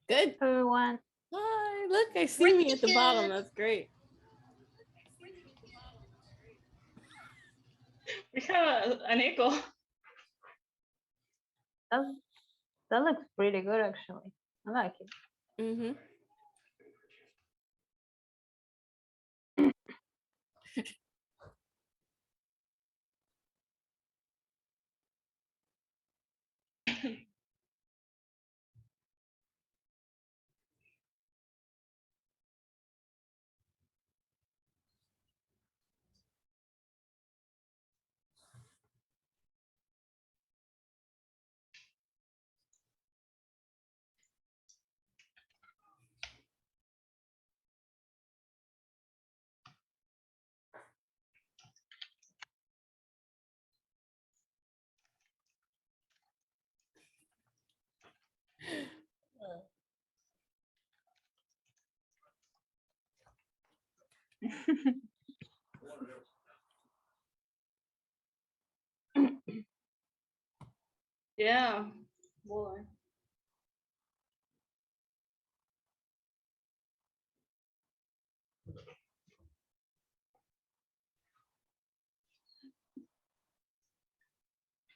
Good. Everyone. Hi, look, I see me at the bottom. That's great. We have an echo. That looks pretty good, actually. I like it. Mm-hmm. Yeah, boy.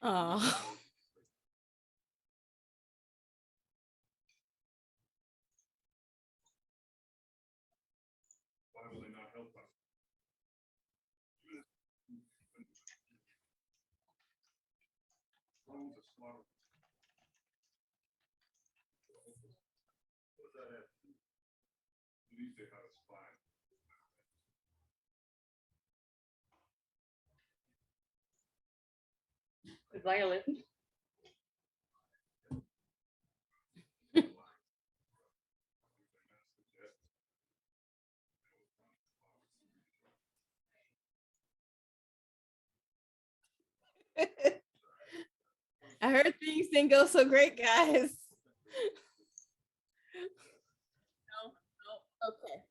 Oh. Why will they not help us? Drones are slaughtered. What does that have to do? At least they have a spy. The violin. I heard things didn't go so great, guys. No, okay.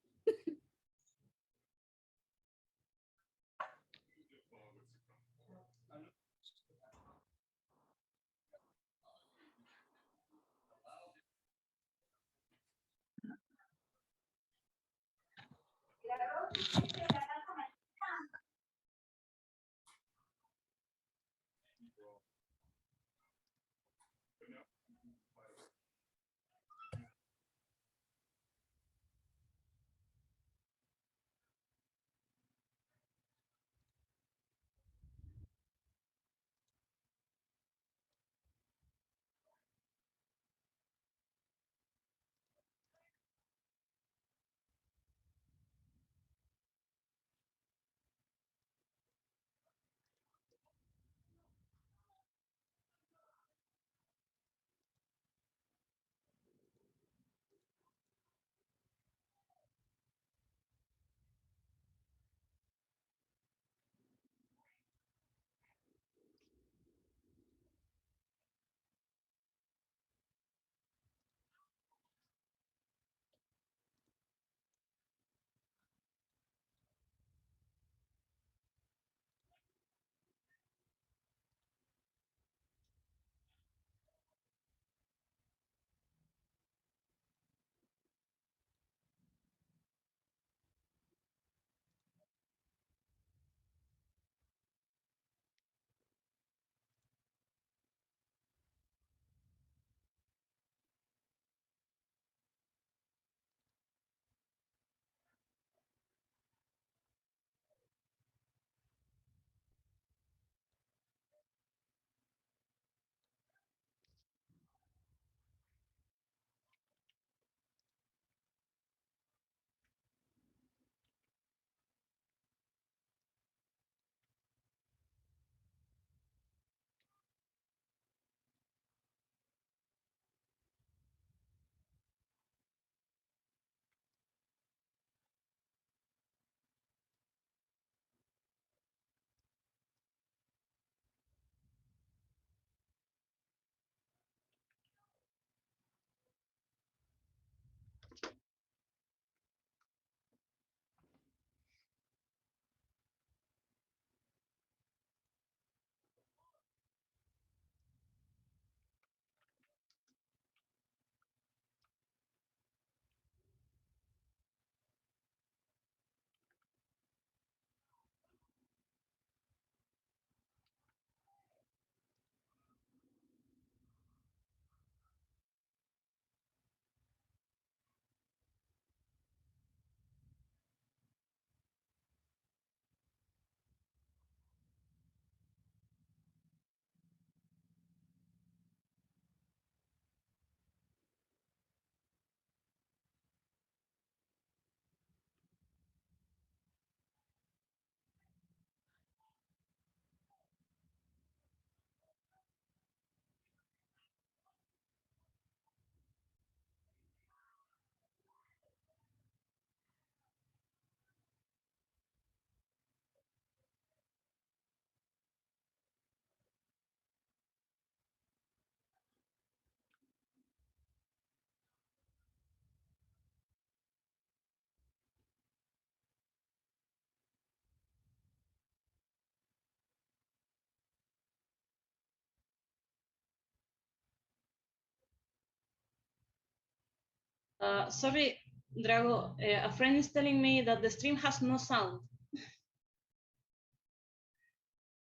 Sorry, Drago. A friend is telling me that the stream has no sound.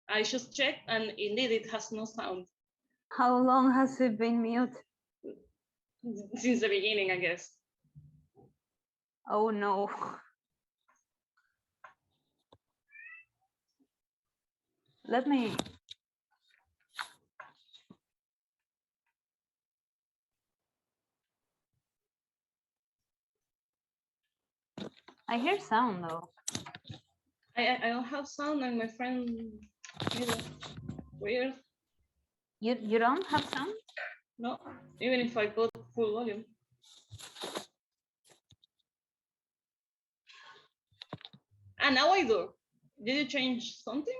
I just checked, and indeed it has no sound How long has it been mute? since the beginning, I guess. Oh no. Let me. I hear sound though. I don't have sound, and my friend neither. Weird. You don't have sound? No, even if I put full volume. And now I do. Did you change something?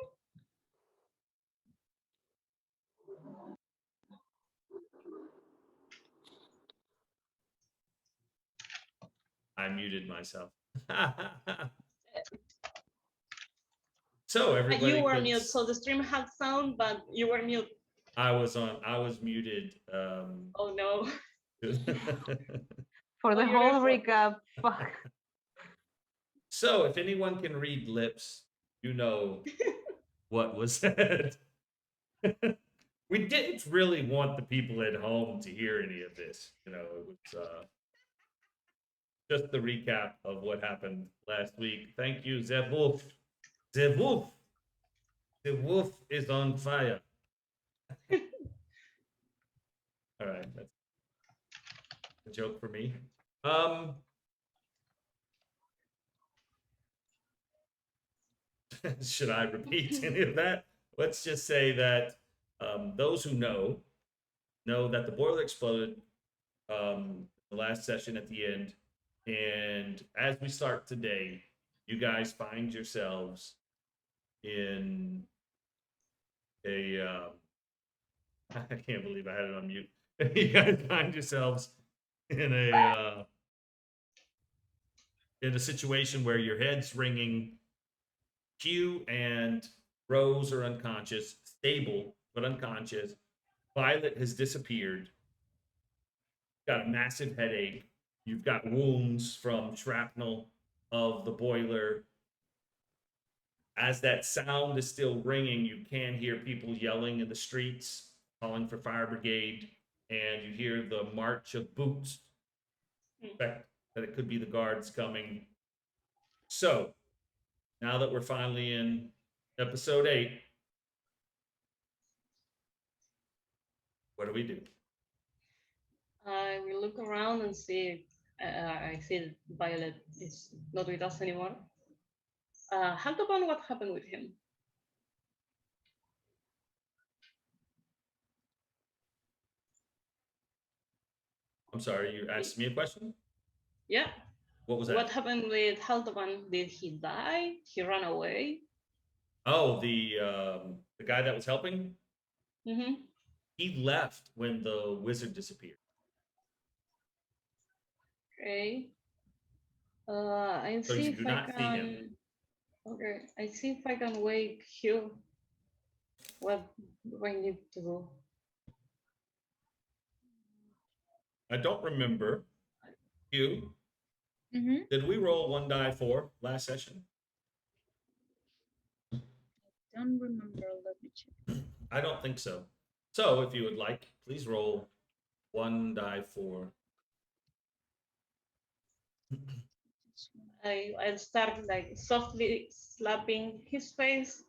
I muted myself. So everybody, You were mute, so the stream had sound, but you were mute. I was muted. Oh no. For the you're whole right. recap. Fuck. So if anyone can read lips, you know what was said. We didn't really want the people at home to hear any of this. You know, it was just the recap of what happened last week. Thank you, Zewolf. Zewolf. The wolf is on fire. All right, that's a joke for me. Should I repeat any of that? Let's just say that those who know that the boiler exploded the last session at the end, and as we start today, you guys find yourselves in a I can't believe I had it on mute. You guys find yourselves in a situation where your head's ringing. Q and Rose are unconscious, stable but unconscious. Violet has disappeared. Got a massive headache. You've got wounds from shrapnel of the boiler. As that sound is still ringing, you can hear people yelling in the streets, calling for fire brigade, and you hear the march of boots. Expect that it could be the guards coming. So, now that we're finally in episode 8, what do we do? I will look around and see. I see that Violet is not with us anymore. Haltoban, what happened with him? I'm sorry, you asked me a question? Yeah. What was that? What happened with Haltoban? Did he die? He ran away? Oh, the guy that was helping? Mm-hmm. He left when the wizard disappeared. Okay. I'll So see you if do I not see can. him. Okay, I see if I can wake Hugh. What do I need to do? I don't remember. You? Mm-hmm. Did we roll 1 die 4 last session? Don't remember. Let me check. I don't think so. So if you would like, please roll 1 die 4. I'll start like softly slapping his face.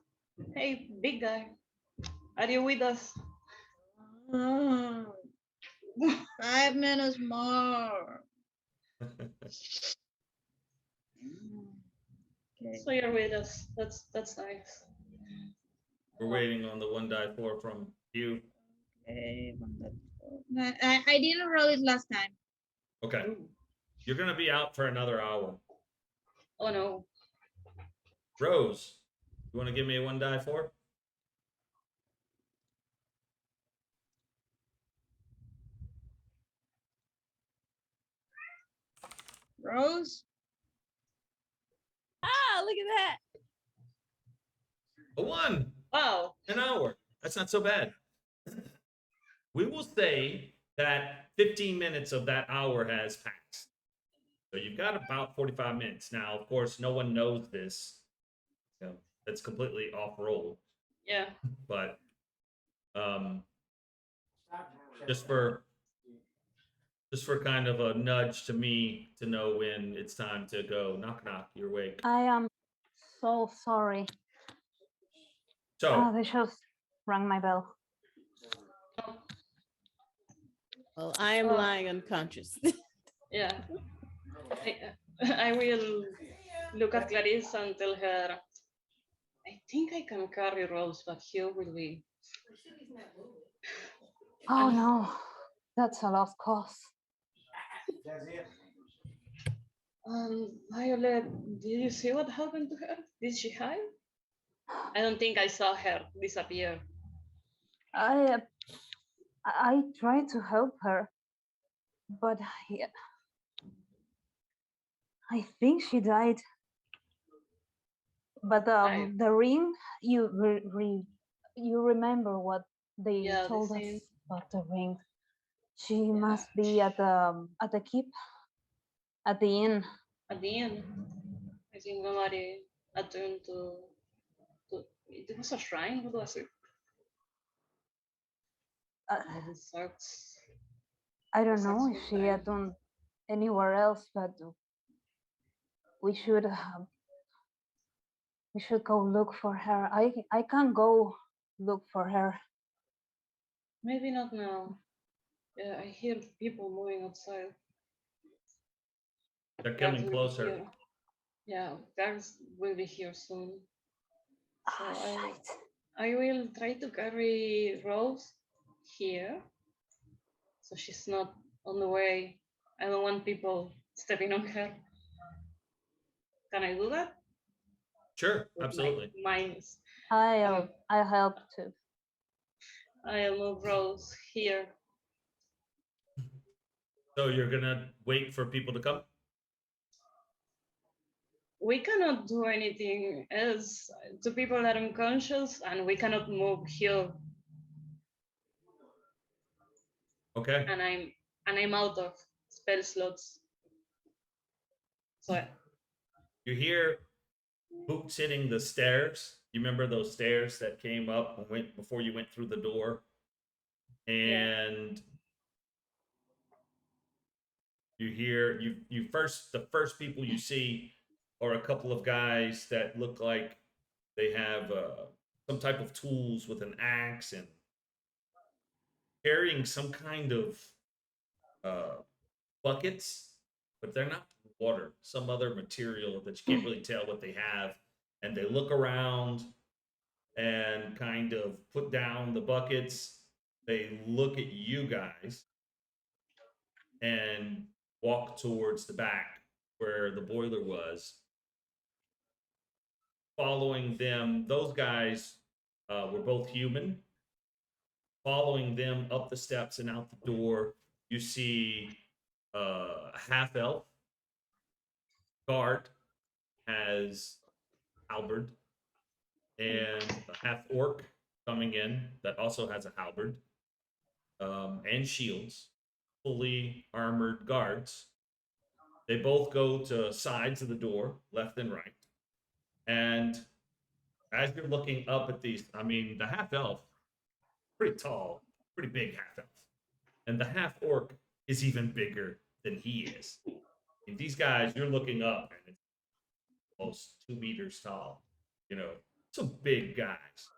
Hey, big guy, are you with us? 5 minutes more. Okay. So you're with us. That's nice. We're waiting on the 1 die 4 from you. Okay. I didn't roll it last time. Okay. You're going to be out for another hour. Oh no. Rose, you want to give me a 1 die 4? Rose. Ah, look at that. A 1. Wow. An hour. That's not so bad. We will say that 15 minutes of that hour has passed. So you've got about 45 minutes. Now, of course, no one knows this. You know, that's completely off roll. Yeah. But just for kind of a nudge to me to know when it's time to go. Knock knock, you're awake. I am so sorry. So They just rang my bell. Well, I am Oh. lying unconscious. Yeah. I will look at Clarice and tell her, I think I can carry Rose, but Hugh will be. Oh no, that's a lost cause. Violet, did you see what happened to her? Did she hide? I don't think I saw her disappear. I tried to help her, but I think she died. But the ring, you remember what they told us about the ring? She must be at the keep, at the inn. At the end, I think nobody attuned to. It was a shrine. What was it? It sucks. I don't know if she had done anywhere else, but we should go look for her. I can't go look for her. Maybe not now. Yeah, I hear people moving outside. they're Guards coming will be closer. here. Yeah, guards will be here soon. So I will try to carry Rose here, so she's not on the way. I don't want people stepping on her. Can I do that? Sure, With absolutely. my minds. I help too. I'll move Rose here. So you're gonna wait for people to come? We cannot do anything else to people that are unconscious, and we cannot move Hugh. Okay. And I'm out of spell slots. So You hear boots hitting the stairs. You remember those stairs that came up and went before you went through the door? And you hear the first people you see are a couple of guys that look like they have some type of tools with an axe and carrying some kind of buckets, but they're not water, some other material that you can't really tell what they have. And they look around and kind of put down the buckets. They look at you guys and walk towards the back where the boiler was. Following them, those guys were both human. Following them up the steps and out the door, you see a half elf guard has halberd, and a half orc coming in that also has a halberd and shields, fully armored guards. They both go to sides of the door, left and right. And as you're looking up at these, I mean, the half elf, pretty tall, pretty big half elf. And the half orc is even bigger than he is. And these guys, you're looking up, and it's almost 2 meters tall. You know, some big guys.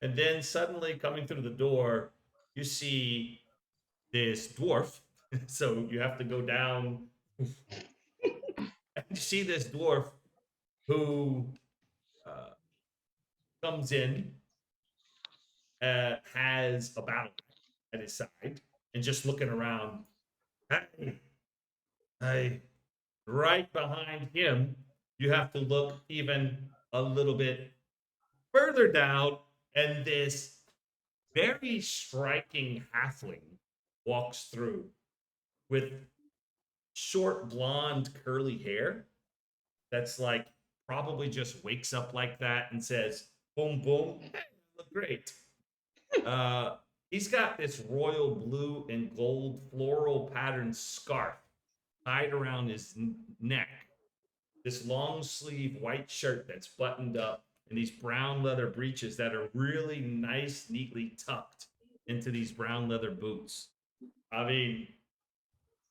And then suddenly coming through the door, you see this dwarf. So you have to go down. And you see this dwarf who comes in, has a battle at his side, and just looking around. Hey, right behind him, you have to look even a little bit further down, and this very striking halfling walks through with short blonde curly hair that's like probably just wakes up like that and says boom boom, hey, you look great. He's got this royal blue and gold floral pattern scarf tied around his neck, this long sleeve white shirt that's buttoned up, and these brown leather breeches that are really nice, neatly tucked into these brown leather boots. I mean,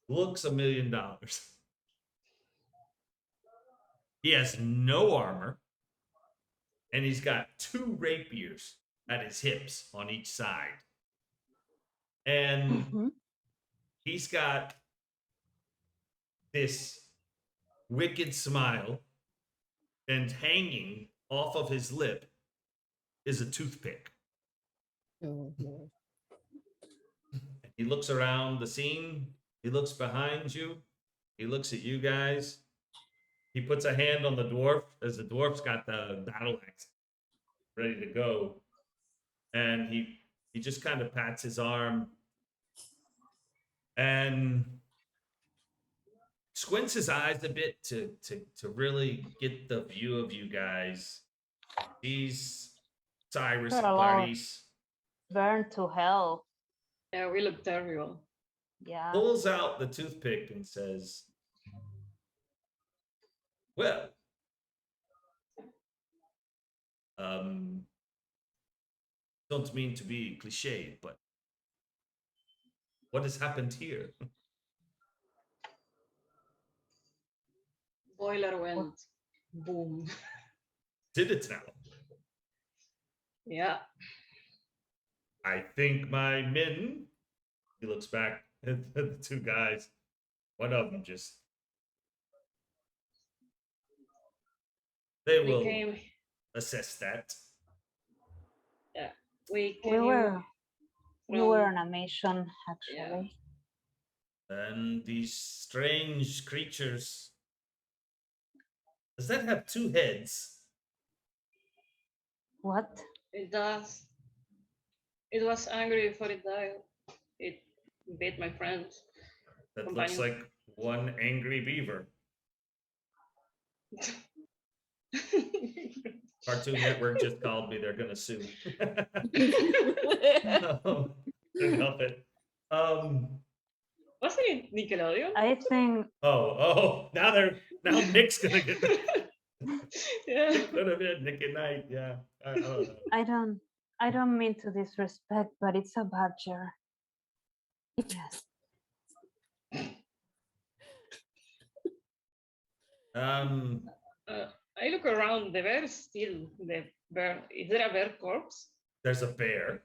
looks $1 million. He has no armor, and he's got 2 rapiers at his hips on each side. And he's got this wicked smile, and hanging off of his lip is a toothpick. Oh, Lord. He looks around the scene. He looks behind you. He looks at you guys. He puts a hand on the dwarf as the dwarf's got the battle axe ready to go. And he just kind of pats his arm and squints his eyes a bit to really get the view of you guys. He's Cyrus and Clarice. Burn to hell. Yeah, we look terrible. Yeah. Pulls out the toothpick and says, well, don't mean to be cliche, but what has happened here? Boiler went boom. Did it now? Yeah. I think my men, he looks back at the 2 guys, one of them just, they will assess that. Yeah. We were on a mission, actually. And these strange creatures, does that have 2 heads? What? It does. It was angry before it died. It bit my friends. That looks like one angry beaver. Cartoon Network just called me. They're gonna sue. Couldn't help it. Wasn't it Nickelodeon? I think. Oh! Now Nick's gonna get. Yeah. Could have been Nick at Night. Yeah. I don't know. I don't mean to disrespect, but it's a badger. Yes. I look around. The bear is still the bear. Is there a bear corpse? There's a bear,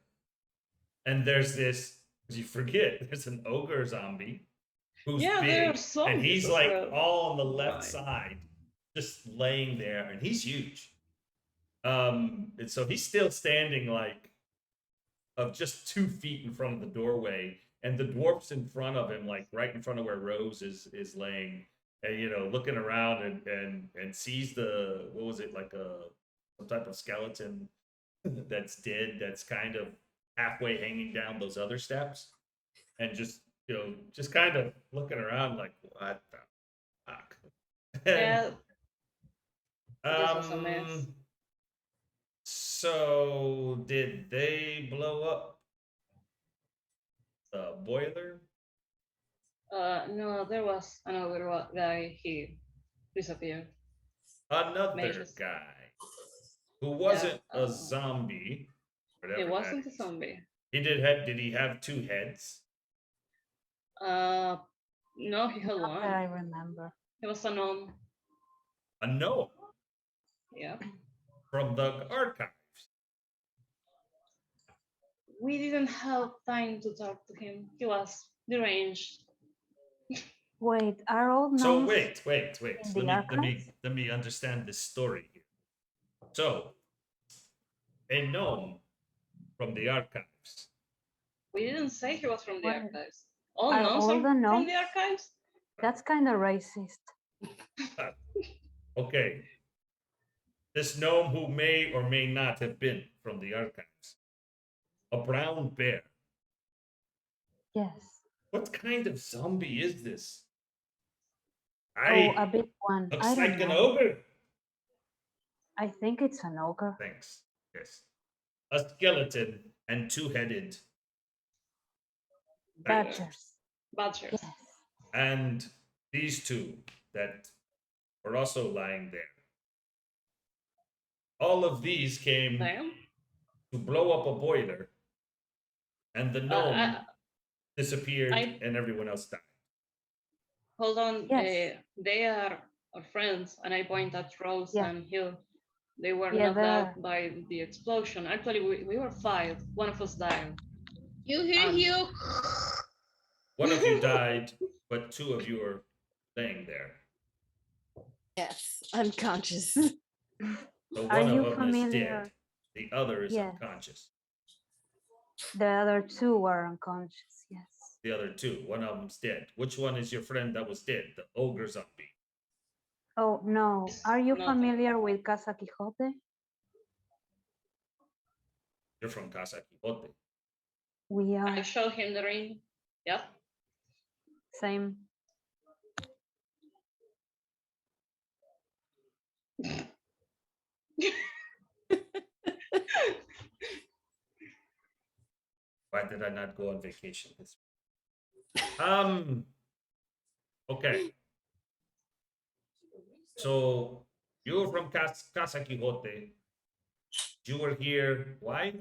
and there's this. You forget. There's an ogre zombie who's big, and he's like all on the left side, just laying there, and he's huge. And so he's still standing like of just 2 feet in front of the doorway, and the dwarf's in front of him, like right in front of where Rose is laying, and looking around and sees the, what was it, like some type of skeleton that's dead, that's kind of halfway hanging down those other steps, and just kind of looking around like, what the fuck? Yeah. This was a mess. So, did they blow up the boiler? No, there was another guy. He disappeared. Another guy who wasn't a zombie. It wasn't a zombie. Did he have 2 heads? No, he had one. I remember. He was a gnome. A gnome? Yeah. From the archives. We didn't have time to talk to him. He was deranged. Wait, are all gnomes? So wait. Let me understand this story here. So, a gnome from the archives. We didn't say he was from the archives. All Are gnomes all are the from gnomes? the archives? That's kind of racist. Okay. This gnome who may or may not have been from the archives. A brown bear. Yes. What kind of zombie is this? A big one. Looks I don't like an know. ogre. I think it's an ogre. Thanks. Yes. A skeleton and 2-headed. Badgers. Badgers. Yes. And these two that were also lying there. All of these came Damn. to blow up a boiler, and the gnome disappeared, I- and everyone else died. Hold on. Yes. They are our friends, and I point at Rose Yeah. and Hill. They were Yeah, knocked out by the explosion. Actually, we were 5. One of us died. You hear Um, you? One of you died, but 2 of you are laying there. Yes, unconscious. So Are one you of them is familiar? dead. The other is Yes. unconscious. The other 2 were unconscious. Yes. The other 2, one of them's dead. Which one is your friend that was dead? The ogre zombie. Oh no. Are you Nothing. familiar with Casa Quixote? You're from Casa Quixote. We I are. showed him the ring. Yep. Same. Why did I not go on vacation this week? Okay. So you're from Casa Quixote. You were here. Why?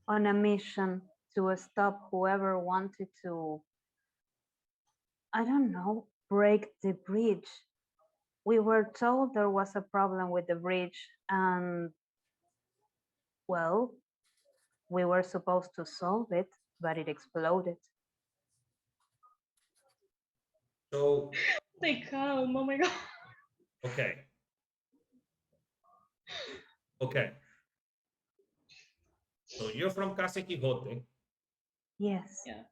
On a mission to stop whoever wanted to, I don't know, break the bridge. We were told there was a problem with the bridge and, well, we were supposed to solve it, but it exploded. So They come. Oh my god. okay. Okay. So you're from Casa Quixote. Yes. Yeah.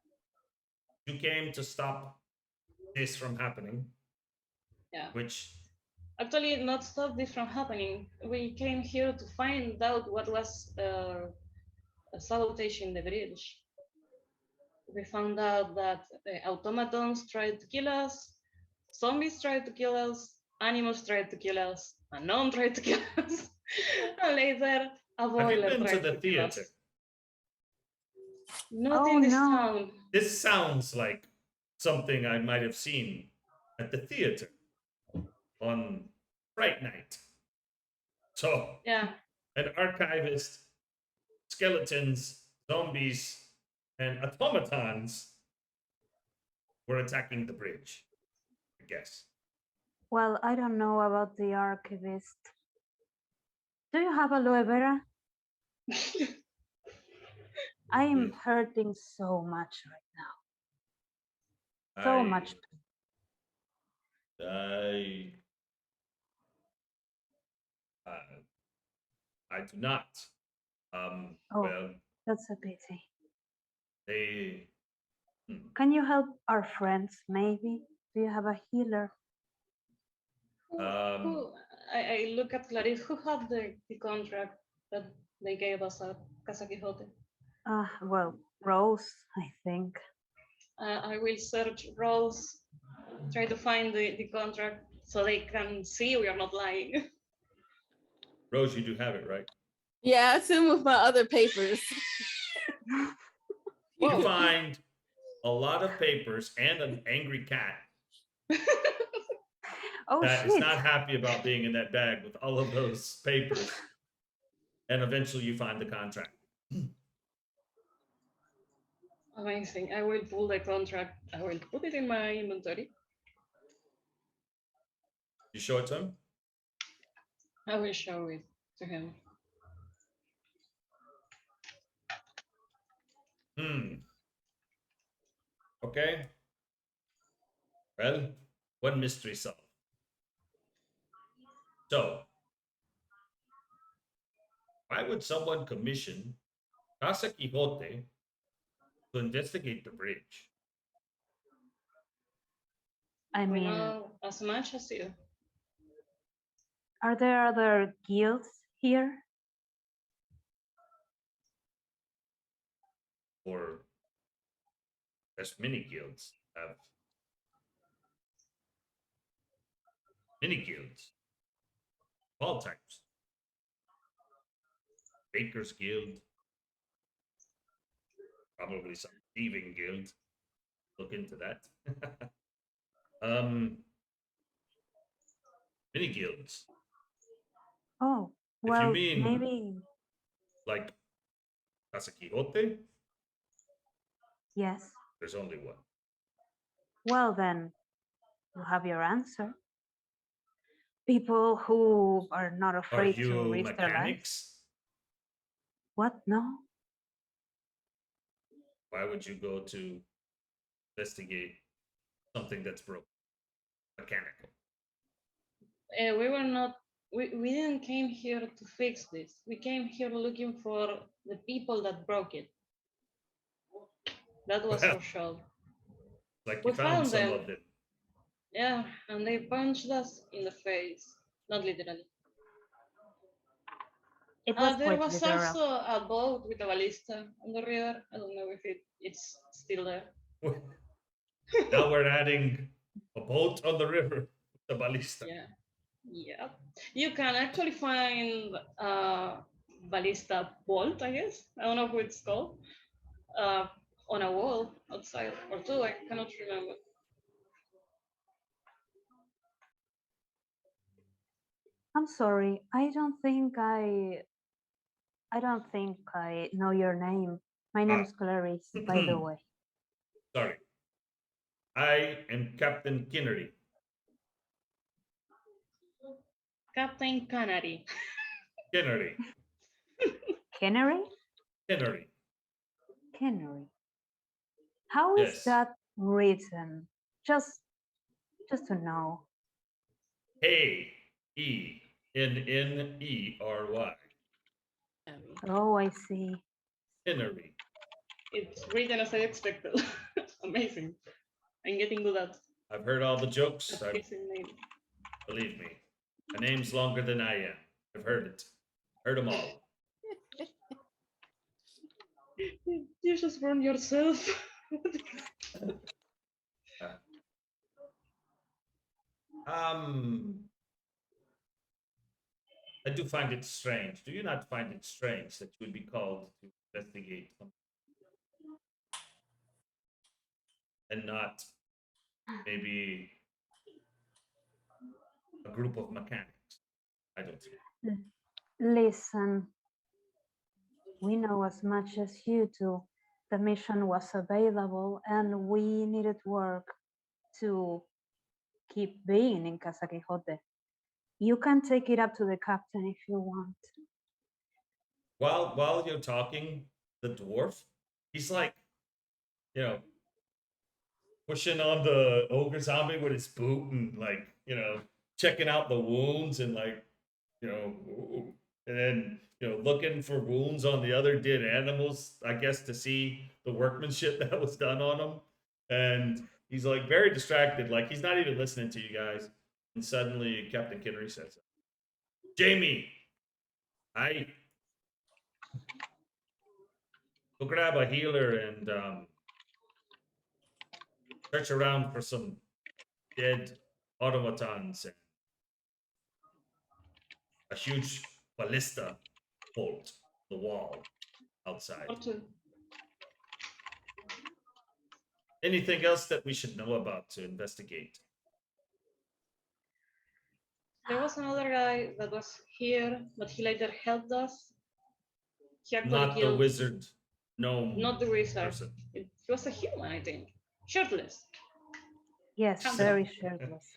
You came to stop this from happening, Yeah. which Actually, not stop this from happening. We came here to find out what was sabotaging the bridge. We found out that the automatons tried to kill us, zombies tried to kill us, animals tried to kill us, a gnome tried to kill us, and later a have you boiler been to tried the to kill us. theater? Not Oh, in this no. town. This sounds like something I might have seen at the theater on Fright Night. So, Yeah. an archivist, skeletons, zombies, and automatons were attacking the bridge, I guess. Well, I don't know about the archivist. Do you have aloe vera? I am hurting so much right now. So much. I do not. Oh. Well, That's a pity. they. Can you help our friends, maybe? Do you have a healer? I look at Clarice. Who had the contract that they gave us at Casa Quixote? Well, Rose, I think. I will search Rose, try to find the contract so they can see we are not lying. Rose, you do have it, right? Yeah, it's in with my other papers. You find a lot of papers and an angry cat Oh, that is shit. not happy about being in that bag with all of those papers. And eventually you find the contract. Amazing. I will pull the contract. I will put it in my inventory. You show it to him? I will show it to him. Okay. Well, one mystery solved. So, why would someone commission Casa Quixote to investigate the bridge? I We mean, know as much as you. are there other guilds here? Or there's many guilds have many guilds, all types. Baker's Guild, probably some thieving guild. Look into that. Mini guilds. Oh, If you well, mean maybe, like Casa Quixote, yes. there's only one. Well, then, you have your answer. People who are not Are afraid to you risk their lives. mechanics? What? No? Why would you go to investigate something that's broken? Mechanical. We were not. We didn't came here to fix this. We came here looking for the people that broke it. That was Well, for sure. Like We you found found some them. of them. Yeah, and they punched us in the face. Not literally. It was There quite was literal. also a boat with a ballista on the river. I don't know if it's still there. Now we're adding a boat on the river, the ballista. Yeah. Yeah. You can actually find ballista bolt, I guess. I don't know what it's called. On a wall outside or two, I cannot remember. I'm sorry. I don't think I know your name. My name's Clarice, by the way. Sorry. I am Captain Quinnery. Captain Canary. Quinnery. Quinnery? Quinnery. Quinnery. How is Yes. that written? Just to know. Quinnery. Oh, I see. Quinnery. It's written as I expected. Amazing. I'm getting good at I've heard all the jokes. fixing names. Believe me, my name's longer than I am. I've heard it. Heard them all. You just burn yourself. I do find it strange. Do you not find it strange that you would be called to investigate something and not maybe a group of mechanics? I don't see it. Listen, we know as much as you do. The mission was available and we needed work to keep being in Casa Quixote. You can take it up to the captain if you want. While you're talking, the dwarf, he's like, you know, pushing on the ogre zombie with his boot and like, you know, checking out the wounds and like, you know, ooh, and then, you know, looking for wounds on the other dead animals, I guess, to see the workmanship that was done on them. And he's like very distracted, like he's not even listening to you guys. And suddenly Captain Quinnery says, Jamie, I go grab a healer and search around for some dead automatons and a huge ballista bolt the wall outside. Or two. Anything else that we should know about to investigate? There was another guy that was here, but he later helped us. He actually Not the killed, wizard, gnome. not the wizard. person. He was a human, I think. Shirtless. Yes, Handsome. very shirtless.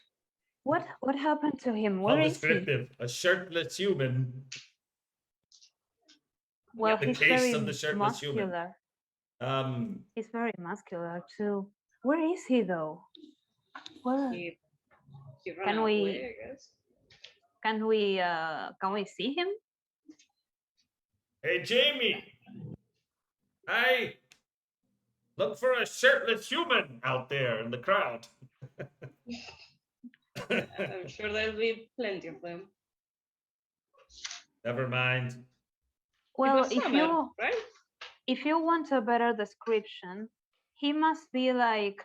What happened to him? How Where is he? descriptive. A shirtless human. Well, The he's taste very of the shirtless human. muscular. He's very muscular too. Where is he though? Well, He ran Can away, we- I guess. can we see him? Hey, Jamie. I look for a shirtless human out there in the crowd. I'm sure there'll be plenty of them. Never mind. Well, it was summer, right? if you want a better description, he must be like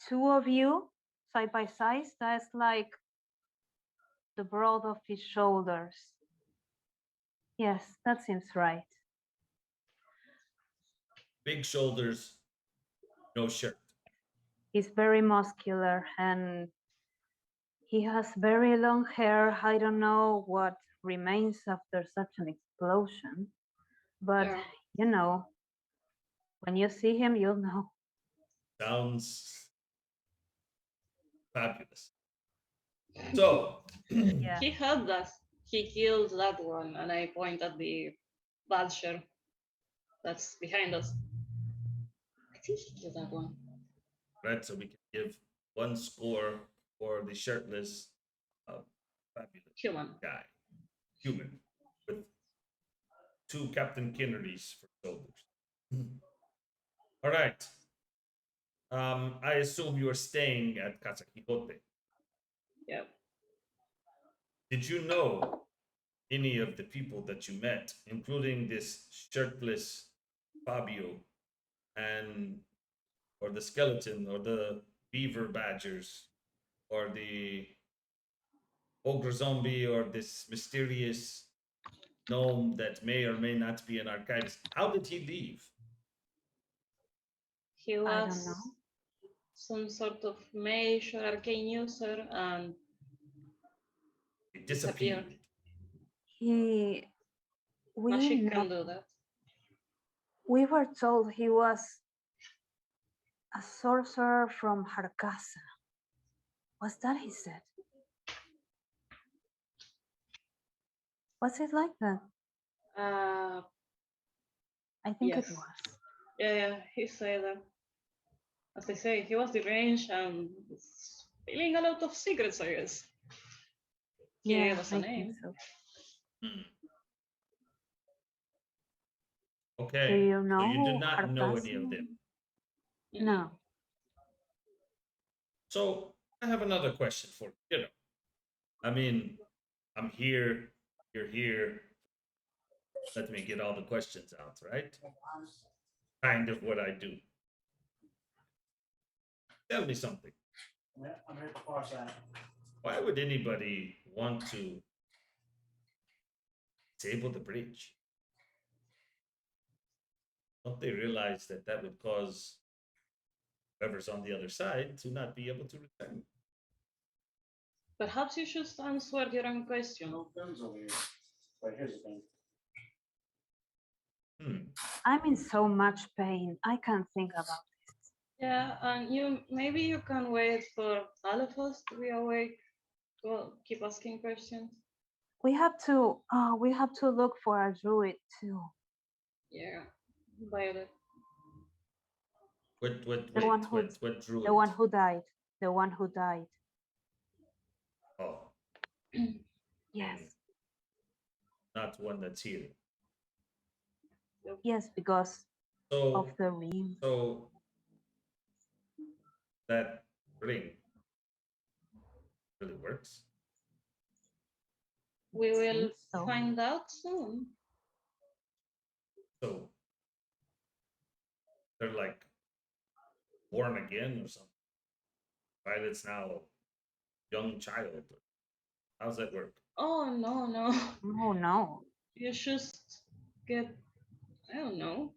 two of you side by side. That's like the broad of his shoulders. Yes, that seems right. Big shoulders, no shirt. He's very muscular and he has very long hair. I don't know what remains after such an explosion, but Yeah. you know, when you see him, you'll know. Sounds fabulous. So, Yeah. He had that. He killed that one, and I point at the vulture that's behind us. I think he killed that one. right, so we can give 1 score for the shirtless, fabulous Human. guy, human, with 2 Captain Quinnerys for shoulders. All right. I assume you are staying at Casa Quixote. Yep. Did you know any of the people that you met, including this shirtless Fabio, and or the skeleton, or the beaver badgers, or the ogre zombie, or this mysterious gnome that may or may not be an archivist? How did he leave? He I don't was know. some sort of mage or arcane user and He disappeared. disappeared. We Magic know, can do that. we were told he was a sorcerer from Harkasa. Was that he said? Was it like that? I think Yes. it was. Yeah, he said that. As I say, he was deranged and spilling a lot of secrets, I guess. He Yeah, gave us a I think name. so. Hmm. Do Okay, you so you did know not know any of Harkasa? them. No. So I have another question for you. You know, I mean, I'm here, you're here. Let me get all the questions out, right? Kind of what I do. Tell me something. Why would anybody want to disable the bridge? Don't they realize that that would cause whoever's on the other side to not be able to return? Perhaps you should answer your own question. I'm in so much pain. I can't think about it. Yeah, and maybe you can wait for all of us to be awake. Well, keep asking questions. We have to look for a druid too. Yeah, Violet. What The wait, one who what druid? the one who died. The one who died. Oh, Yes. and not one that's here. Yes, because So of the ring. so that ring really works. We will Seems so. find out soon. So they're like born again or something. Violet's now a young child. How's that work? Oh, no, no. Oh no. You just get, I don't know,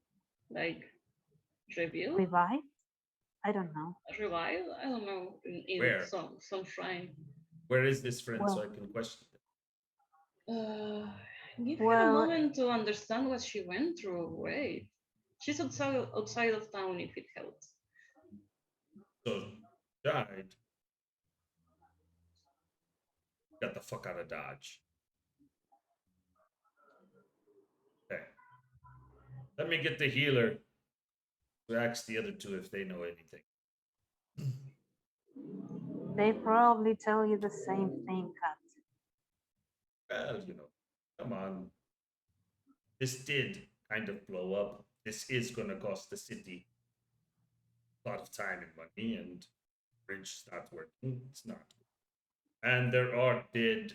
like revealed, Revive? I don't know. revived. I don't know, in Where? some shrine. Where is this friend so Well- I can question it? Give her a Well- moment to understand what she went through. Wait, she's outside of town if it helps. So died. Got the fuck out of Dodge. Okay. Let me get the healer to ask the other two if they know anything. They probably tell you the same thing, Kat. Well, you know, come on. This did kind of blow up. This is going to cost the city a lot of time and money, and bridge's not working. It's not. And there are dead.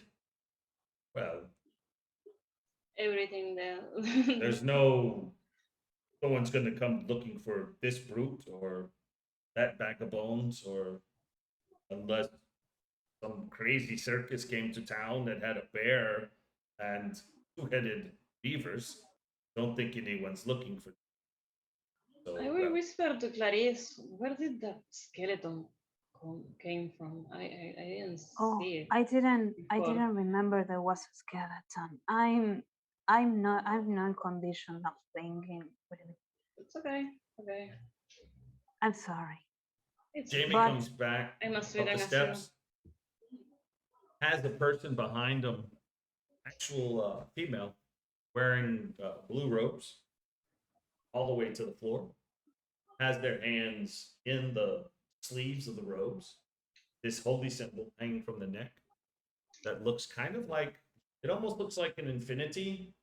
Well, Everything there. there's no one's going to come looking for this brute or that bag of bones, or unless some crazy circus came to town that had a bear and two-headed beavers. Don't think anyone's looking for. So I will whisper to Clarice, where did that skeleton came from? I didn't Oh, see it. I didn't before. remember there was a skeleton. I'm not in condition of thinking. Really. It's okay. Okay. I'm sorry. It's Jamie But- comes back I'm a up sweet the and a steps, has the person behind him, actual female, wearing blue robes all the way to the floor, has their hands in the sleeves of the robes, this holy symbol hanging from the neck that looks kind of like, it almost looks like an infinity,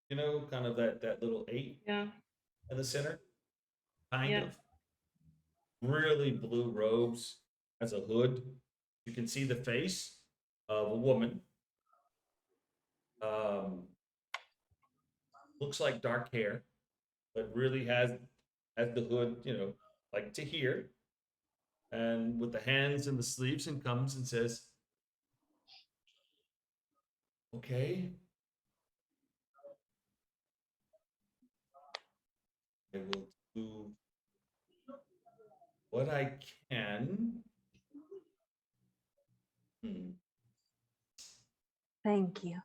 you know, kind of that little 8 Yeah. in the center, kind Yeah. of. Really blue robes, has a hood. You can see the face of a woman. Looks like dark hair, but really has the hood, you know, like to here, and with the hands in the sleeves, and comes and says, "Okay, I will do what I can." Thank you.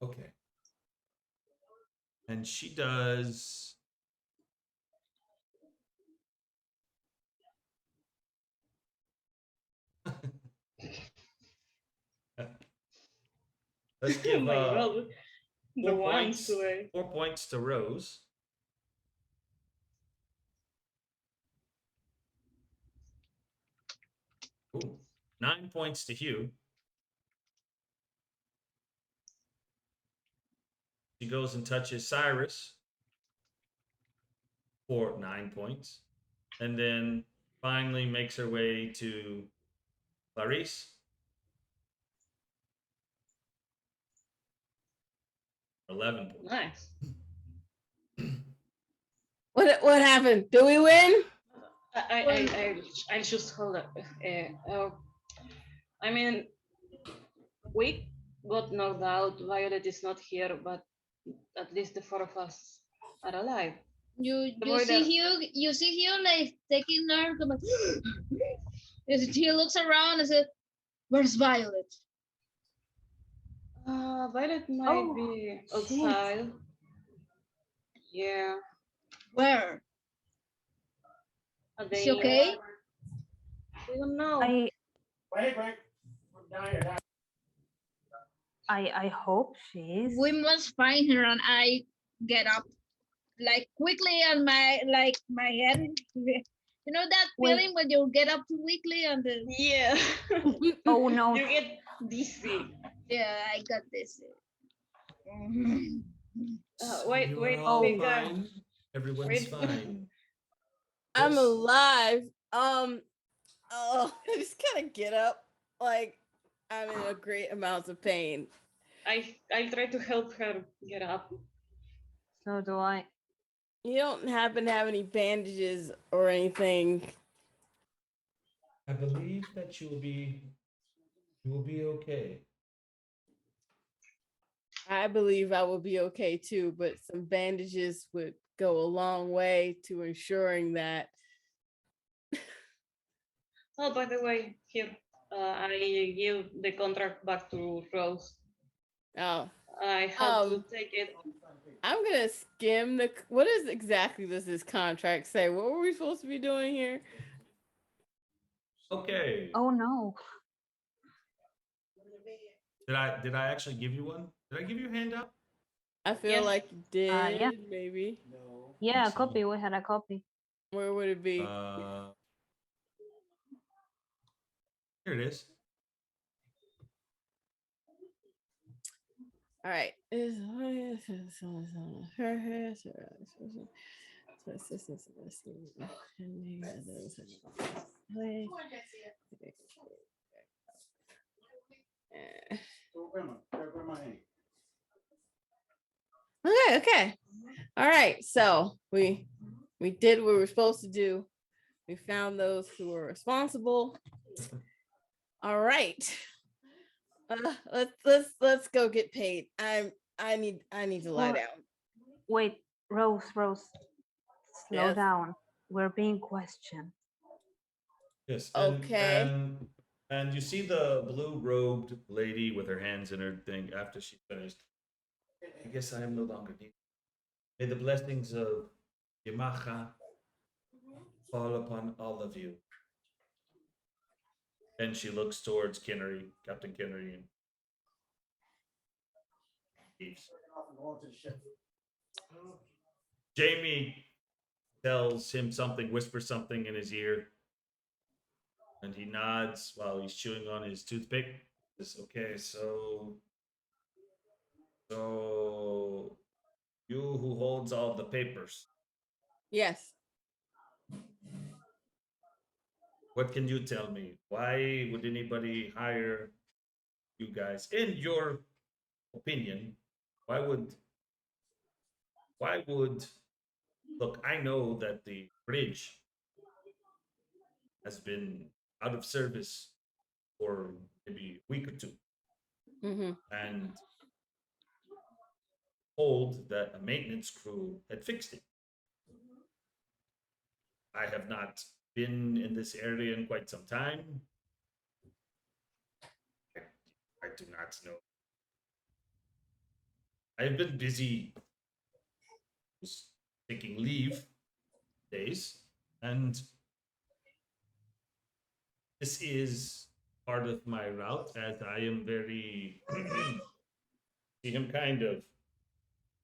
Okay. And she does. Let's give Oh my God. The 4 ones points. today. 4 points to Rose. Ooh, 9 points to Hugh. She goes and touches Cyrus for 9 points. And then finally makes her way to Clarice. 11 points. Nice. What happened? Do we win? I just hold up. I mean, we got knocked out. Violet is not here, but at least the 4 of us are alive. You boy see that- Hugh, like taking her. He looks around and says, "Where's Violet?" Violet might Oh, be shit. outside. Yeah. Where? Are Is she okay? We don't know. I hope she is. We must find her, and I get up like quickly, and my head. You know that Wait. feeling when you get up too quickly and the Yeah. Oh no. You get dizzy. yeah, I got this. Wait, You are wait, all we fine. Everyone's wait. fine. I'm Yes. alive. Oh, I just kind of get up. Like I'm in a great amount of pain. I'll try to help her get up. So do I. You don't happen to have any bandages or anything? I believe that you will be okay. I believe I will be okay too, but some bandages would go a long way to ensuring that. Oh, by the way, here, I give the contract back to Rose. Oh, I have to take it. I'm gonna skim the. What is exactly does this contract say? What were we supposed to be doing here? Okay. Oh no. Did I actually give you one? Did I give you a handout? I feel Yes. like you did. Yeah. Maybe. Yeah, a see. copy. We had a copy. Where would it be? Here it is. All right. Okay. All right. So we did what we were supposed to do. We found those who were responsible. All right. Let's go get paid. I need to lie Well, down. Wait, Rose, slow Yes. down. We're being questioned. Yes. Okay. And you see the blue robed lady with her hands in her thing after she finished. I guess I am no longer needed. May the blessings of Yamaha fall upon all of you. And she looks towards Quinnery, Captain Quinnery, and leaves. Jamie tells him something, whispers something in his ear, and he nods while he's chewing on his toothpick. Says, okay, so you who holds all the papers, Yes. what can you tell me? Why would anybody hire you guys? In your opinion, why would look, I know that the bridge has been out of service for maybe a week or two, Mm-hmm. and told that a maintenance crew had fixed it. I have not been in this area in quite some time. I do not know. I've been busy just taking leave days, and this is part of my route as I am very see him kind of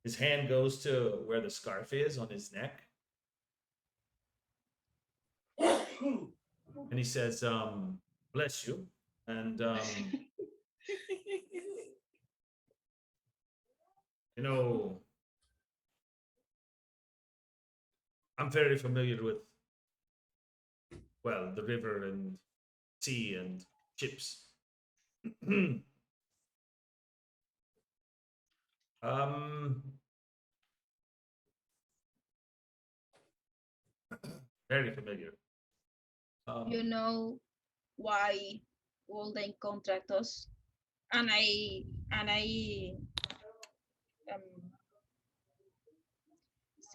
his hand goes to where the scarf is on his neck. And he says, bless you. And you know, I'm very familiar with well, the river and sea and ships. um very familiar. You know why will they contract us? And I um,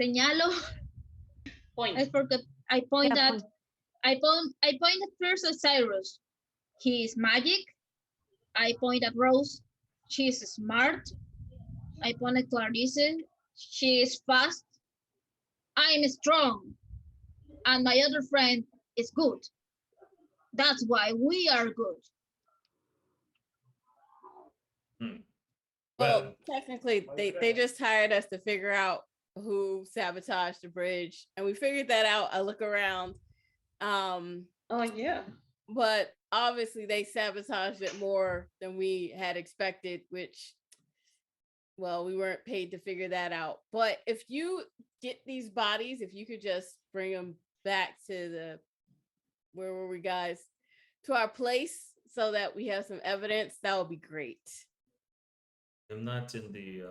señalo. Point. I forgot. I point Yeah, at. I point at first at Cyrus. He is magic. I point at Rose. She is smart. I point at Clarice. She is fast. I am strong. And my other friend is good. That's why we are good. Hmm. Well, technically, they just hired us to figure out who sabotaged the bridge, and we figured that out. I look around, Oh yeah. but obviously they sabotaged it more than we had expected, which, well, we weren't paid to figure that out. But if you get these bodies, if you could just bring them back to the where were we, guys, to our place, so that we have some evidence, that would be great. I'm not in the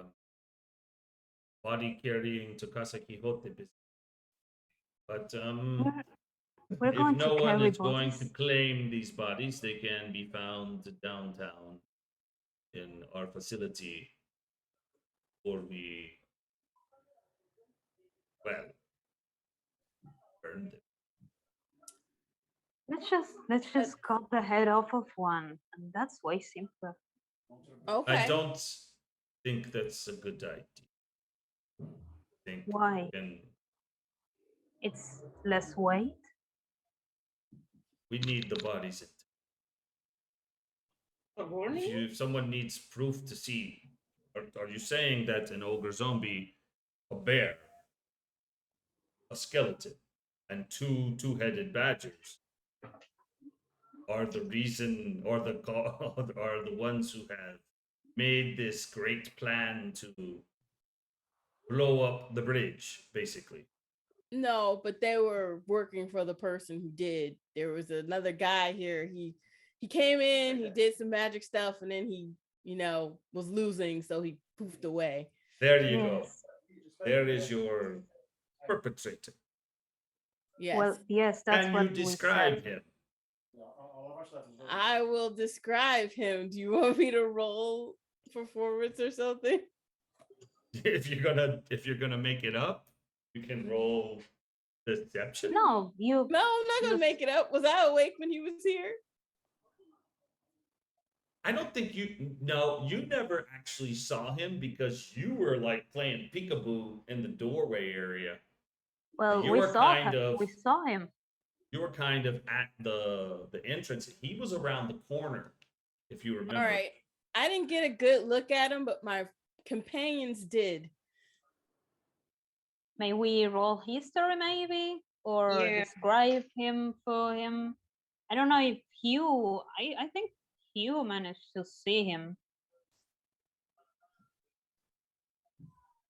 body carrying Tokasa Quixote business. But we're if going no to one carry is going to bodies. claim these bodies, they can be found downtown in our facility, or we, well, burn them. Let's just cut the head off of one, and that's way simpler. Okay. I don't think that's a good idea. I think Why? It's less weight. we need the bodies. A warning? If someone needs proof to see, are you saying that an ogre zombie, a bear, a skeleton, and two-headed badgers are the reason, or are the ones who have made this great plan to blow up the bridge, basically? No, but they were working for the person who did. There was another guy here. He came in, he did some magic stuff, and then he, was losing, so he poofed away. There you go. Yes. There is your perpetrator. Yes. Well, yes, that's Can what you we describe said. him? I will describe him. Do you want me to roll performance or something? if you're gonna make it up, you can roll deception. No, you. No, I'm not gonna make it up. Was I awake when he was here? I don't think you. No, you never actually saw him because you were like playing peekaboo in the doorway area. Well, You we were saw kind him. of- We saw him. You were kind of at the entrance. He was around the corner, if you remember. All right. I didn't get a good look at him, but my companions did. May we roll history maybe, or Yeah. describe him for him? I don't know if Hugh. I think Hugh managed to see him.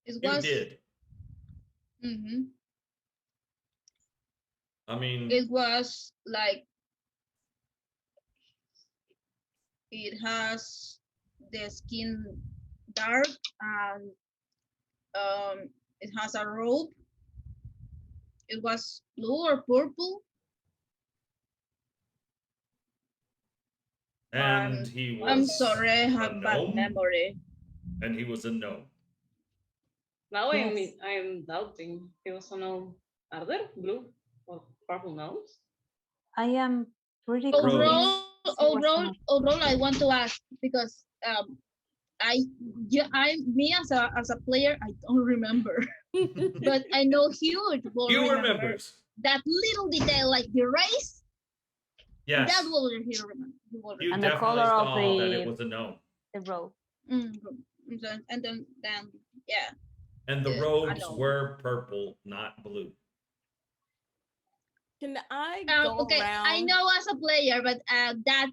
It You was. did. Mhm. I mean, It was like it has the skin dark and it has a robe. It was blue or purple. and he was. I'm sorry, I a have bad gnome, memory. and he was a gnome. Now Yes. I'm doubting. He was a gnome. Are there blue or purple gnomes? I am pretty Rose. convinced. Overall, I want to ask because me as a player, I don't remember, but I know Hugh will Hugh remember remembers. that little detail, like the race. Yes. That will he remember. He will You And the definitely color of saw that it the- was a gnome. The robe. remember. And then yeah. And the Yeah, I robes know. were purple, not blue. Can I go Okay, around? I know as a player, but that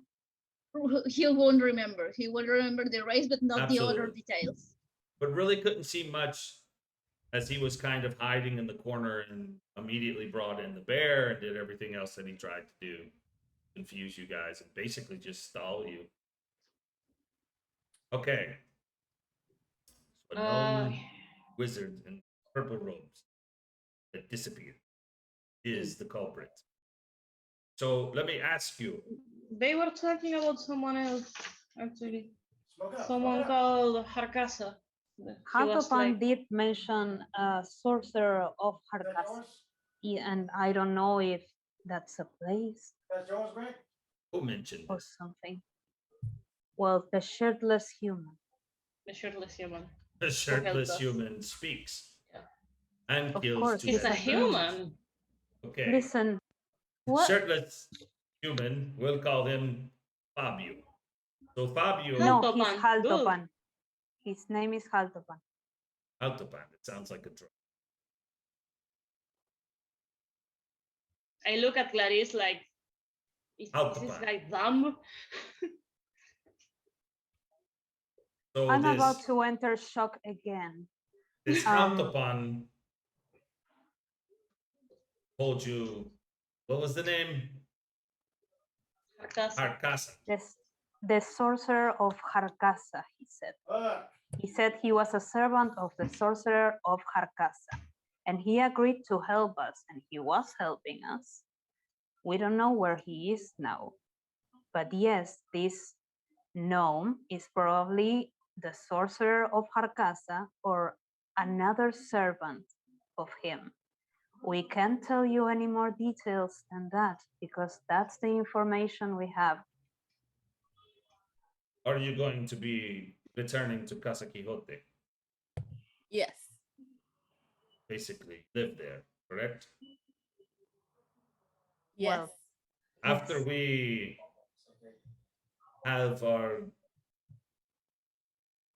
he won't remember. He will remember the race, but not the other Absolutely. details. But really couldn't see much as he was kind of hiding in the corner and immediately brought in the bear and did everything else that he tried to do. Confuse you guys and basically just stall you. Okay. So a gnome wizard in purple robes that disappeared is the culprit. So let me ask you. They were talking about someone else, actually. Smoke up. Someone called Harkasa. He was Harkopan like, did mention a sorcerer of Is that Harkas, yours? and I don't know if that's a place That's yours, Greg? Who mentioned or this? something. Well, the shirtless human. the shirtless human. The shirtless us. human speaks Yeah. and Of kills course, two He's a bad guys. human. Okay. Listen, what? Shirtless human, we'll call him Fabio. So Fabio No, Haltopan, he's good. Haltopan. His name is Haltopan. Altopan, it sounds like a drug. I look at Clarice like, is this Haltopan. guy dumb? So I'm this about to enter shock again. this Um, Altopan told you, what was the name? Harkasa. Arcasa. The sorcerer of Harkasa, he said. He said he was a servant of the sorcerer of Harkasa, and he agreed to help us, and he was helping us. We don't know where he is now. But yes, this gnome is probably the sorcerer of Harkasa or another servant of him. We can't tell you any more details than that because that's the information we have. Are you going to be returning to Casa Quixote? Yes. Basically, live there, correct? Yes. Well, After Yes. we have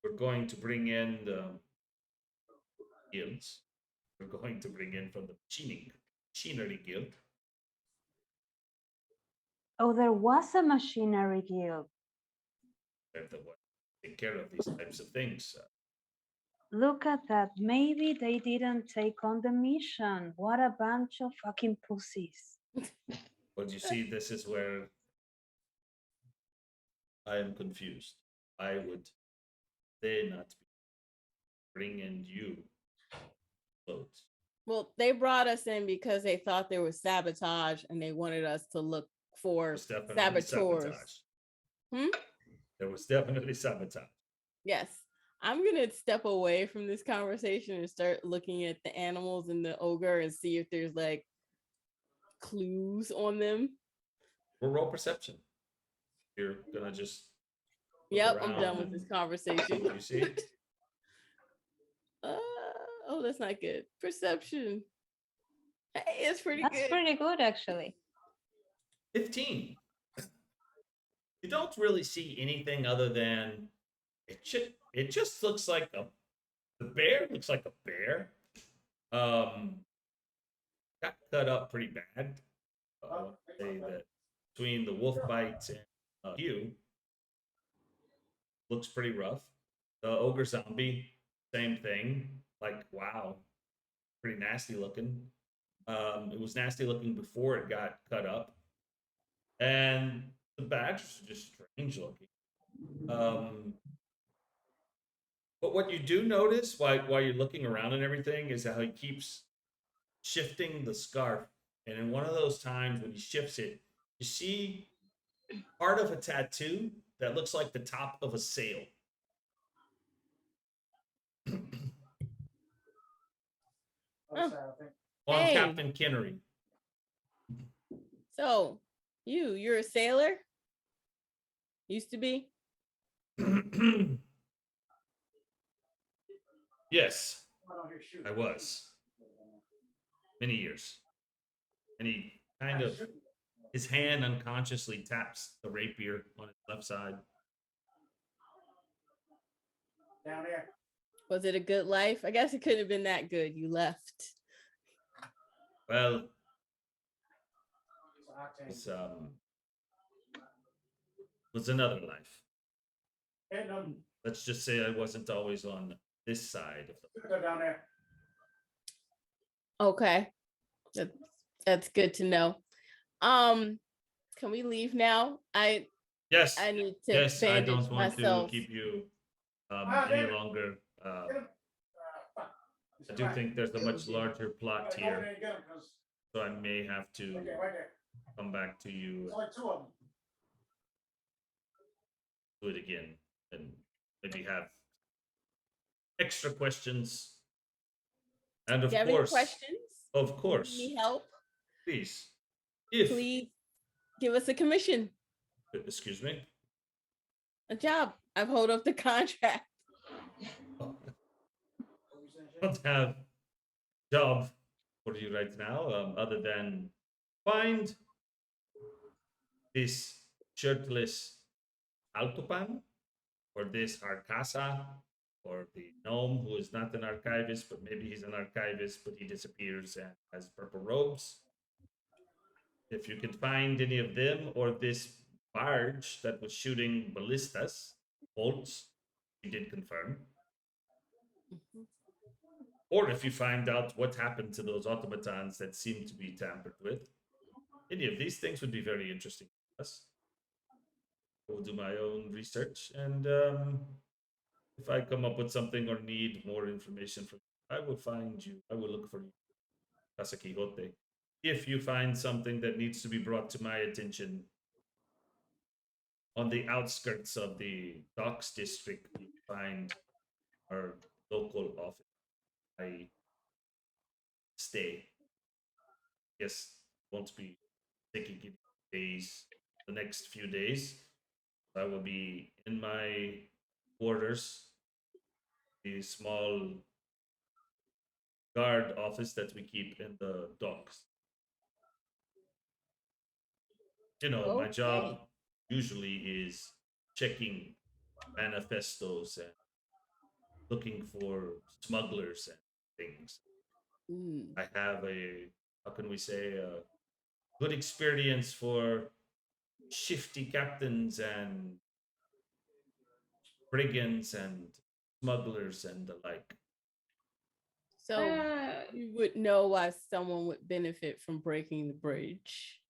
we're going to bring in the guilds. We're going to bring in from the machinery guild. Oh, there was a machinery guild. They're the one take care of these types of things. Look at that. Maybe they didn't take on the mission. What a bunch of fucking pussies. But you see, this is where I am confused. I would they not be bringing you clothes? Well, they brought us in because they thought there was sabotage and they wanted us to look for There's definitely saboteurs. sabotage. Hmm? There was definitely sabotage. Yes. I'm gonna step away from this conversation and start looking at the animals and the ogre and see if there's like clues on them. We'll roll perception. You're gonna just look Yep, I'm done around with this and conversation. what you see. Oh, that's not good. Perception. Hey, it's pretty That's good. pretty good, actually. 15. You don't really see anything other than it just looks like the bear looks like a bear. Got cut up pretty bad. I would say that between the wolf bites and you looks pretty rough. The ogre zombie, same thing. Like, wow, pretty nasty looking. It was nasty looking before it got cut up. And the badgers are just strange looking. But what you do notice while you're looking around and everything is how he keeps shifting the scarf. And in one of those times when he shifts it, you see part of a tattoo that looks like the top of a sail. Oh. On Hey. Captain Quinnery. So, you're a sailor? Used to be? Yes, I was. Many years. And he kind of, his hand unconsciously taps the rapier on his left side. Down there. Was it a good life? I guess it couldn't have been that good. You left. Well, It's it's was another life. Let's just say I wasn't always on this side of the Go down there. Okay. That's good to know. Can we leave now? I Yes. need to Yes, I bandage don't want myself. to keep you any longer. I do think there's a much larger plot here, so I may have to Okay, right there. come back to you, There's only two of them. do it again, and maybe have extra questions. And Do of you have any course, questions? of course, Need help? please, if Please give us a commission, excuse me, a job. I've hold up the contract. I don't have job for you right now, other than find this shirtless Altopan, or this Arcasa, or the gnome who is not an archivist, but maybe he's an archivist, but he disappears and has purple robes. If you can find any of them, or this barge that was shooting ballistas, bolts, he did confirm. Or if you find out what happened to those automatons that seem to be tampered with, any of these things would be very interesting to us. I will do my own research, and if I come up with something or need more information from you, I will find you. I will look for you, Casa Quixote. If you find something that needs to be brought to my attention on the outskirts of the docks district, you find our local office. I stay. Yes, won't be taking it days. The next few days, I will be in my quarters, the small guard office that we keep in the docks. You know, my job Okay. usually is checking manifestos and looking for smugglers and things. Mm. I have a, how can we say, a good experience for shifty captains and brigands and smugglers and the like. So you would know why someone would benefit from breaking the bridge.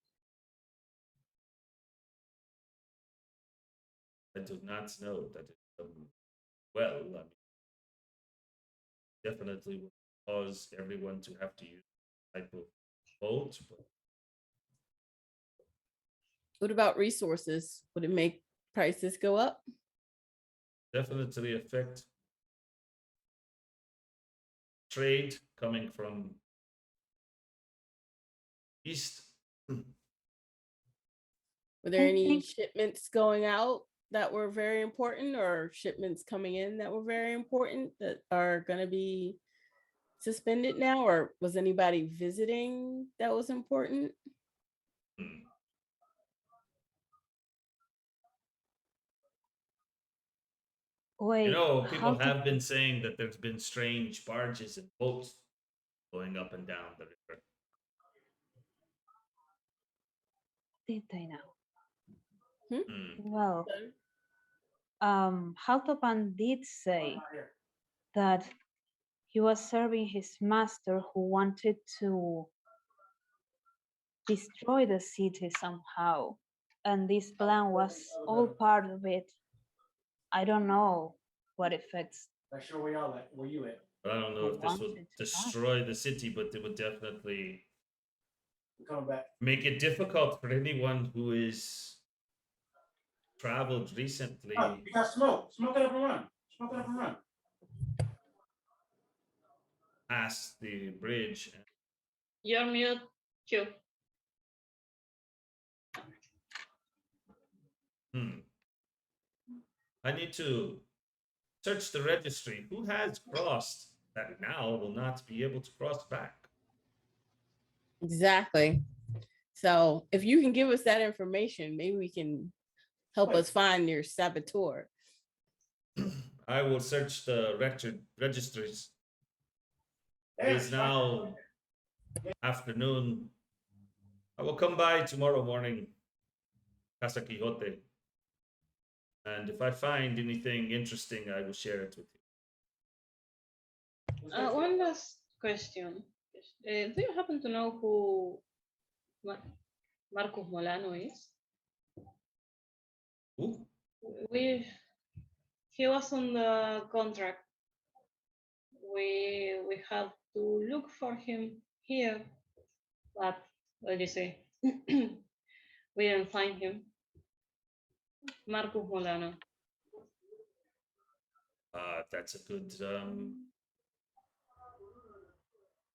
I do not know that it well. I mean, definitely would cause everyone to have to use type of boat, but What about resources? Would it make prices go up? definitely affect trade coming from east. Were there I any think- shipments going out that were very important, or shipments coming in that were very important that are going to be suspended now? Or was anybody visiting that was important? Hmm. Wait, You know, how people to- have been saying that there's been strange barges and boats going up and down the river. did they know? Hmm. Well, Haltopan did say that he was serving his master who wanted to destroy the city somehow. And this plan was all part of it. I don't know what effects. Make sure we all at where you at. But I don't know if this would Wanted to destroy the city, but it would definitely We're coming back. make it difficult for anyone who is traveled recently. Oh, you got smoke. Smoke it up and run. Smoke it up and run. Past the bridge. You're mute, Q. I need to search the registry. Who has crossed that now will not be able to cross back? Exactly. So if you can give us that information, maybe we can help Wait. us find your saboteur. I will search the registries. It There, is now afternoon. I will come by tomorrow morning, Casa Quixote. And if I find anything interesting, I will share it with you. One last question. Do you happen to know who Marcus Molano is? Ooh, He was on the contract. We have to look for him here, but what do you say? We didn't find him. Marcus Molano. that's a good.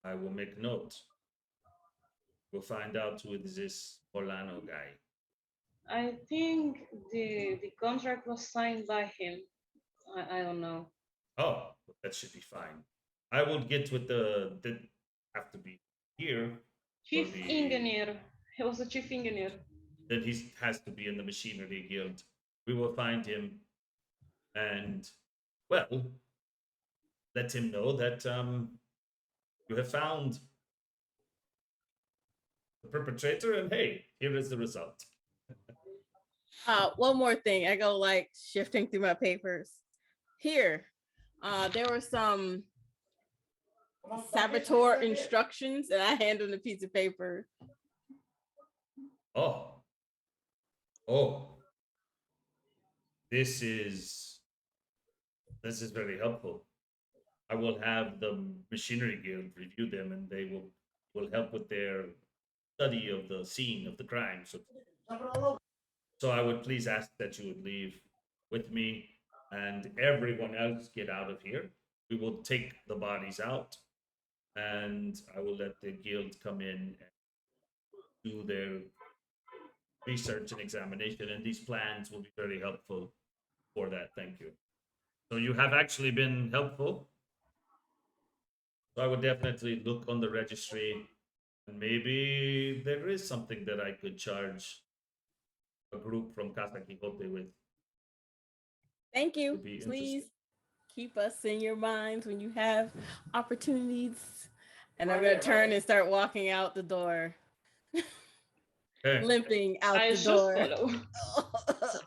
I will make note. We'll find out who is this Polano guy. I think the contract was signed by him. I don't know. Oh, that should be fine. I will get with the that have to be here. Chief the- engineer. He was a chief engineer. Then he has to be in the machinery guild. We will find him, and well, let him know that you have found the perpetrator, and hey, here is the result. One more thing. I go like shifting through my papers. Here, there were some saboteur instructions, and I hand him the piece of paper. Oh, oh, this is very helpful. I will have the machinery guild review them, and they will help with their study of the scene of the crime. So I would please ask that you would leave with me and everyone else get out of here. We will take the bodies out, and I will let the guild come in and do their research and examination, and these plans will be very helpful for that. Thank you. So you have actually been helpful. So I would definitely look on the registry, and maybe there is something that I could charge a group from Casa Quixote with. Thank you. Would be Please interesting. keep us in your minds when you have opportunities. And I'm gonna turn and start walking out the door, Okay. limping out I the should door. follow.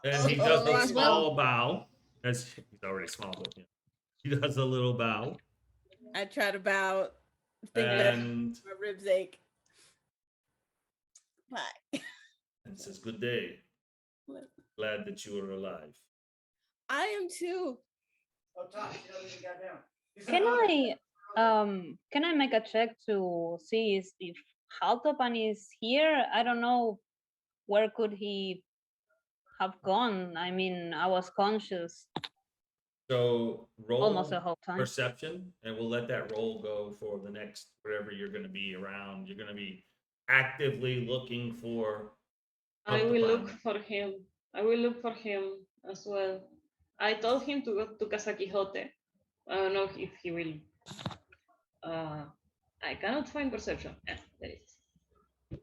And he does Follow a as well. small bow. As he's already small, but yeah. He does a little bow. I try to bow, think that And my ribs ache. Bye. and says, "Good day. Glad that you are alive." I am too. Oh, Tosh, you know you got down. He said, Can "Oh, can I make a check to see if Haltopan is here? I don't know where could he have gone. I mean, I was conscious. So roll Almost the whole time. perception, and we'll let that roll go for the next wherever you're going to be around. You're going to be actively looking for. I Up the will look planet. for him. I will look for him as well. I told him to go to Casa Quixote. I don't know if he will. I cannot find perception. There it is.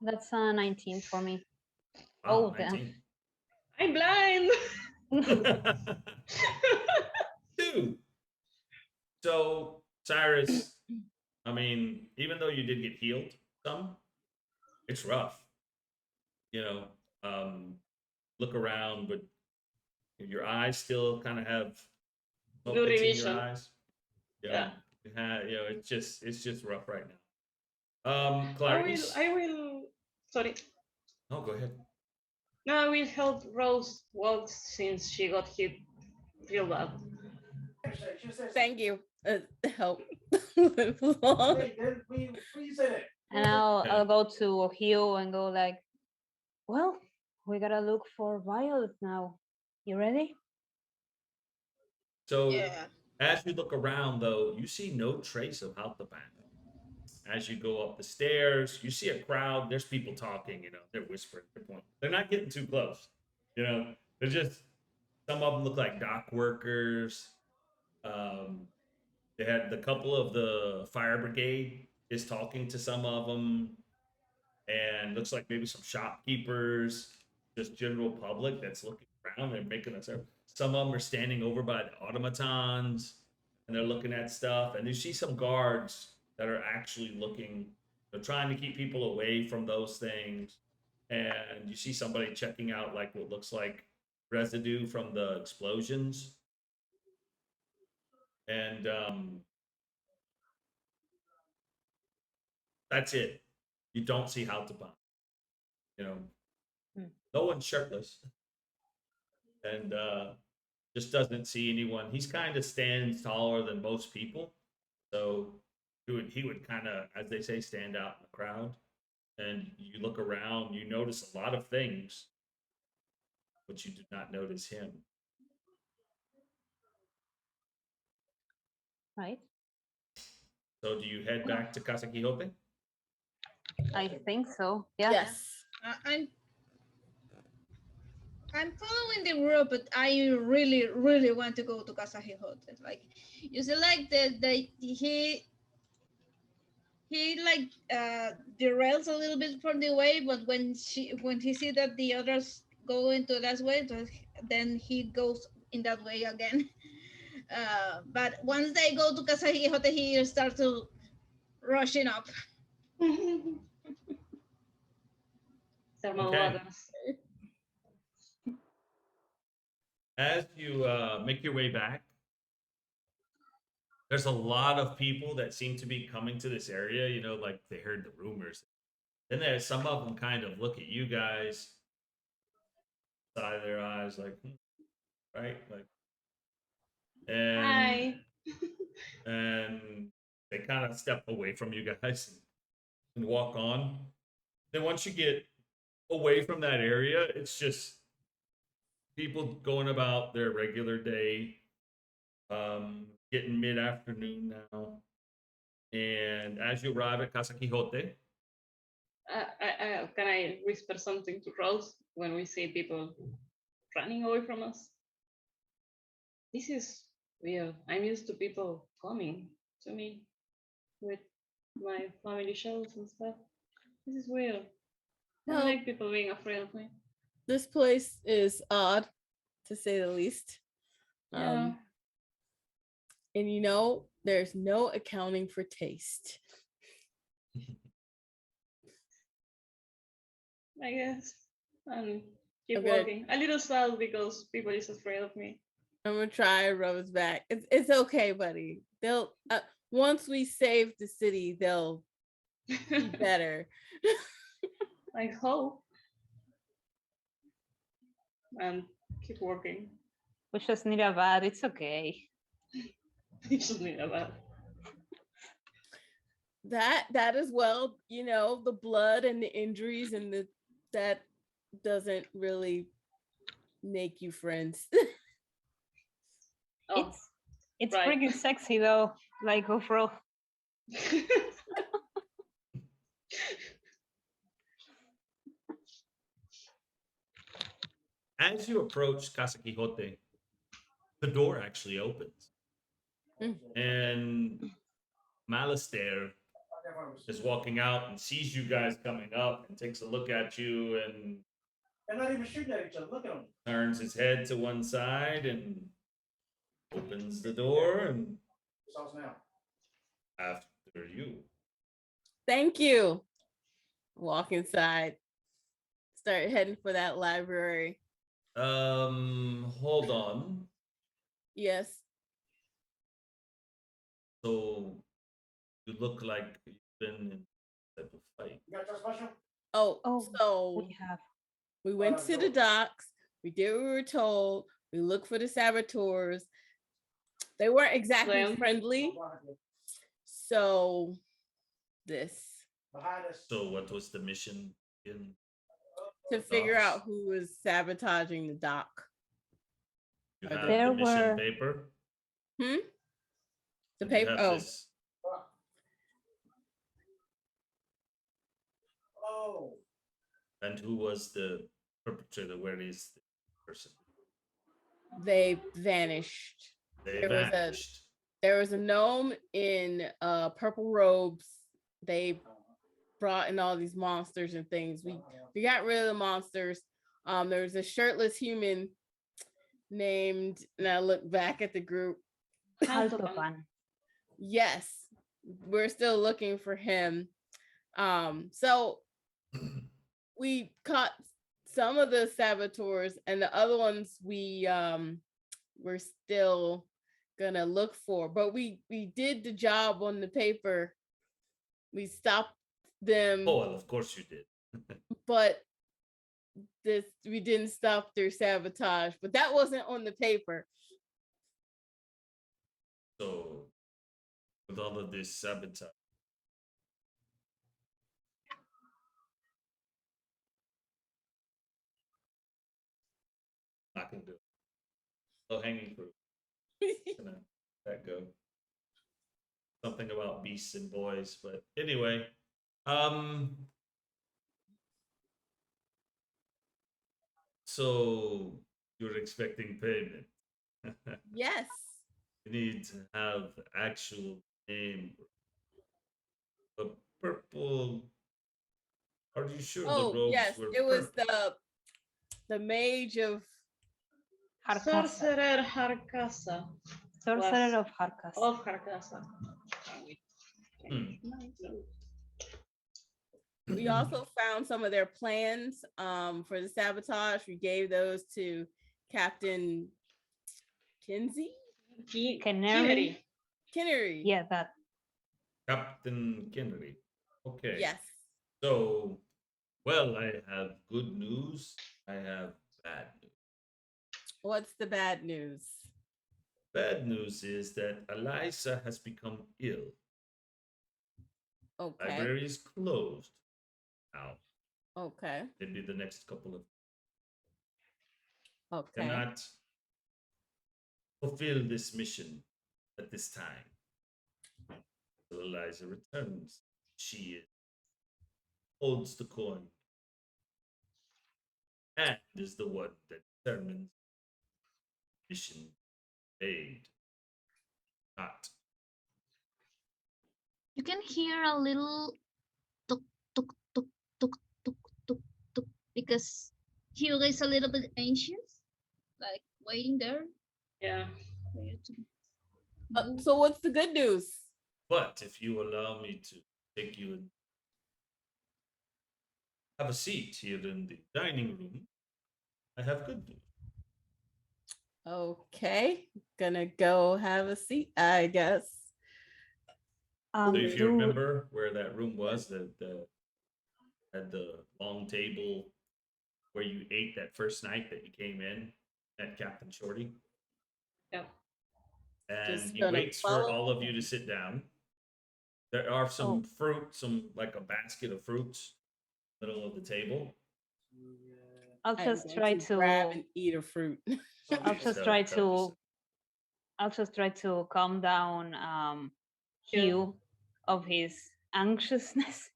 That's a 19 for me. Wow, Oh, damn. 19. I'm blind. Dude. So Cyrus, I mean, even though you did get healed some, it's rough. You know, look around, but your eyes still kind of have smoke Blurry bits in your vision. eyes. Yeah. It's just rough right now. Clarice. I will. Sorry. Oh, go ahead. No, I will help Rose walk since she got hit real bad. Thank you. Help. Live long. And I'll Okay. I'll go to Hugh and go like, well, we gotta look for Violet now. You ready? So Yeah. as you look around, though, you see no trace of Haltaban. As you go up the stairs, you see a crowd. There's people talking. They're whispering. They're not getting too close. They're just. Some of them look like dock workers. They had the couple of the fire brigade is talking to some of them, and looks like maybe some shopkeepers, just general public that's looking around. They're making us. Some of them are standing over by the automatons, and they're looking at stuff. And you see some guards that are actually looking. They're trying to keep people away from those things. And you see somebody checking out like what looks like residue from the explosions. And that's it. You don't see Haltaban. No one's shirtless. And just doesn't see anyone. He's kind of stands taller than most people. So he would kind of, as they say, stand out in the crowd. And you look around, you notice a lot of things, but you do not notice him. Right. So do you head back to Casa Quixote? I think so. Yeah. Yes. I'm following the group, but I really, really want to go to Casa Quixote. Like, you see, like he like derails a little bit from the way, but when he see that the others go into that way, then he goes in that way again. But once they go to Casa Quixote, he starts to rushing up. Okay. As you make your way back, there's a lot of people that seem to be coming to this area, like they heard the rumors. Then there's some of them kind of look at you guys, side of their eyes, like, right? Like, and, Hi. and they kind of step away from you guys and walk on. Then once you get away from that area, it's just people going about their regular day, getting mid-afternoon now. And as you arrive at Casa Quixote, can I whisper something to Rose when we see people running away from us? This is weird. I'm used to people coming to me with my family shows and stuff. This is weird. I don't like people being afraid of me. This place is odd, to say the least. Yeah. And there's no accounting for taste. I guess. And keep Okay. walking. A little sad because people is afraid of me. I'm gonna try Rose back. It's okay, buddy. They'll once we save the city, they'll be better. I hope. And keep working. We just need a bat. It's okay. You just need a bat. That as well, the blood and the injuries and that doesn't really make you friends. Oh, It's right. freaking sexy though, like overall. As you approach Casa Quixote, the door actually opens, and Malastair is walking out and sees you guys coming up and takes a look at you and They're not even shooting at each other. Look at them. turns his head to one side and opens the door and This house now. after you. Thank you. Walk inside. Start heading for that library. Hold on. Yes. So you look like you've been in a type of fight. You got your special? Oh, Oh, so we have. we went to the docks. We did what we were told. We looked for the saboteurs. They weren't exactly Well. friendly. So this Behind us. So what was the mission in to figure Docks? out who was sabotaging the dock. you Are have there the mission were- paper? The You paper. have Oh, this- Oh. And who was the perpetrator? Where is the person? they vanished. They There was a- vanished. There was a gnome in purple robes. They brought in all these monsters and things. We got rid of the monsters. There was a shirtless human named, and I look back at the group. Altopan. Yes, we're still looking for him. So we caught some of the saboteurs, and the other ones we're still gonna look for. But we did the job on the paper. We stopped them, Oh, well, of course you did. but we didn't stop their sabotage. But that wasn't on the paper. So, with all of this sabotage, not gonna do it. Low hanging fruit. Gonna let that go. Something about beasts and boys, but anyway, so you're expecting payment. Yes. You need to have actual name. The purple. Are you sure Oh, the robes yes. were It was purple? the mage of Harkasa. Sorcerer Harkasa. Sorcerer was- of Harkasa. Of Harkasa. Hmm. we also found some of their plans for the sabotage. We gave those to Captain Kinsey? Quinnery. Quinnery. Yeah, that. Captain Quinnery. Okay. Yes. So, well, I have good news. I have bad news. What's the bad news? Bad news is that Eliza has become ill. Okay. Library is closed now. Okay. Maybe the next couple of Okay. cannot fulfill this mission at this time. Till Eliza returns. She holds the coin and is the one that determines mission paid. Not. You can hear a little tuk tuk tuk tuk tuk tuk tuk because Hugo is a little bit anxious, like waiting there Yeah. for you to. So what's the good news? But if you allow me to take you and have a seat here in the dining room, I have good news. Okay. Gonna go have a seat, I guess. So if you do- remember where that room was, the had the long table where you ate that first night that you came in at Captain Shorty. Yeah. And Just he gonna waits for follow all of you to sit down. There are some fruit, like a basket of fruits, middle of the table. I'll I'm just going try to grab to. and eat a fruit. I'll just So try help yourself. to I'll just try to calm down Hugh of his anxiousness,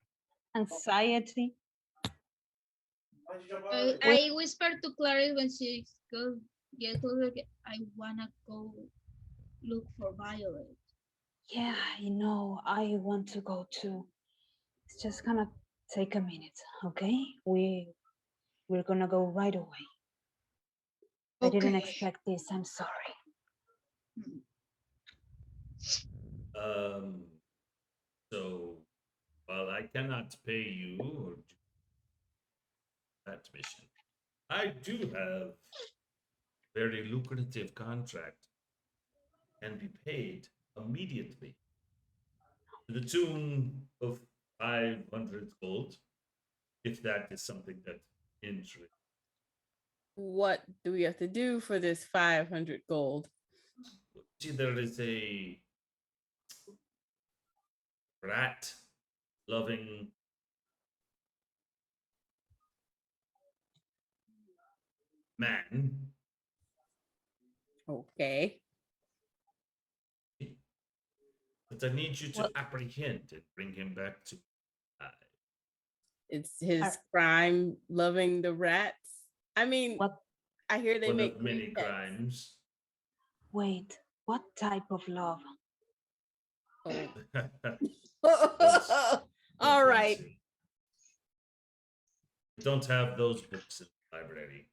anxiety. I whisper to Clarice when she goes get closer. I wanna go look for Violet. Yeah, I know. I want to go too. It's just gonna take a minute, okay? We're gonna go right away. I didn't Okay. expect this. I'm sorry. So, while I cannot pay you or do that mission, I do have very lucrative contract and be paid immediately to the tune of 500 gold, if that is something that interests. What do we have to do for this 500 gold? See, there is a rat loving man Okay. that I need you to Well- apprehend and bring him back to life. It's his Are- crime loving the rats. I mean, What? I hear they One make of many great pets. crimes. Wait, what type of love? Oh. All right. Don't have those books in the library.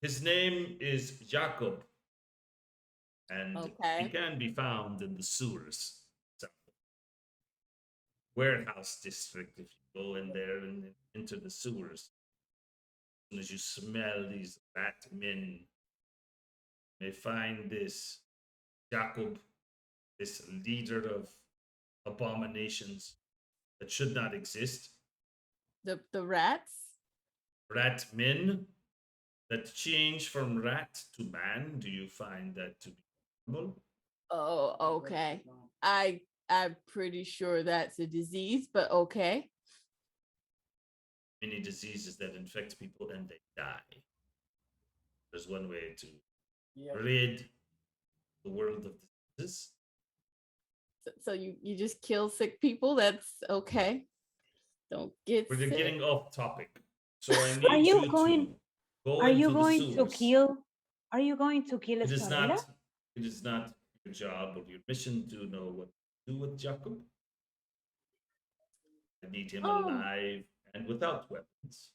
His name is Jacob, and he Okay. can be found in the sewers, warehouse district. If you go in there and into the sewers, as soon as you smell these rat men, you may find this Jacob, this leader of abominations that should not exist. The rats? Rat men that change from rat to man. Do you find that to be normal? Oh, okay. I'm pretty sure that's a disease, but okay. Many diseases that infect people and they die. There's one way to rid the world of diseases. So you just kill sick people? That's okay. Don't get We're sick. getting off topic. So I Are need you you going? to go Are you into the going to sewers. kill? Are you going to kill It is Espadilla? not it is not your job or your mission to know what to do with Jacob. I need him alive and without weapons.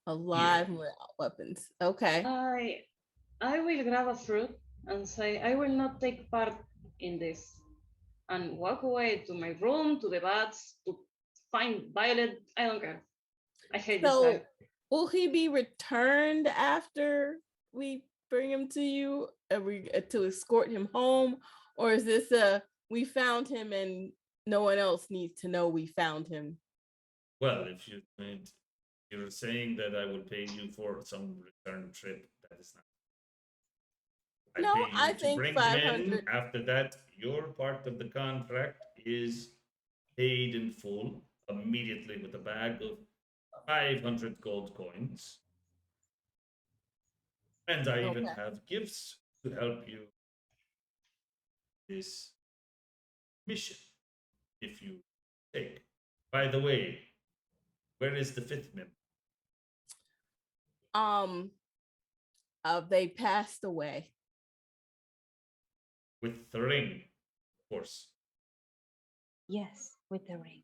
Alive without weapons. Okay. I will grab a fruit and say I will not take part in this, and walk away to my room, to the bats, to find Violet. I don't care. I hate this So guy. will he be returned after we bring him to you? Are we to escort him home? Or is this a we found him and no one else needs to know we found him? Well, if you're saying that I will pay you for some return trip, that is not. No, pay you I to think bring him in. 500. After that, your part of the contract is paid in full immediately with a bag of 500 gold coins. And I even Okay. have gifts to help you this mission if you take. By the way, where is the fifth member? They passed away. With the ring, of course. Yes, with the ring.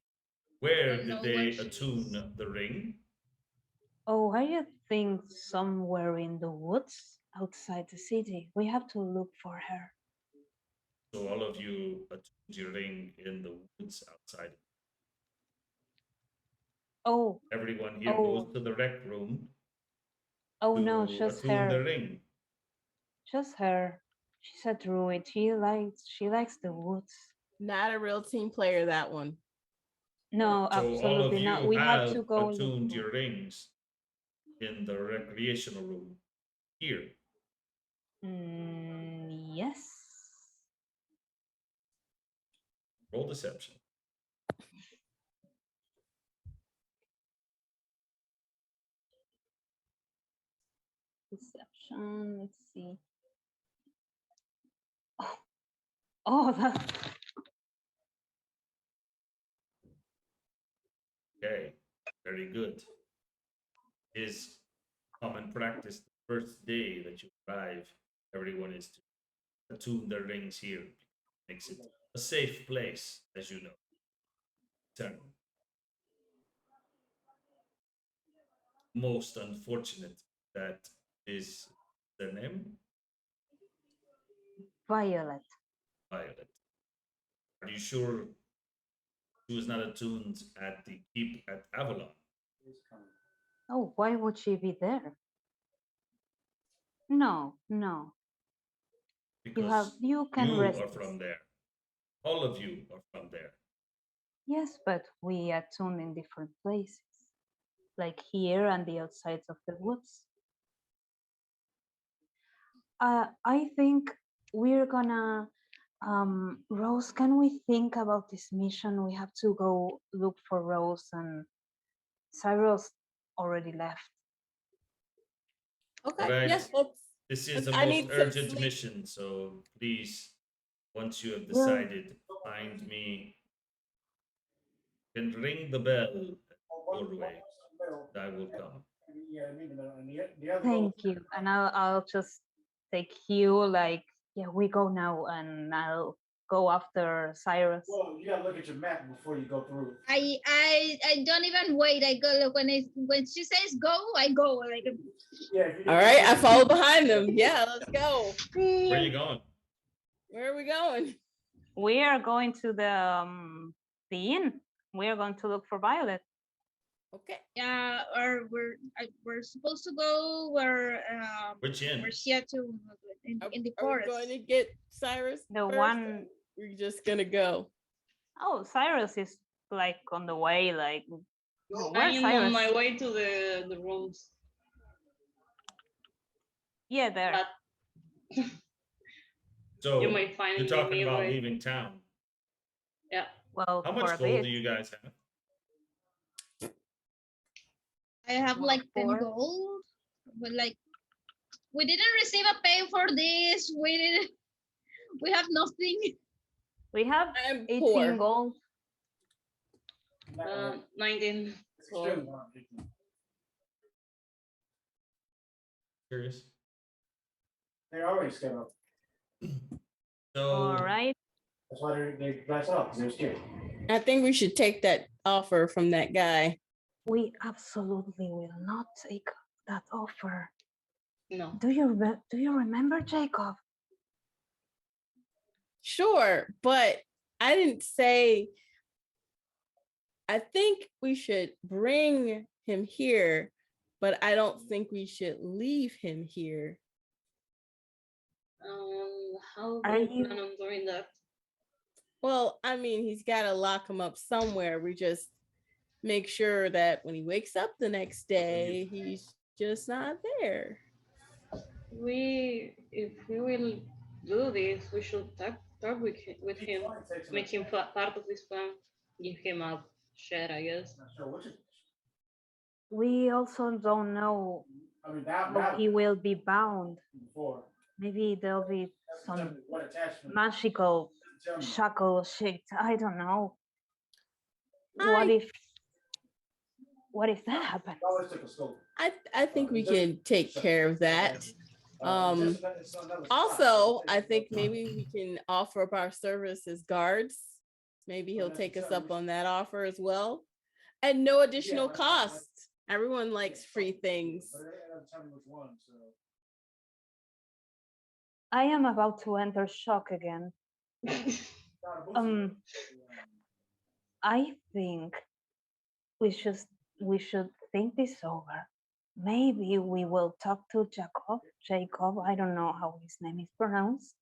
Where Don't did know they where she attune is. the ring? Oh, I think somewhere in the woods outside the city. We have to look for her. So all of you attuned your ring in the woods outside. Oh, Everyone here Oh. goes to the rec room oh to no, just attune the her. ring. Just her. She's a druid. She likes the woods. Not a real team player, that one. No, So all of absolutely not. you We have have to go attuned look. your rings in the recreational room here. Yes. Roll deception. Deception. Let's see. Oh, that. Okay, very good. Is common practice the first day that you arrive, everyone is to attune their rings here. Makes it a safe place, as you know. Turn. Most unfortunate that is their name, Violet. Violet. Are you sure she was not attuned at the keep at Avalon? Oh, why would she be there? No, no. Because You can you rest. are from there. All of you are from there. Yes, but we attune in different places, like here and the outsides of the woods. I think we're gonna, Rose, can we think about this mission? We have to go look for Rose, and Cyrus already left. Okay. Right. Yes. This is the I most need some urgent sleep. mission, so please, once you have Well- decided, find me. Can ring the bell at the doorway. I will come. Thank you, and I'll just take you like, yeah, we go now, and I'll go after Cyrus. Well, you gotta look at your map before you go through. I don't even wait. I go look when she says go, I go. Like Yeah. All right, I follow behind them. Yeah, let's go. Where are you going? Where are we going? We are going to the inn. We are going to look for Violet. Okay. yeah, or we're supposed to go where Which inn? we're here to in the Are we forest. going to get Cyrus? The first, one- or we're just gonna go. Oh, Cyrus is like on the way. Like, I where's am Cyrus? on my way to the rooms. Yeah, there. But So you might find you're me talking about midway. leaving town. Yeah. Well, How for much a gold bit. do you guys have? I have like 10 4. gold, but like we didn't receive a pay for this. We have nothing. We have I'm 18 poor. gold. 19. Curious. They're already scared off. So All right. That's why they dress up, because they're scared. I think we should take that offer from that guy. We absolutely will not take that offer. No. Do you remember, Jacob? Sure, but I didn't say. I think we should bring him here, but I don't think we should leave him here. How Are do you you- plan on doing that? Well, I mean, he's got to lock him up somewhere. We just make sure that when he wakes up the next day, he's just not there. If we will do this, we should talk with him, make him part of this plan, give him a share, I guess. Not sure which is. We also don't know I mean, that how he will be bound. before. Maybe there'll be Doesn't tell some me what attachment. magical Doesn't tell me. shackle shit. I don't know. I- What if that happens? It always took a scope. I think we can take care of that. It's another spot. Also, I think maybe we can offer up our service as guards. Maybe he'll take us up on that offer as well. At no additional cost. Everyone likes free things. But they haven't told me which one, so. I am about to enter shock again. I think we should think this over. Maybe we will talk to Jacob. I don't know how his name is pronounced,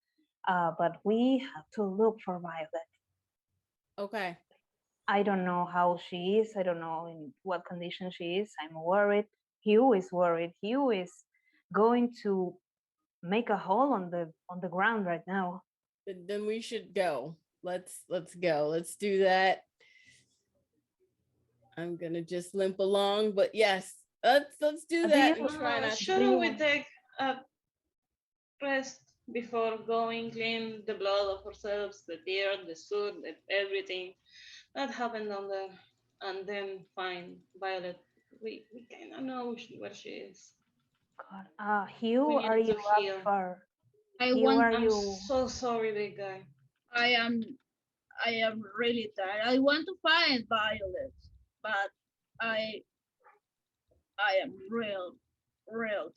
but we have to look for Violet. Okay. I don't know how she is. I don't know in what condition she is. I'm worried. Hugh is worried. Hugh is going to make a hole on the ground right now. Then we should go. Let's go. Let's do that. I'm gonna just limp along, but yes, let's do Do that you- and try not to. Shouldn't we take a rest before going, clean the blood of ourselves, the dirt, the soot, everything that happened on there, and then find Violet. We kind of know where she is. God. Hugh, We are need you to up heal. for? I Hugh, want. are I'm you? so sorry, big guy. I am. I am really tired. I want to find Violet, but I. I am real tired.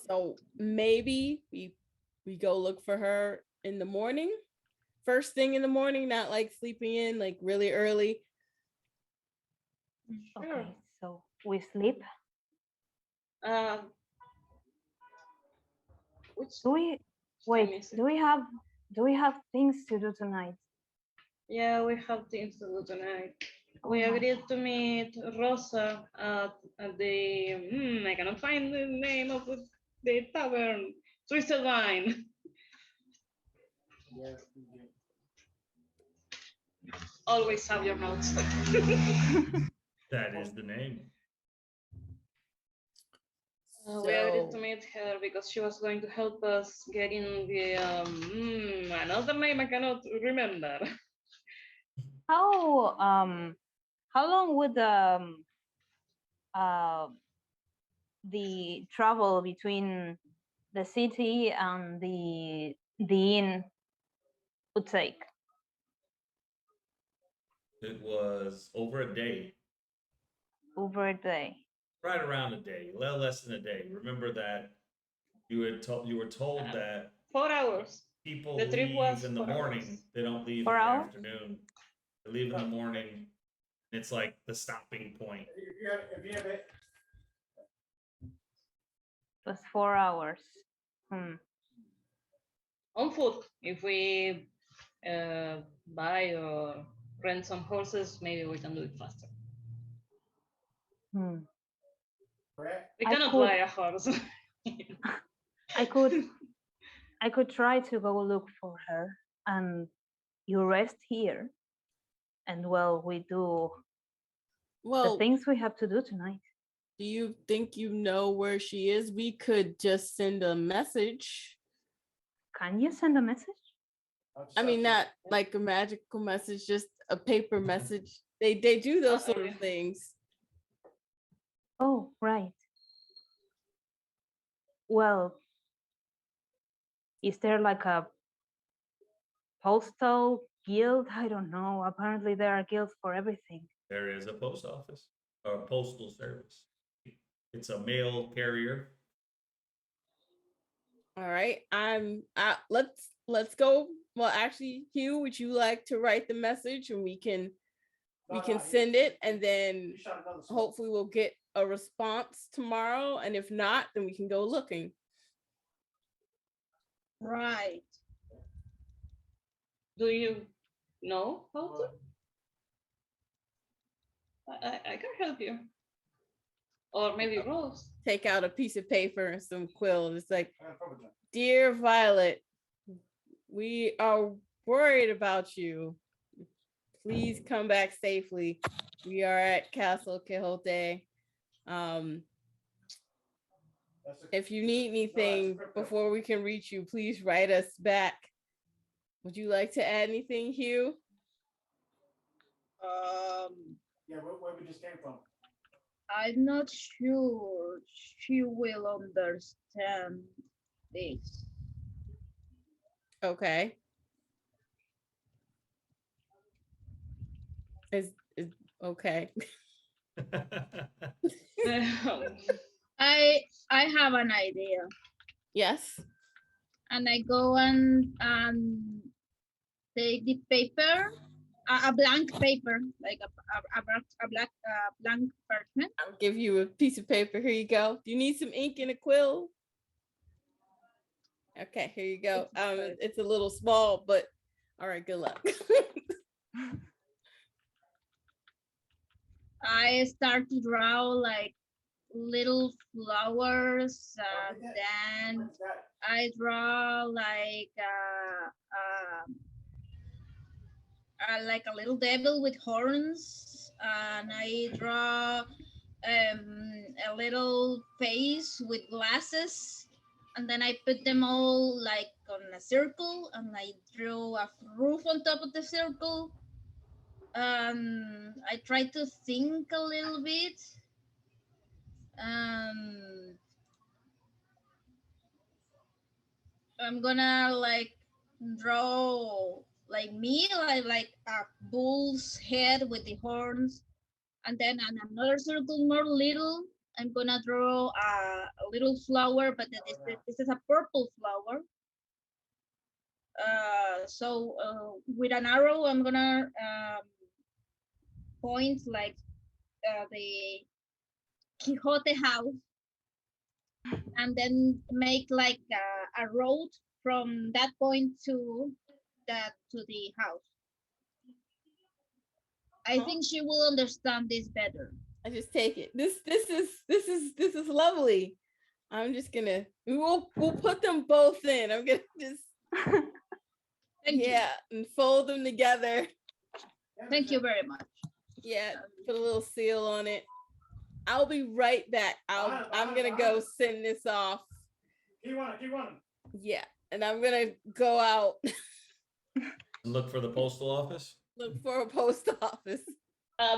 So maybe we go look for her in the morning, first thing in the morning, not like sleeping in like really early. Sure. Okay, so we sleep. Uh, which Do we time wait? is it? Do we have things to do tonight? Yeah, we have things to do tonight. We Oh my agreed to meet Rosa at the. I cannot find the name of the tavern. Twisted Wine. Yes, we did. Always have your notes. That is the name. We agreed to So meet her because she was going to help us get in the another name I cannot remember. How long would uh the travel between the city and the inn would take? It was over a day, Over a day. right around a day, a little less than a day. Remember that you were told that 4 hours. people The trip was leave in the 4 morning. hours. They don't leave in 4 the hours? afternoon. They leave in the morning. It's like the stopping point. If you have it, It was 4 hours. On foot, if we buy or rent some horses, maybe we can do it faster. correct? We I cannot could- buy a horse. I could try to go look for her, and you rest here, and well, we do the well, things we have to do tonight. do you think you know where she is? We could just send a message. Can you send a message? I mean, not like a magical message, just a paper message. They do those sort of yeah. things. Oh, right. Well, is there like a postal guild? I don't know. Apparently, there are guilds for everything. There is a post office or a postal service. It's a mail carrier. All right. Let's go. Well, actually, Hugh, would you like to write the message and we can send it, and then You shot another smoke. hopefully we'll get a response tomorrow, and if not, then we can go looking. Right. Do you know how to? I can help you. Or maybe Rose. Take out a piece of paper and some quill. It's like, I got a purple jump. dear Violet, we are worried about you. Please come back safely. We are at Castle Quixote. That's a- If you need anything before we can reach you, please write us back. Would you like to add anything, Hugh? Yeah, where we just came from. I'm not sure she will understand this. Okay. Is okay. I have an idea, Yes. and I go and take the paper, a blank paper, like a blank parchment. I'll give you a piece of paper. Here you go. Do you need some ink and a quill? Okay, here you go. It's a little small, but all right, good luck. I start to draw like little flowers, then Where's that? I draw like a little devil with horns, and I draw a little face with glasses, and then I put them all like on a circle, and I drew a roof on top of the circle. I tried to think a little bit. I'm gonna like draw like me, like a bull's head with the horns, and then on another circle more little, I'm gonna draw a little flower, but this is a purple flower. So with an arrow, I'm gonna point like the Quixote house, and then make like a road from that point to the house. I think she will understand this better. I just take it. This is lovely. I'm just gonna we'll put them both in. I'm gonna just Thank you. and fold them together. Thank you very much. Yeah, put a little seal on it. I'll be right back. I'm gonna go send this off. Keep running. Yeah, and I'm gonna go out Look for the postal office. look for a post office.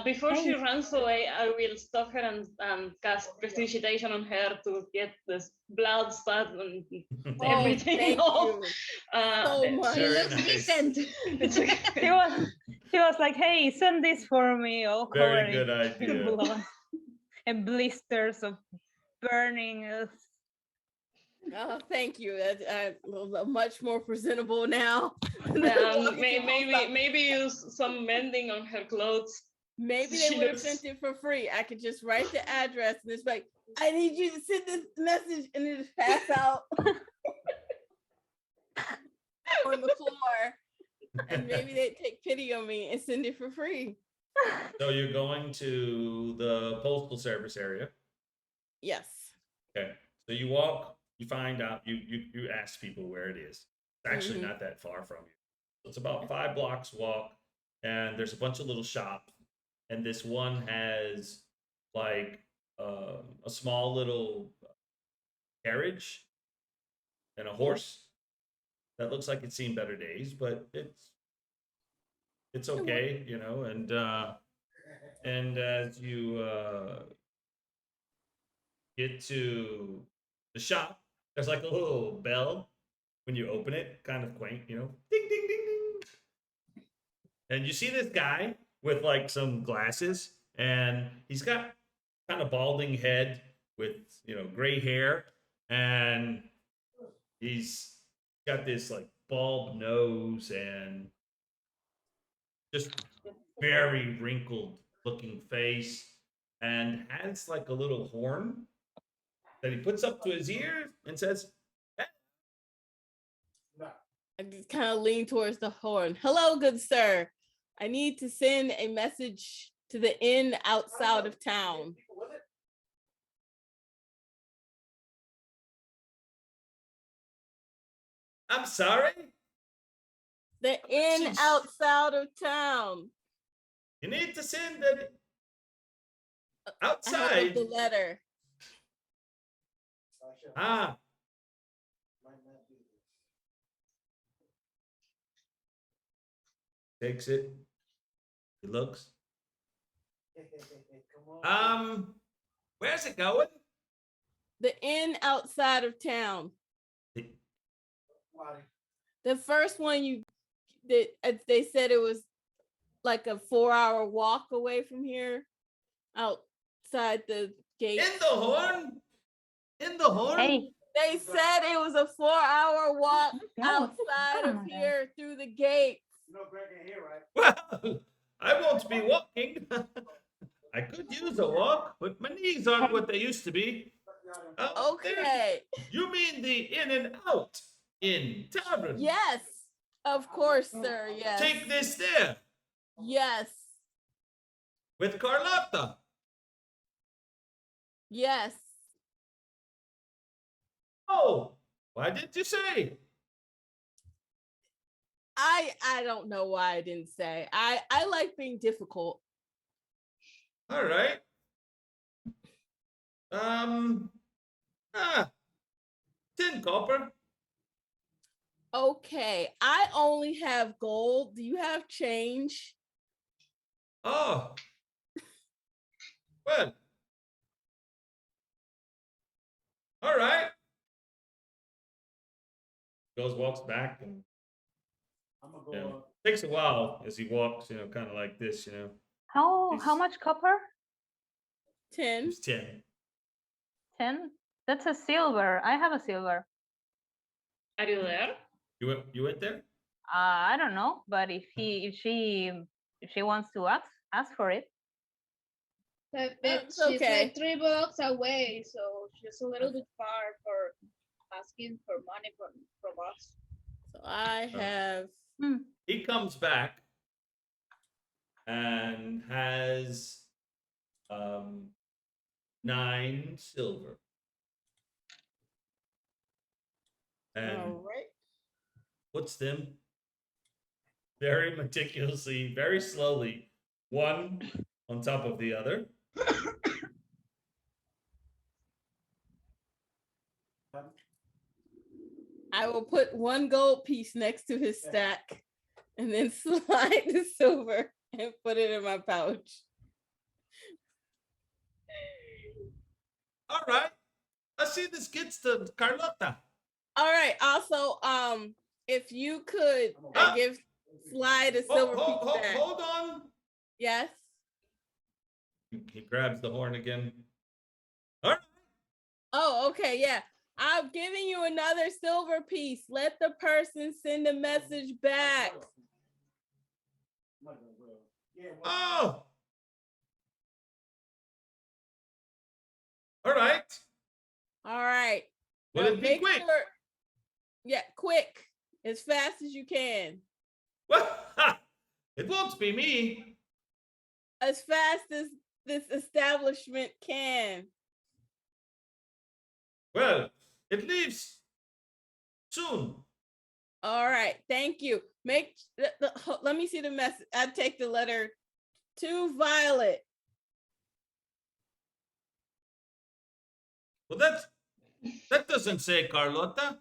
Before she runs away, I will stop her and cast prestidigitation on her to get this blood start and everything thank off. you so much. She Very looks nice. decent. It's okay. He was like, "Hey, send this for me." All Very covered good in idea. blood and blisters of burning. Oh, thank you. I'm much more presentable now. Maybe use some mending on her clothes. Maybe She they would have looks- sent it for free. I could just write the address and it's like, I need you to send this message, and then just pass out on the floor. And maybe they'd take pity on me and send it for free. So you're going to the postal service area. Yes. Okay. So you walk, you find out, you ask people where it is. It's actually not that far from you. It's about 5 blocks walk, and there's a bunch of little shops. And this one has like a small little carriage and a horse that looks like it's seen better days, but it's okay, you know. And as you get to the shop, there's like a little bell when you open it, kind of quaint, you know, ding ding ding ding. And you see this guy with like some glasses, and he's got kind of balding head with, you know, gray hair, and he's got this like bulb nose and just very wrinkled looking face, and has like a little horn that he puts up to his ear and says, I just kind of lean towards the horn. Hello, good sir. I need to send a message to the inn outside of town. I'm sorry? The inn outside of town. You need to send it I have outside. the letter. Ah, takes it. He looks. Where's it going? The inn outside of town. He- The first one they said it was like a 4-hour walk away from here, outside the gate. In the horn? In the horn? Hey, They said it was a 4-hour walk No, outside come of on, here through the gate. You know Greg ain't here, right? Well, I won't be walking. I could use a walk, but my knees aren't what they used to be. Oh, Okay. You mean the in and out in tavern? Yes. Of course, sir. Yes. Take this there Yes. with Carlotta. Yes. Oh, why didn't you say? I don't know why I didn't say. I like being difficult. All right. Um, 10 copper. Okay, I only have gold. Do you have change? Oh, well. All right. Goes, walks back, and I'm gonna you go know, takes a while as he walks, kind of like this, How He's- much copper? 10. It's 10. 10? That's a silver. I have a silver. Are you there? You went there? I don't know, but if she wants to ask for it. But It's she's okay. like 3 blocks away, so she's a little bit far for asking for money from us. So I have He comes back and has 9 silver. And all right. puts them very meticulously, very slowly, one on top of the other. I will put 1 gold piece next to his stack and then slide the silver and put it in my pouch. All right. Let's see this gets to Carlotta. All right. Also, if you could Ah! give slide a silver piece back. Hold on. Yes. He grabs the horn again. All right. Oh, okay. Yeah. I'm giving you another silver piece. Let the person send a message back. Oh. All right. All right. Will Now it be make quick? sure- yeah, quick. As fast as you can. Well, it won't be me. As fast as this establishment can. Well, it leaves soon. All right. Thank you. Let me see the message. I take the letter to Violet. Well, that doesn't say Carlotta.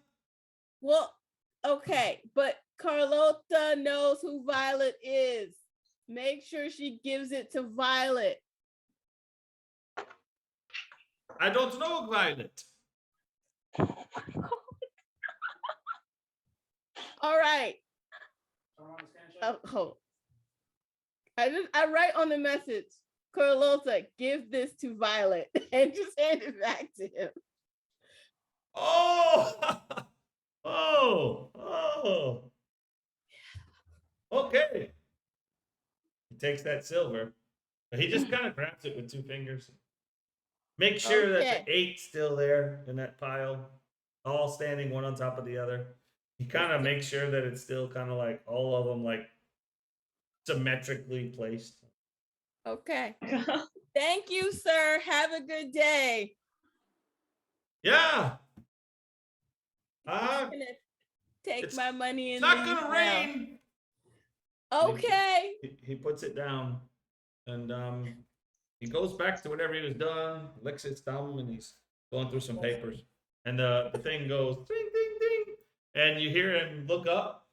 Well, okay, but Carlota knows who Violet is. Make sure she gives it to Violet. I don't know Violet. All right. Oh. I write on the message, Carlota, give this to Violet, and just hand it back to him. Oh, oh. Okay. He takes that silver, but he just kind of grabs it with 2 fingers. Make sure that Okay. the 8's still there in that pile, all standing one on top of the other. He kind of makes sure that it's still kind of like all of them like symmetrically placed. Okay. Thank you, sir. Have a good day. Yeah. I'm gonna take It's my money It's and not leave gonna now. rain. Okay. He puts it down, and he goes back to whatever he was done, licks his thumb, and he's going through some papers. And the thing goes ding ding ding, and you hear him look up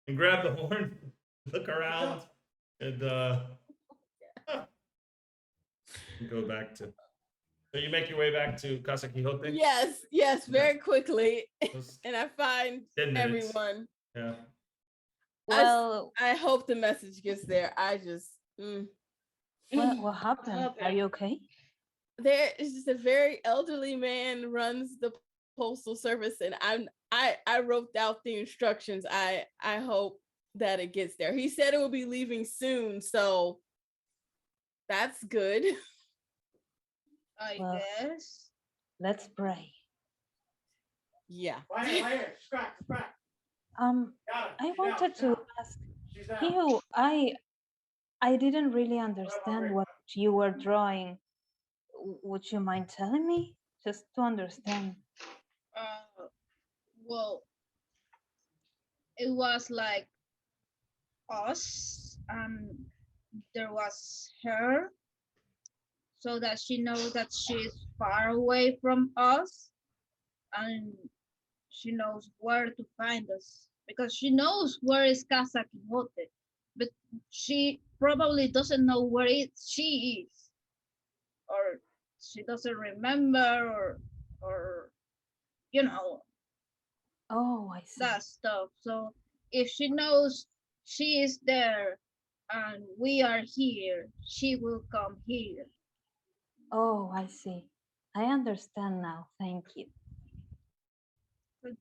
and grab the horn, look around, and you go back to. So you make your way back to Casa Quixote. Yes, very quickly. Those And I find 10 minutes. everyone. Yeah. Well, I hope the message gets there. I just what happened? Are you okay? there is just a very elderly man runs the postal service, and I wrote out the instructions. I hope that it gets there. He said it will be leaving soon, so that's good. I Well, guess. Let's pray. Yeah. Right here, scratch. Got it. I She's wanted out, to ask She's out. you. I didn't really understand what you were drawing. Would you mind telling me, just to understand? Well, it was like us, and there was her, so that she knows that she's far away from us, and she knows where to find us because she knows where is Casa Quixote, but she probably doesn't know where she is, or she doesn't remember, or you know, Oh, I see. that stuff. So if she knows she is there and we are here, she will come here. Oh, I see. I understand now. Thank you.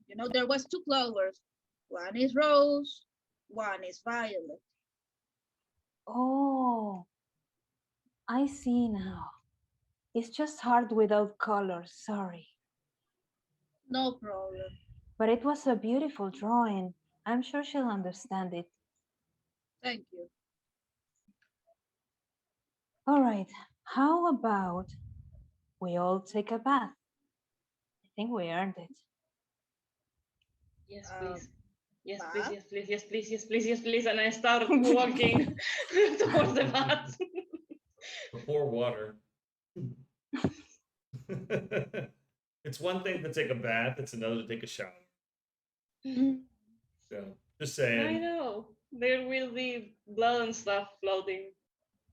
You know, there was two flowers. One is rose, one is violet. Oh, I see now. It's just hard without colors. Sorry. No problem. But it was a beautiful drawing. I'm sure she'll understand it. Thank you. All right. How about we all take a bath? I think we earned it. Yes, Um, please. Yes, bath? please, yes, please, yes, please, yes, please, yes, please. And I start walking towards the bath. Pour water. It's one thing to take a bath, it's another to take a shower. So just I saying. know. There will be blood and stuff floating.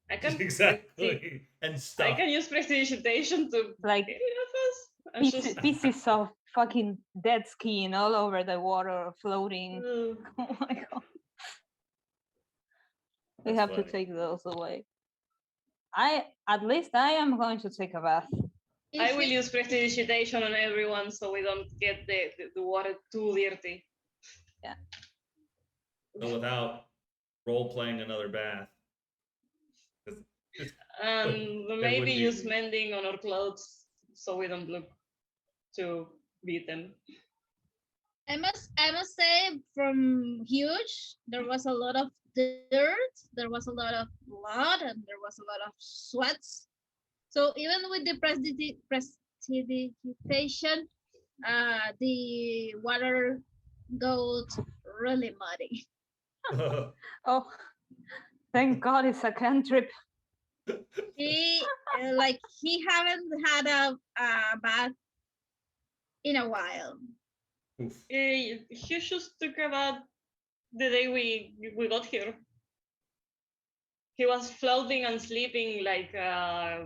I can Exactly. And I stuff. can use prestidigitation to Like get it off us. And just pieces of fucking dead skin all over the water floating. Oh my god. We That's have to funny. take those away. At least I am going to take a bath. I will use prestidigitation on everyone so we don't get the water too dirty. Yeah. So without role playing another bath. And That maybe would be use me. mending on our clothes so we don't look too beaten. I must say from huge there was a lot of dirt, there was a lot of blood, and there was a lot of sweats. So even with the prestidigitation, the water got really muddy. Oh, thank God it's a cantrip. He he haven't had a bath in a while. Oof. He just took about the day we got here. He was floating and sleeping like a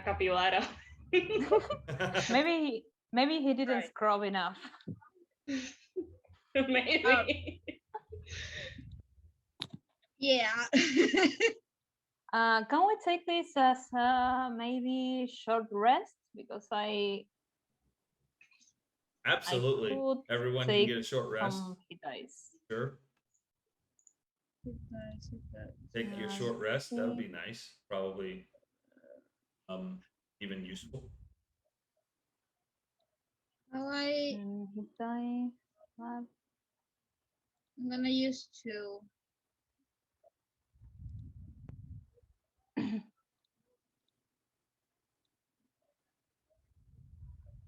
capybara. Maybe he didn't Right. scrub enough. Maybe. Yeah. Can we take this as maybe short rest? Because I Absolutely. could Everyone can take get a short rest. some hit dice. Sure. Take your short rest. That would be nice. Probably even useful. Hit die. I'm gonna use two.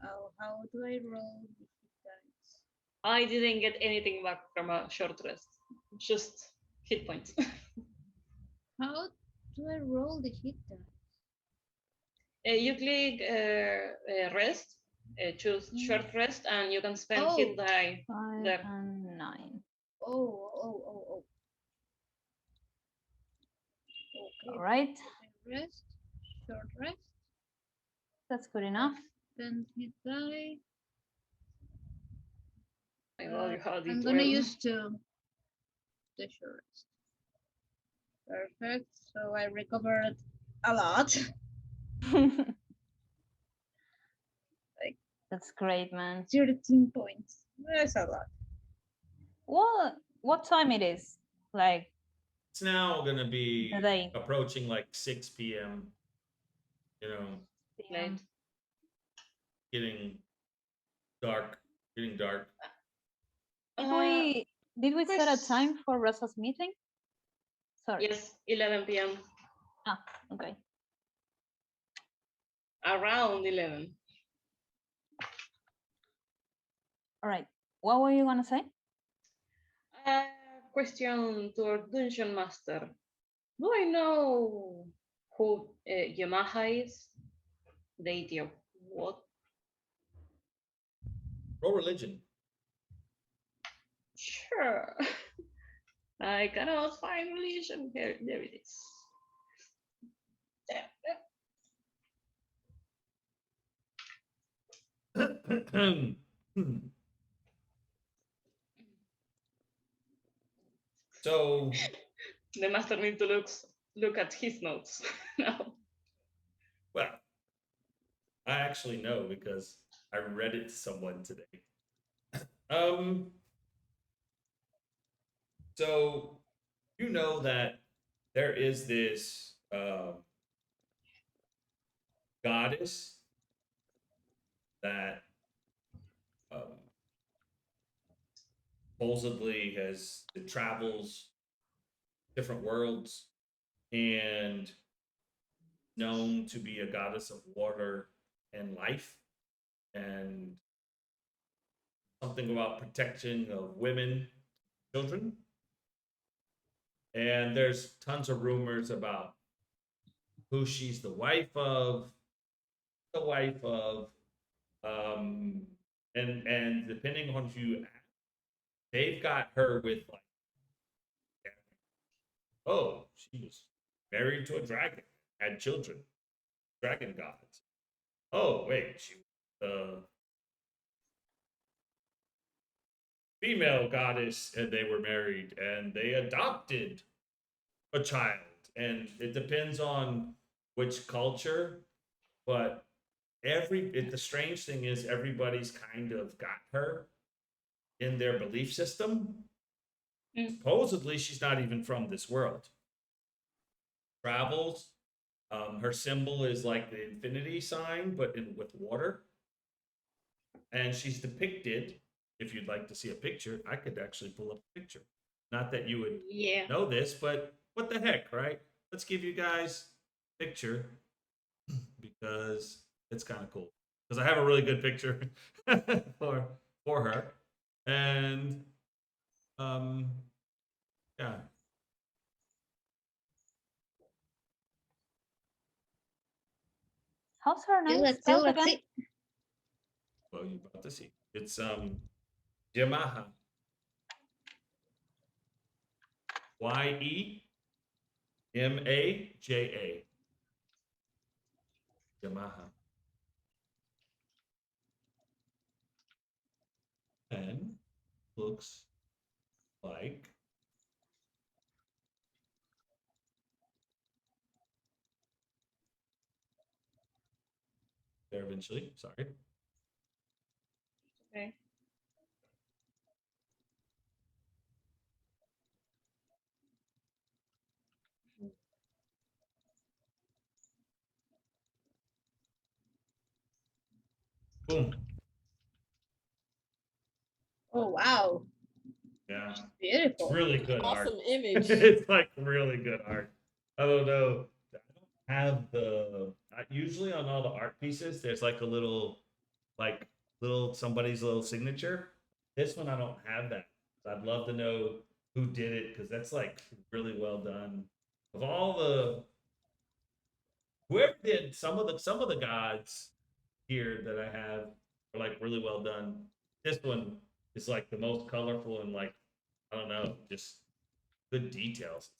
Oh, how do I roll the hit dice? I didn't get anything back from a short rest. Just hit points. How do I roll the hit dice? You click rest, choose short rest, and you can spend hit die 5 there. and 9. Oh. Okay. All right, Rest, short rest, that's good enough. then hit die. My God, you had it I'm gonna well. use two. The short rest. Perfect. So I recovered a lot. That's great, man. 13 points. That's a lot. What time it is? Like It's now going to be today. approaching like 6 p.m. You know, Late. getting dark. Getting dark. Did we set a time for Rosa's meeting? Sorry. Yes, 11 p.m. Ah, okay. Around 11. All right. What were you gonna say? Question to our dungeon master. Do I know who Yamaha is? Deity of What? Roll religion. Sure. I cannot find religion. Here, there it is. So The master needs to look at his notes now. well, I actually know because I read it to someone today. So you know that there is this goddess that um, supposedly it travels different worlds and known to be a goddess of water and life and something about protection of women, children. And there's tons of rumors about who she's the wife of, um, and depending on who you ask, they've got her with like, oh, she was married to a dragon, had children, dragon gods. Oh, wait, she was a female goddess and they were married and they adopted a child. And it depends on which culture, but the strange thing is everybody's kind of got her in their belief system. Supposedly, she's not even from this world. Travels. Her symbol is like the infinity sign, but with water. And she's depicted. If you'd like to see a picture, I could actually pull up a picture. Not that you would know this, but what the heck, right? Let's give you guys a picture because it's kind of cool. Because I have a really good picture for her, and yeah. How's her name Let's see, spelled let's again? see. Well, you're about to see. It's Yamaha. Yemaja. Yamaha. And looks like there eventually. Sorry. Okay. Boom. Oh, wow. Yeah. Beautiful. It's really good Awesome art. image. It's like really good art. I don't know. I don't have usually on all the art pieces, there's like a little somebody's little signature. This one I don't have that. I'd love to know who did it because that's like really well done. Of all the whoever did some of the gods here that I have are like really well done. This one is like the most colorful and like I don't know, just good details.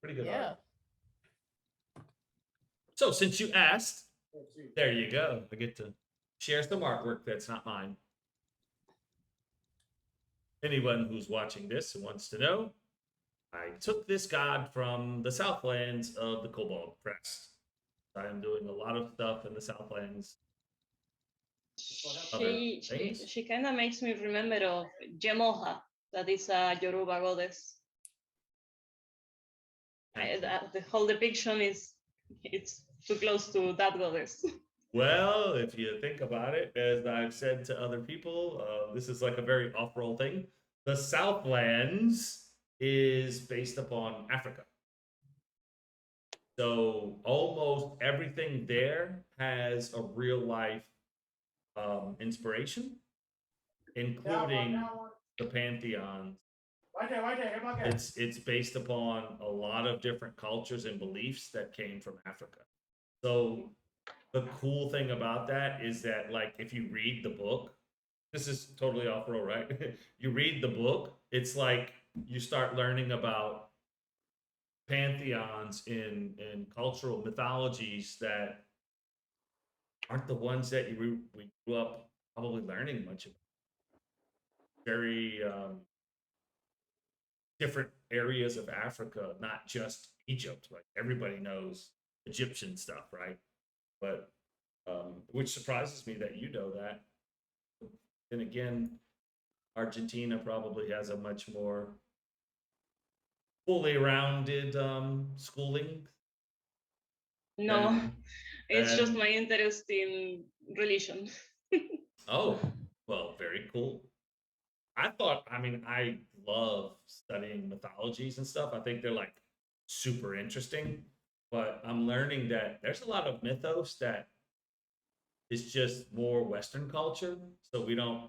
Pretty good Yeah. art. So since you asked, there you go. I get to share some artwork that's not mine. Anyone who's watching this and wants to know, I took this god from the Southlands of the Cobalt Crest. I'm doing a lot of stuff in the Southlands. She kind of makes me remember of Jemoha, that is a Yoruba goddess. The whole depiction it's too close to that goddess. Well, if you think about it, as I've said to other people, this is like a very off-roll thing. The Southlands is based upon Africa. So almost everything there has a real life inspiration, including the pantheons. Right there. It's based upon a lot of different cultures and beliefs that came from Africa. So the cool thing about that is that, like, if you read the book, this is totally off road, right? You read the book, it's like you start learning about pantheons in cultural mythologies that aren't the ones that we grew up probably learning much about. Very different areas of Africa, not just Egypt. Like everybody knows Egyptian stuff, right? But which surprises me that you know that. Then again, Argentina probably has a much more fully rounded schooling No, than it's just than my interest in religion. oh, well, very cool. I mean, I love studying mythologies and stuff. I think they're like super interesting, but I'm learning that there's a lot of mythos that is just more Western culture. So we don't,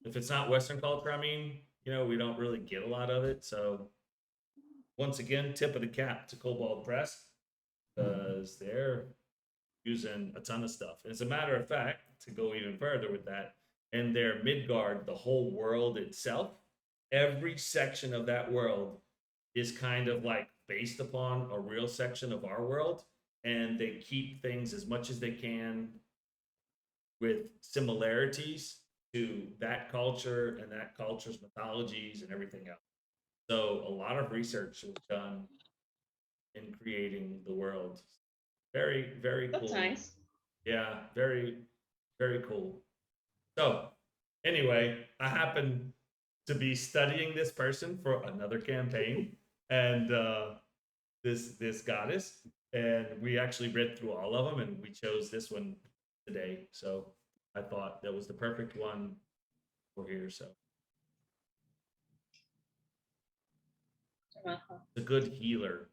if it's not Western culture, I mean, we don't really get a lot of it. So once again, tip of the cap to Cobalt Press because they're using a ton of stuff. As a matter of fact, to go even further with that, in their Midgard, the whole world itself, every section of that world is kind of like based upon a real section of our world, and they keep things as much as they can with similarities to that culture and that culture's mythologies and everything else. So a lot of research was done in creating the world. Very, very That's cool. nice. Yeah, very, very cool. So, anyway, I happen to be studying this person for another campaign, and this goddess, and we actually read through all of them, and we chose this one today. So I thought that was the perfect one for here. So Uh-huh. it's a good healer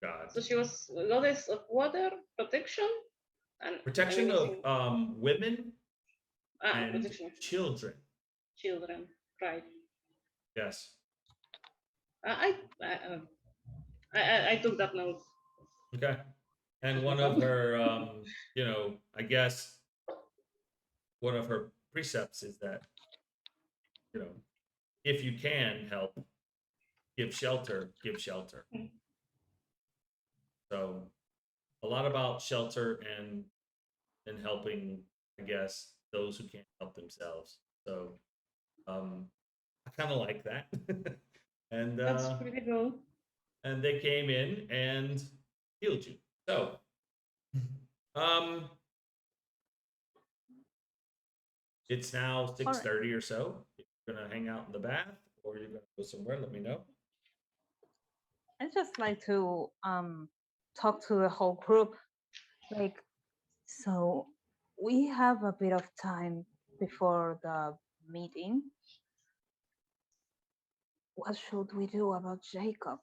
god. So she was goddess of water, protection, and Protection of women and protection of children. children. Right. Yes. I I, I took that note. Okay. And one of her, I guess one of her precepts is that, if you can help, give shelter, give shelter. So a lot about shelter and helping, I guess, those who can't help themselves. So I kind of like that. and That's pretty cool. and they came in and healed you. So um it's now 6:30 or so. If you're gonna hang out in the bath or you're gonna go somewhere, let me know. I'd just like to talk to the whole group. Like, so we have a bit of time before the meeting. What should we do about Jacob?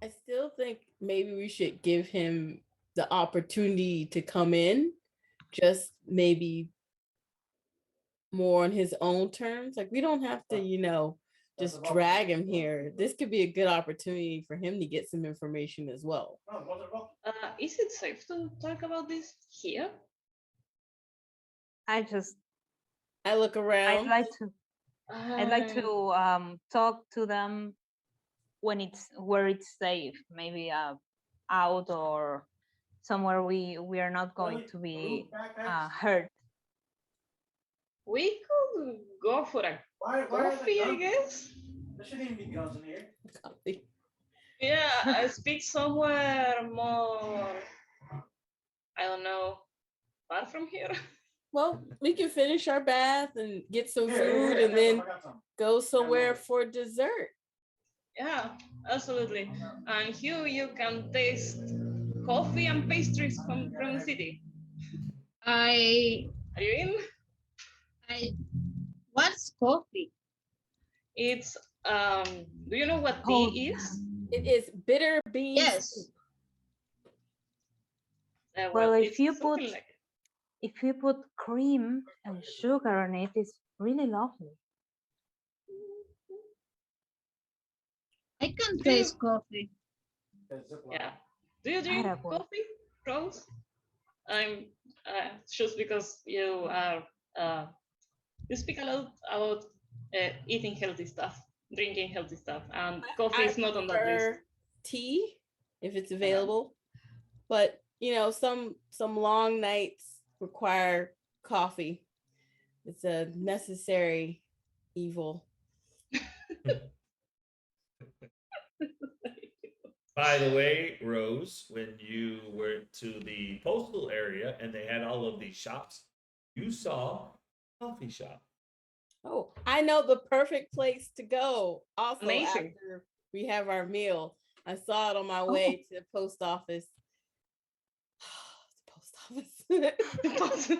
I still think maybe we should give him the opportunity to come in, just maybe more on his own terms. Like we don't have to, just drag him here. This could be a good opportunity for him to get some information as well. Is it safe to talk about this here? I look around. I'd like to talk to them when where it's safe, maybe out or somewhere we are not going to be hurt. We could go for a coffee, I guess. There shouldn't even be guns in here. Coffee. Yeah, I speak somewhere more, I don't know, far from here. Well, we can finish our bath and get some Here, food here, and then I got some. go somewhere for dessert. Yeah, absolutely. And here you can taste coffee and pastries from the city. I Are you in? what's coffee? It's do you know what Oh, tea is? It is bitter beans. Yes. Well, It's something like if you put cream and sugar on it, it's really lovely. I can taste coffee. yeah. Do you drink Terrible. coffee, Rose? I'm just because you are you speak a lot about eating healthy stuff, drinking healthy stuff, and coffee is not on that list. prefer tea if it's available, but you know, some long nights require coffee. It's a necessary evil. By the way, Rose, when you went to the postal area and they had all of these shops, you saw a coffee shop. Oh, I know the perfect place to go. Also, Amazing. after we have our meal, I saw it on my way to the post office. The post office.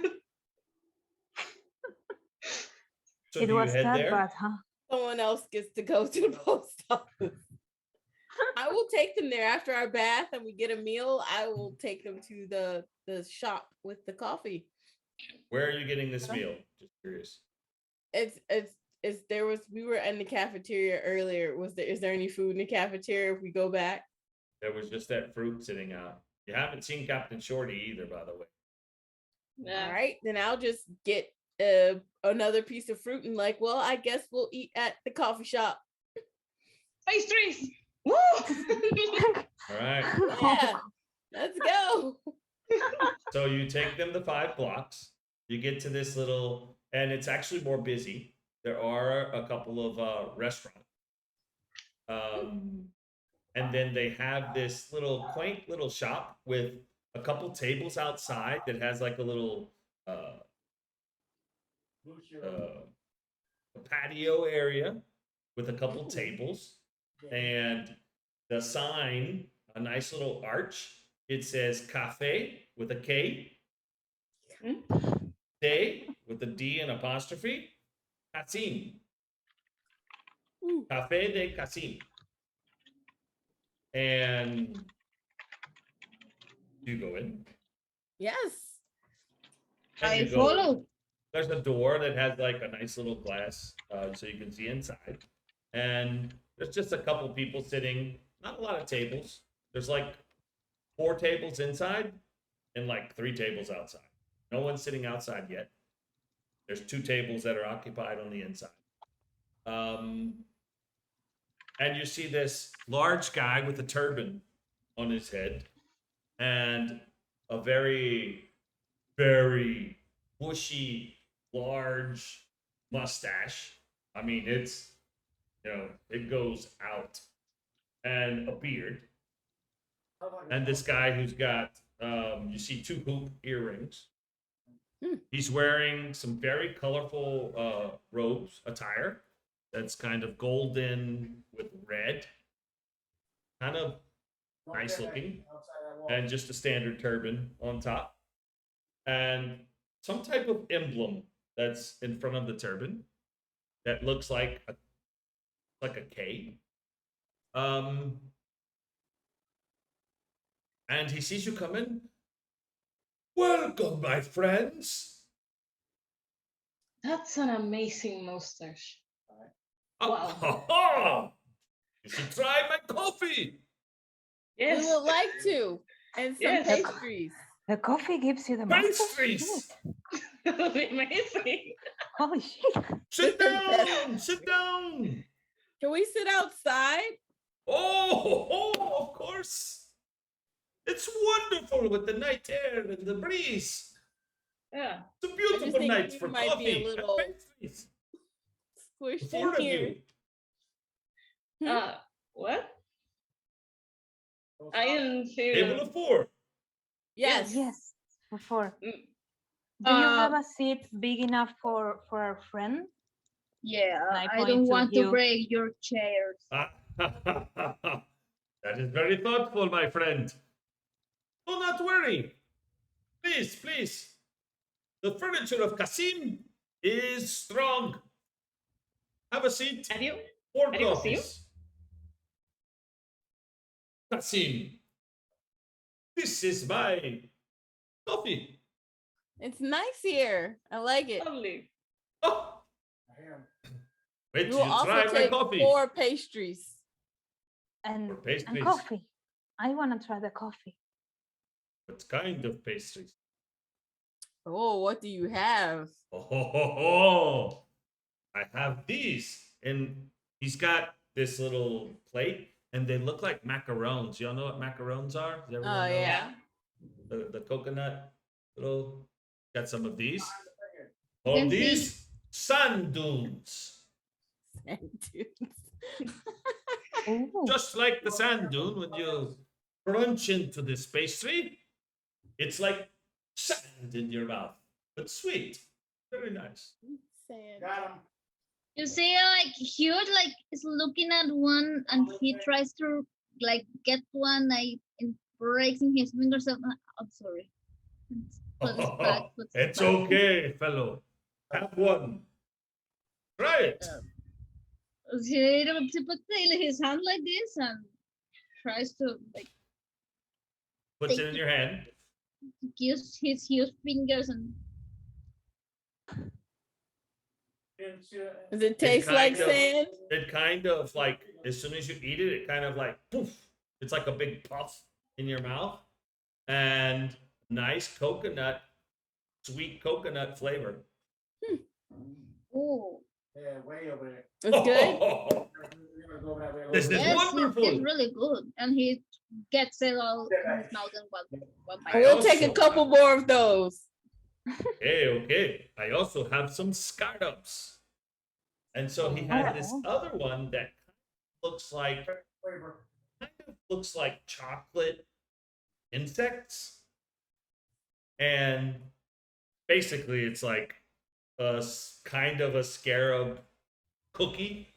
So It do you was head that there? bad, huh? Someone else gets to go to the post office. I will take them there after our bath and we get a meal. I will take them to the shop with the coffee. Where are you getting this meal? Just curious. It's there was we were in the cafeteria earlier. Is there any food in the cafeteria if we go back? There was just that fruit sitting out. You haven't seen Captain Shorty either, by the way. Yeah. All right, then I'll just get another piece of fruit and like, well, I guess we'll eat at the coffee shop. Pastries. Woo! All right. Yeah, let's go. So you take them the 5 blocks. You get to this little, and it's actually more busy. There are a couple of restaurants. And then they have this little quaint little shop with a couple tables outside that has like a little patio area with a couple tables, and the sign, a nice little arch. It says cafe with a K, day with a D and apostrophe, Casim. Cafe de Casim. And you go in. Yes. And I you go, follow. there's a door that has like a nice little glass so you can see inside. And there's just a couple people sitting, not a lot of tables. There's like 4 tables inside and like 3 tables outside. No one's sitting outside yet. There's 2 tables that are occupied on the inside. And you see this large guy with a turban on his head and a very, very bushy, large mustache. I mean, it's, it goes out, and a beard. And this guy who's got, you see 2 hoop earrings. He's wearing some very colorful robes, attire that's kind of golden with red, kind of nice looking, and just a standard turban on top, and some type of emblem that's in front of the turban that looks like a K. And he sees you come in. Welcome, my friends. That's an amazing mustache. Wow. You should try my coffee. Yes. We would like to. And some Yes. pastries. The coffee gives you the mustache? Pastries. That would be amazing. Holy shit. Sit down. Sit down. Can we sit outside? Oh, of course. It's wonderful with the night air and the breeze. Yeah. It's a beautiful think night you for might be a coffee little and pastries. Squished 4 in of here. you. What? I didn't hear. Table of 4. Yes. Yes, before. Mm. Do you have a seat big enough for our friend? Yeah, I I point don't to want to you. break your chairs. That is very thoughtful, my friend. Do not worry. Please, please. The furniture of Kasim is strong. Have a seat. Have you? 4 Are you coffees. Kasim, this is my coffee. It's nice here. I like it. Lovely. Oh, wait We till will you also try my take coffee. 4 pastries. And Pastries. coffee. I want to try the coffee. What kind of pastries? Oh, what do you have? Oh, I have these. And he's got this little plate, and they look like macarons. Y'all know what macarons are? Does everyone Oh know? yeah. The coconut little. Got some of these. You All can see these sand dunes. Sand dunes. Ooh. Just like the sand dune, when you crunch into this pastry, it's like sand in your mouth, but sweet. Very nice. Sand. Got him. you see like Hugh like is looking at one and he tries to like get one like and breaks in his fingers. I'm sorry. Put it back, put it It's back. okay, fellow. Have one. Try it. He puts his hand like this and tries to like Puts it in your hand. use his huge fingers and Does it taste like kind of- sand? It kind of like, as soon as you eat it, it kind of like poof. It's like a big puff in your mouth. And nice coconut, sweet coconut flavor. oh Yeah, way over there. It's good. We're gonna go that way a little This bit. is yes, wonderful. it's really good. And he gets it all in his mouth in one bite. We'll take a also couple have- more of those. Okay. I also have some startups. And so he had this Oh. other one that looks like Flavor. chocolate insects. And basically it's like a kind of a scarab cookie,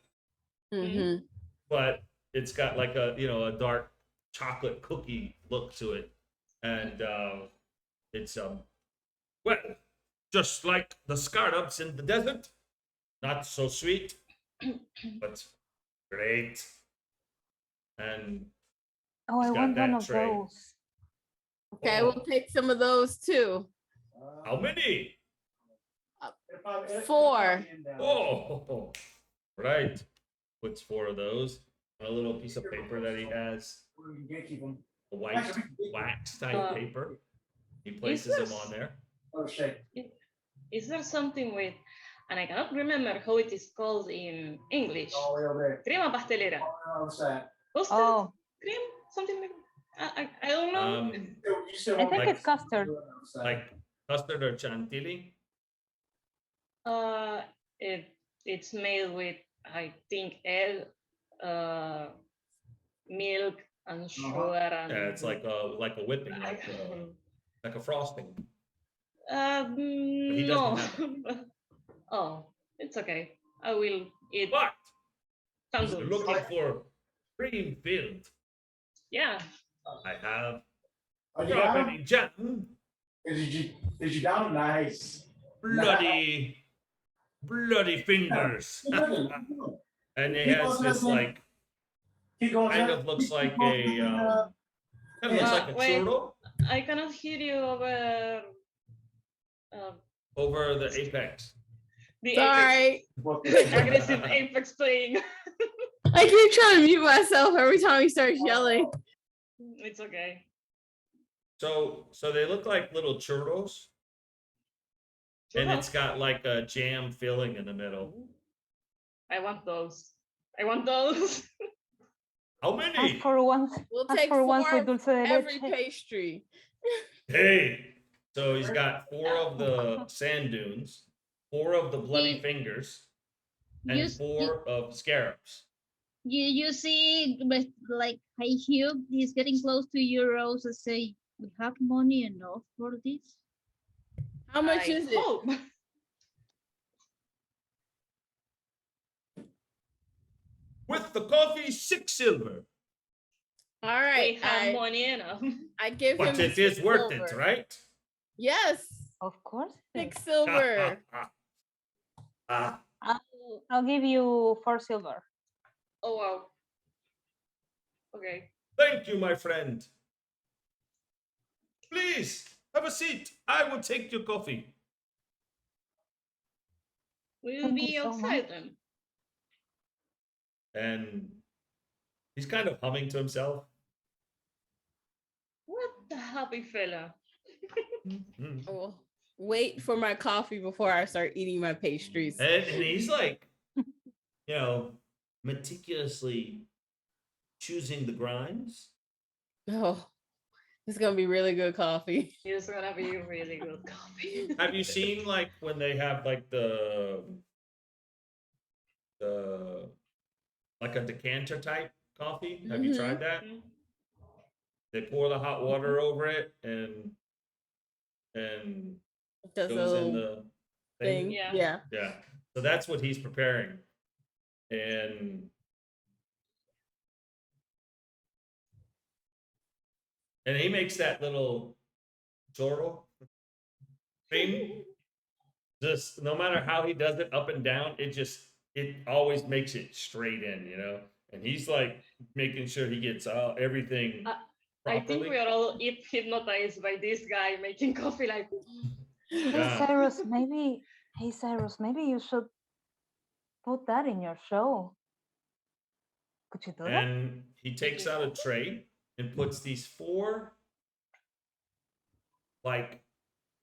Mm-hmm. but it's got like a dark chocolate cookie look to it. And it's well, just like the scarabs in the desert. Not so sweet, but great. And Oh, I He's got want one that of tray. those. Okay, we'll take some of those too. how many? It'll 4. probably end down. Oh, right. Puts 4 of those on a little piece of paper that he has, You can keep them. a white wax type Uh, paper. He places them on there. Oh, shake. Is there something with, and I cannot remember how it is called in English, All the way over there. crema pastelera. All the way on the side. Custard? Oh, Cream? Something like I don't know. You still I want think like- it's custard. on the side. Like custard or chantilly. It's made with, I think, egg, milk and sugar and Yeah, it's like a whipping, like a frosting. he no. doesn't Oh, it's okay. I will eat But some if you're good. looking for cream filled, Yeah. I have Oh, you got 'em? strawberry jam, Is you down? Nice. bloody fingers. Keep looking. And it Keep has on this looking. like Keep going. kind Jack. of looks Keep like going. a kind of looks like a Wait. churro I cannot hear you over over the apex. the Sorry. aggressive apex playing. I keep trying to mute myself every time he starts yelling. It's okay. So they look like little churros, and it's got like a jam filling in the middle. I want those. I want those. How Ask many? for one. We'll Ask take for 4 one with of dulce de every leche. pastry. Hey. So he's got 4 of the sand dunes, 4 of the bloody fingers, and You, 4 of scarabs. you see, but like I hear he's getting close to euros and say, we have money enough for this. How much I is it? hope. With the coffee, 6 silver. All right. We have money enough. I give But him it is 6 worth silver. it, right? Yes. Of course. it 6 is. silver. I'll give you 4 silver. Oh wow. Okay. Thank you, my friend. Please, have a seat. I will take your coffee. We'll Thank be you so outside much. then. And he's kind of humming to himself. What the happy fella. Mhm. Oh, wait for my coffee before I start eating my pastries. And he's like, meticulously choosing the grinds. Oh, it's gonna be really good coffee. It's gonna be really good coffee. Have you seen like when they have like the like a decanter type coffee? Have you tried that? Mhm. They pour the hot water over it and Does a goes in little the thing. Yeah. Yeah. Yeah. So that's what he's preparing. And he makes that little chorro thing. Just no matter how he does it up and down, it always makes it straight in, And he's like making sure he gets everything I think properly. we are all hypnotized by this guy making coffee. Like, Hey Yeah. Cyrus, maybe you should put that in your show. Could you do that? And he takes out a tray and puts these 4 like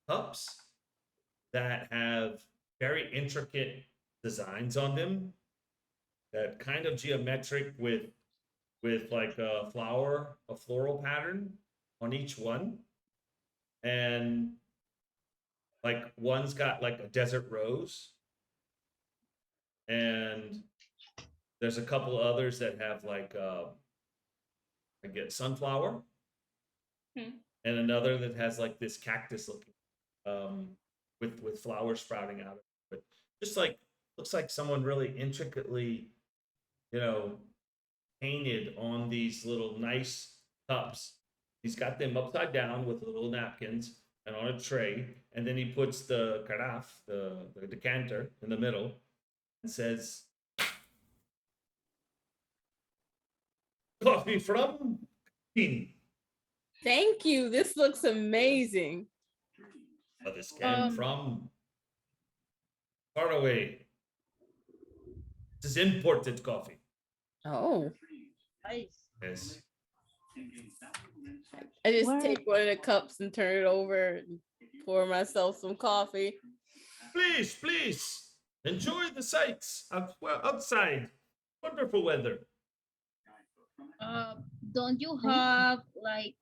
cups that have very intricate designs on them, that kind of geometric with like a floral pattern on each one. And like one's got like a desert rose, and there's a couple others that have like I get sunflower, and another that has like this cactus looking with flowers sprouting out of it. But just like looks like someone really intricately, painted on these little nice cups. He's got them upside down with little napkins and on a tray, and then he puts the carafe, the decanter, in the middle, and says, "Coffee from Quinnery." Thank you. This looks amazing. This came from far away. This is imported coffee. Oh. Nice. Yes. I just take one of the cups and turn it over and pour myself some coffee. Please, enjoy the sights outside. Wonderful weather. Don't you have like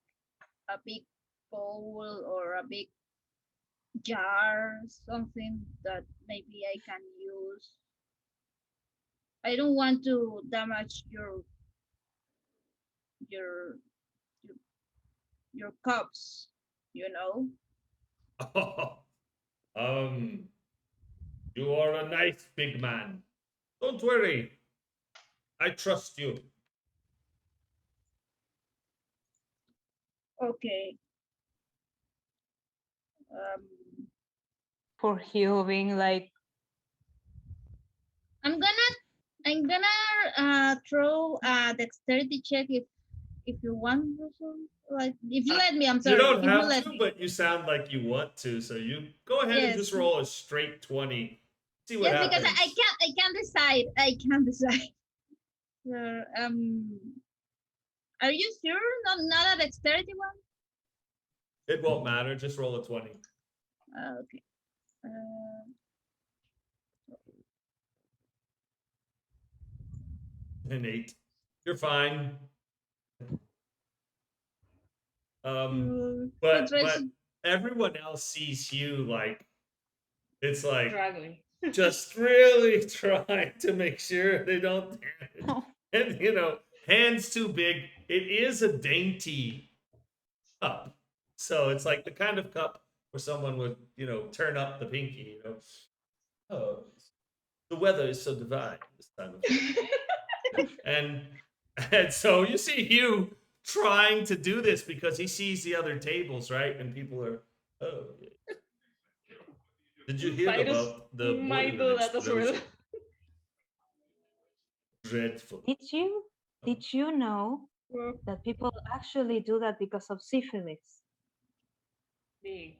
a big bowl or a big jar, something that maybe I can use? I don't want to damage your your cups, You are a nice big man. Don't worry. I trust you. Okay. For Hugh being like, I'm gonna throw a dexterity check if you want. Like if you let me, I'm sorry. You don't if you have let to, me. but you sound like you want to. So you go ahead and Yes. just roll a straight 20. See what Yes, happens. because I can't decide. I can't decide. Are you sure? Not a dexterity one? It won't matter. Just roll a 20. Okay. An 8. You're fine. But everyone else sees you like it's like struggling. just really trying to make sure they don't damage. And hands too big. It is a dainty cup. So it's like the kind of cup where someone would, turn up the pinky, Oh, the weather is so divine this time of year. and so you see Hugh trying to do this because he sees the other tables, right? And people are, oh. Did you hear Cyrus about the might boiler do that as well. explosion? Dreadful. did you know that people actually do that because of syphilis? The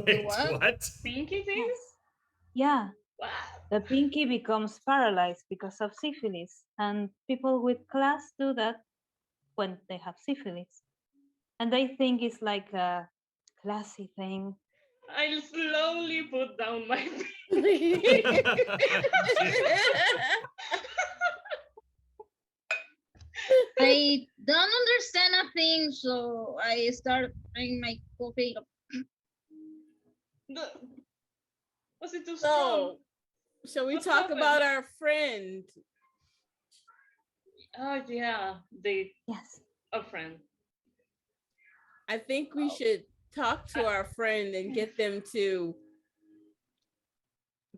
Wait, what? what? pinky thing? Yes. Yeah. Wow. The pinky becomes paralyzed because of syphilis, and people with class do that when they have syphilis, and they think it's like a classy thing. I'll slowly put down my I don't understand a thing, so I start drinking my coffee. Was it too strong? So, shall we What talk happened? about our friend? Oh yeah, Yes. a friend. I think we should talk to our friend and get them to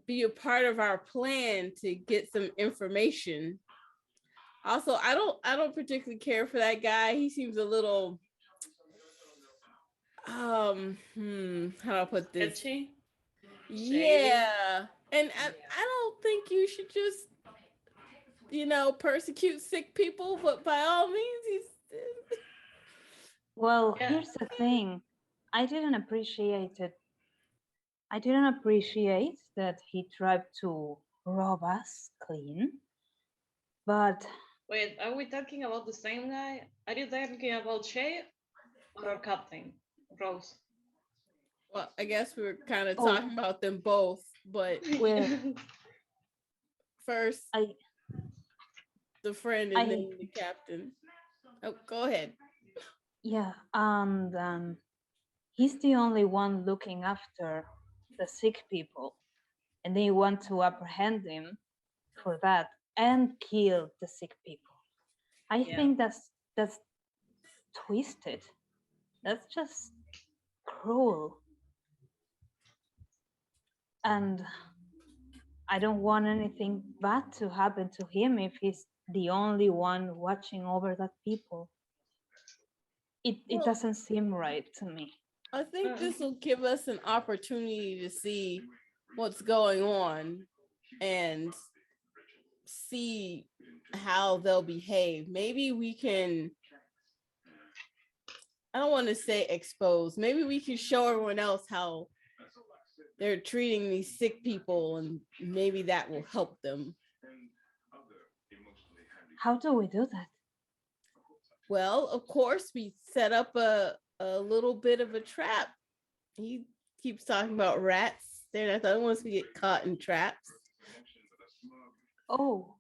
be a part of our plan to get some information. Also, I don't particularly care for that guy. He seems a little how do I put this? Sketchy? Yeah. And I don't think you should just persecute sick people, but by all means he's Well, Yeah. here's the thing. I didn't appreciate it. I didn't appreciate that he tried to rob us clean. But Wait, are we talking about the same guy? Are you talking about Shay or our captain, Rose? well, I guess we were kind of Oh. talking about them both, but Well, first I the friend and then the captain. Oh, go ahead. yeah, and he's the only one looking after the sick people, and they want to apprehend him for that and kill the sick people. I Yeah. think that's twisted. That's just cruel. And I don't want anything bad to happen to him if he's the only one watching over that people. It Well, doesn't seem right to me. I think this will give us an opportunity to see what's going on and see how they'll behave. Maybe we can, I don't want to say expose, maybe we can show everyone else how they're treating these sick people, and maybe that will help them. How do we do that? Well, of course, we set up a little bit of a trap. He keeps talking about rats. They're not the only ones who get caught in traps. Oh,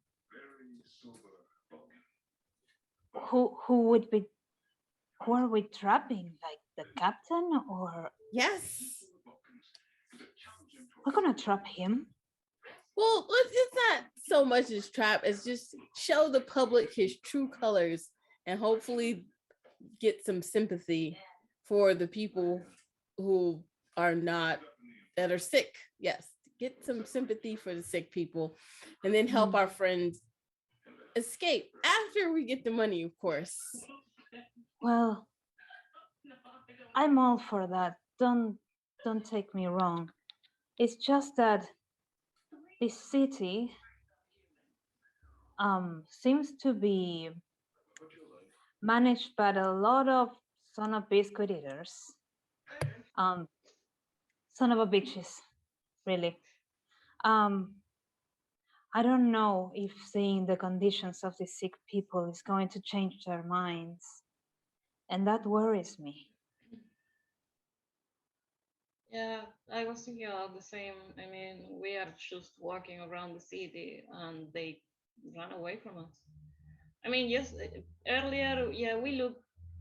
who are we trapping? Like the captain, or Yes. we're gonna trap him? Well, it's not so much as trap as just show the public his true colors and hopefully get some sympathy for the people who are not, that are sick. Yes, get some sympathy for the sick people and then help our friends escape after we get the money, of course. Well, I'm all for that. Don't take me wrong. It's just that this city seems to be managed by a lot of son of biscuit eaters. Son of a bitches, really. I don't know if seeing the conditions of the sick people is going to change their minds. And that worries me. Yeah, I was thinking about the same. I mean, we are just walking around the city and they run away from us. I mean, yes, earlier, yeah, we look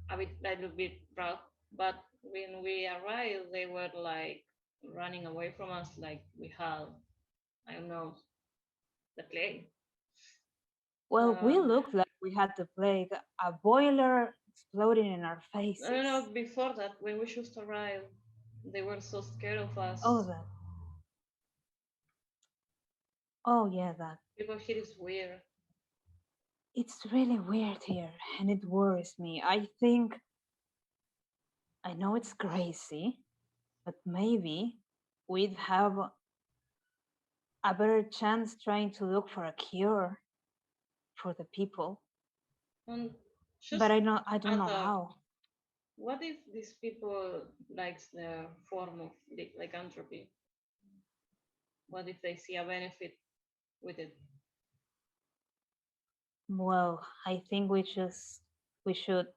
a little bit rough, but when we arrived, they were like running away from us like we had, I don't know, the plague. Well, we looked like we had the plague, a boiler exploding in our faces. No, before that, when we just arrived, they were so scared of us. Oh, that. Oh, yeah, that. People here is weird. It's really weird here, and it worries me. I think, I know it's crazy, but maybe we'd have a better chance trying to look for a cure for the people. But I don't know how. What if these people likes the form of lycanthropy? What if they see a benefit with it? Well, I think we should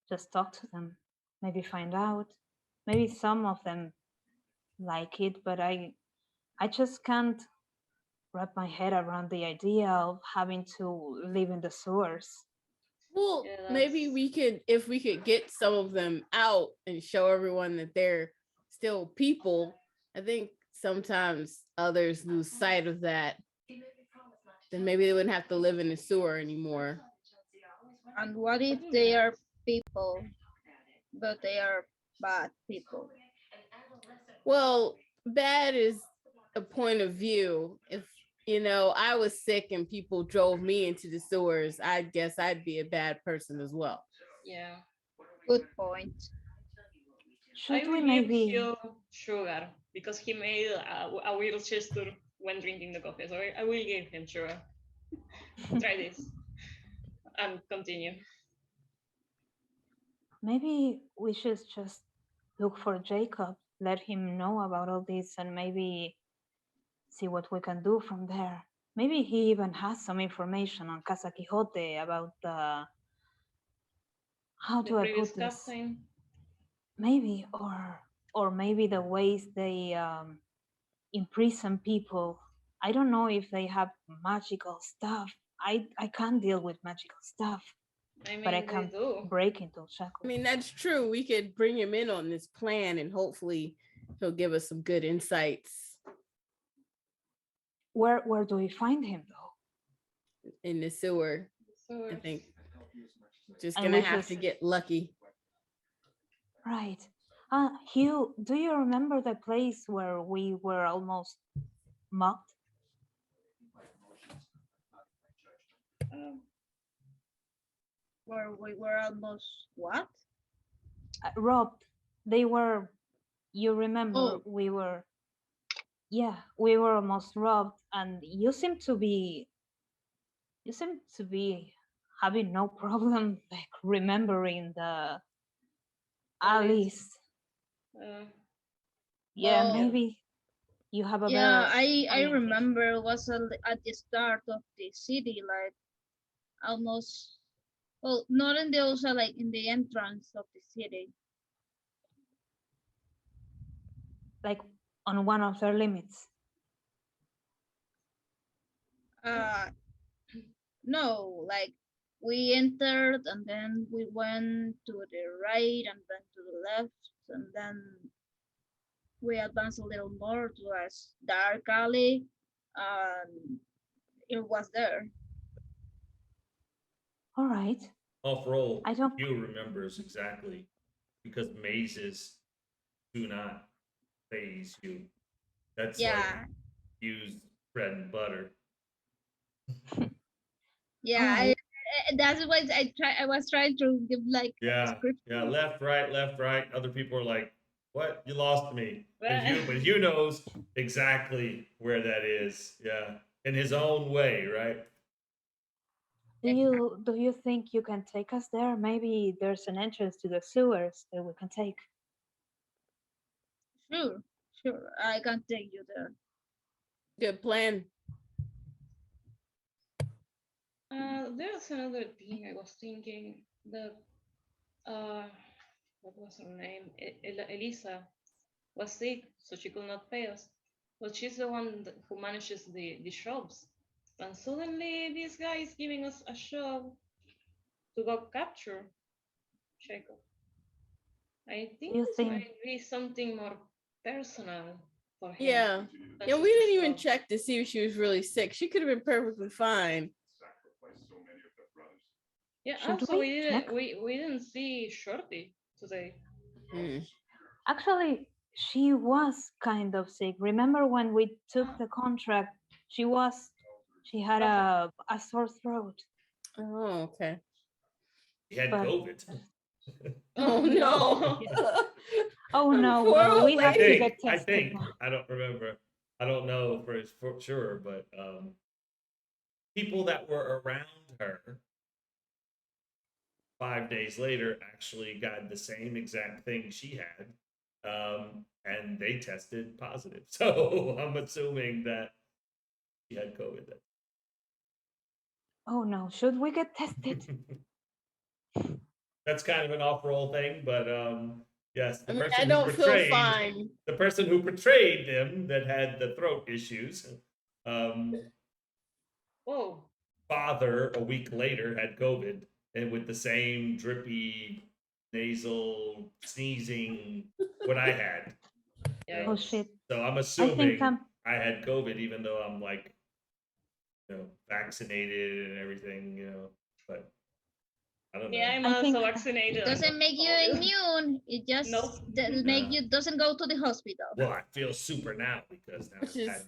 just talk to them, maybe find out. Maybe some of them like it, but I just can't wrap my head around the idea of having to live in the sewers. Well, Yeah, maybe we could, if we could get some of them out and show everyone that they're still people. I think sometimes others lose sight of that. Then maybe they wouldn't have to live in the sewer anymore. And what if they are people, but they are bad people? Well, bad is a point of view. If I was sick and people drove me into the sewers, I guess I'd be a bad person as well. yeah. Good point. I Should will we give maybe you sugar because he made a weird gesture when drinking the coffee. So I will give him sugar. Try this and continue. maybe we should just look for Jacob, let him know about all this, and maybe see what we can do from there. Maybe he even has some information on Casa Quixote about the, how The do I previous put this? captain. Maybe, or maybe the ways they imprison people. I don't know if they have magical stuff. I can't deal with magical stuff, I but I mean, they can do. break into I shackles. mean, that's true. We could bring him in on this plan and hopefully he'll give us some good insights Where do we find him though? in the sewer. So I think just And gonna we have to just- get lucky. Right. Hugh, do you remember the place where we were almost mocked? Where we were almost what? Robbed. They were, you remember, Oh. we were almost robbed, and you seem to be having no problem like remembering the Alice. Alice. Yeah, Oh. maybe you have a Yeah, better I orientation. remember it was at the start of the city, like almost, well, not in the also like in the entrance of the city. Like on one of their limits. No, like we entered and then we went to the right and then to the left and then we advanced a little more to a dark alley and it was there. All right. Off roll, I don't- you remembers exactly because mazes do not phase you. That's like Yeah, used bread and butter. yeah. Alright. That's what I was trying to give like a Yeah, description. yeah, left, right. Other people are like, "What? You lost me." But Hugh knows exactly where that is. Yeah, in his own way, right? Do you think you can take us there? Maybe there's an entrance to the sewers that we can take. Sure. I can take you there. Good plan. There's another thing I was thinking. What was her name? Elisa was sick, so she could not pay us. But she's the one who manages the shops. And suddenly this guy is giving us a shop to go capture Jacob. I think You this think- might be something more personal for him. Yeah. than Yeah, just we a didn't even shop. check to see if she was really sick. She could have been perfectly fine. Sacrificed so many of their brothers. Yeah, Should also we check? we didn't see Shorty today. Hmm. Actually, she was kind of sick. Remember when we took the contract? She had a sore throat. Oh, okay. He had But- COVID. Oh no. Oh no, Poor well, old we have to lady. get I tested think. now. I don't remember. I don't know for sure, but people that were around her 5 days later actually got the same exact thing she had, and they tested positive. So I'm assuming that she had COVID. Oh no, should we get tested? That's kind of an off-roll thing, but Yes, the I mean, person I who don't feel portrayed fine. the person who portrayed them that had the throat issues. Oh, Father a week later had COVID and with the same drippy nasal sneezing what I had. You know? Oh shit. So I'm I assuming think I had COVID, even though I'm like, vaccinated and everything, but I don't know. yeah, I'm I think- also vaccinated. It doesn't make you immune. It just Nope. make you doesn't go to the hospital. Well, I feel super now because now Which I've is had two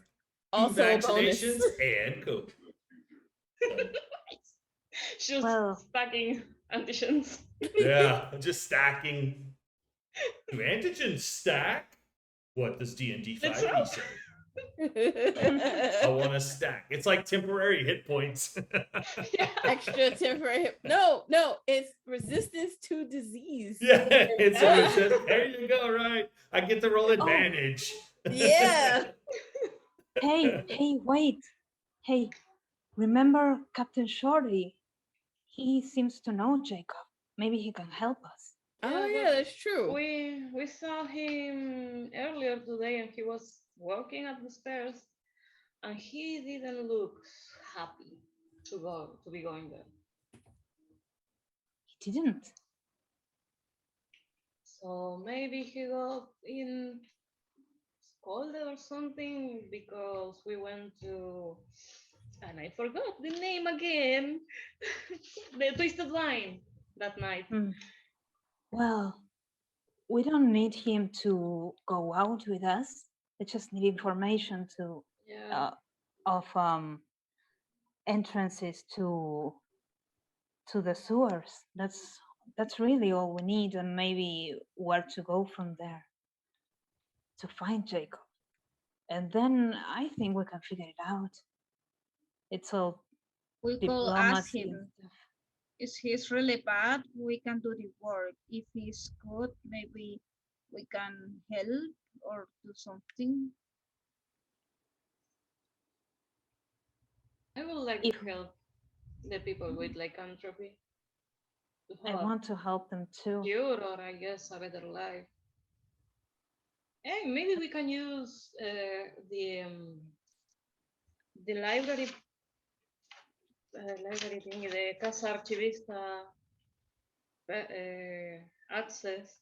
also a bonus. vaccinations and COVID. So, Just Well- stacking antigens. yeah, I'm just stacking. Do antigens stack? What does D&D Let's 5e hope. say? I want to stack. It's like temporary hit points. Yeah. Extra temporary. No, it's resistance to disease. Yeah, it's there you go, right? I get to roll advantage. Yeah. Hey, wait. Hey, remember Captain Shorty? He seems to know Jacob. Maybe he can help us. Oh Yeah, yeah, but that's true. We saw him earlier today and he was walking up the stairs and he didn't look happy to be going there. He didn't. So maybe he got in scolded or something because we went to, and I forgot the name again, the Twisted Line that night. Well, we don't need him to go out with us. We just need information to Yeah. of entrances to the sewers. That's really all we need, and maybe where to go from there to find Jacob. And then I think we can figure it out. It's all We could ask diplomacy and him. stuff. If he's really bad, we can do the work. If he's good, maybe we can help or do something. I would like to help the people with lycanthropy. To I have want to help them too. cure or I guess a better life. Hey, maybe we can use the library thing, the Casa Archivista access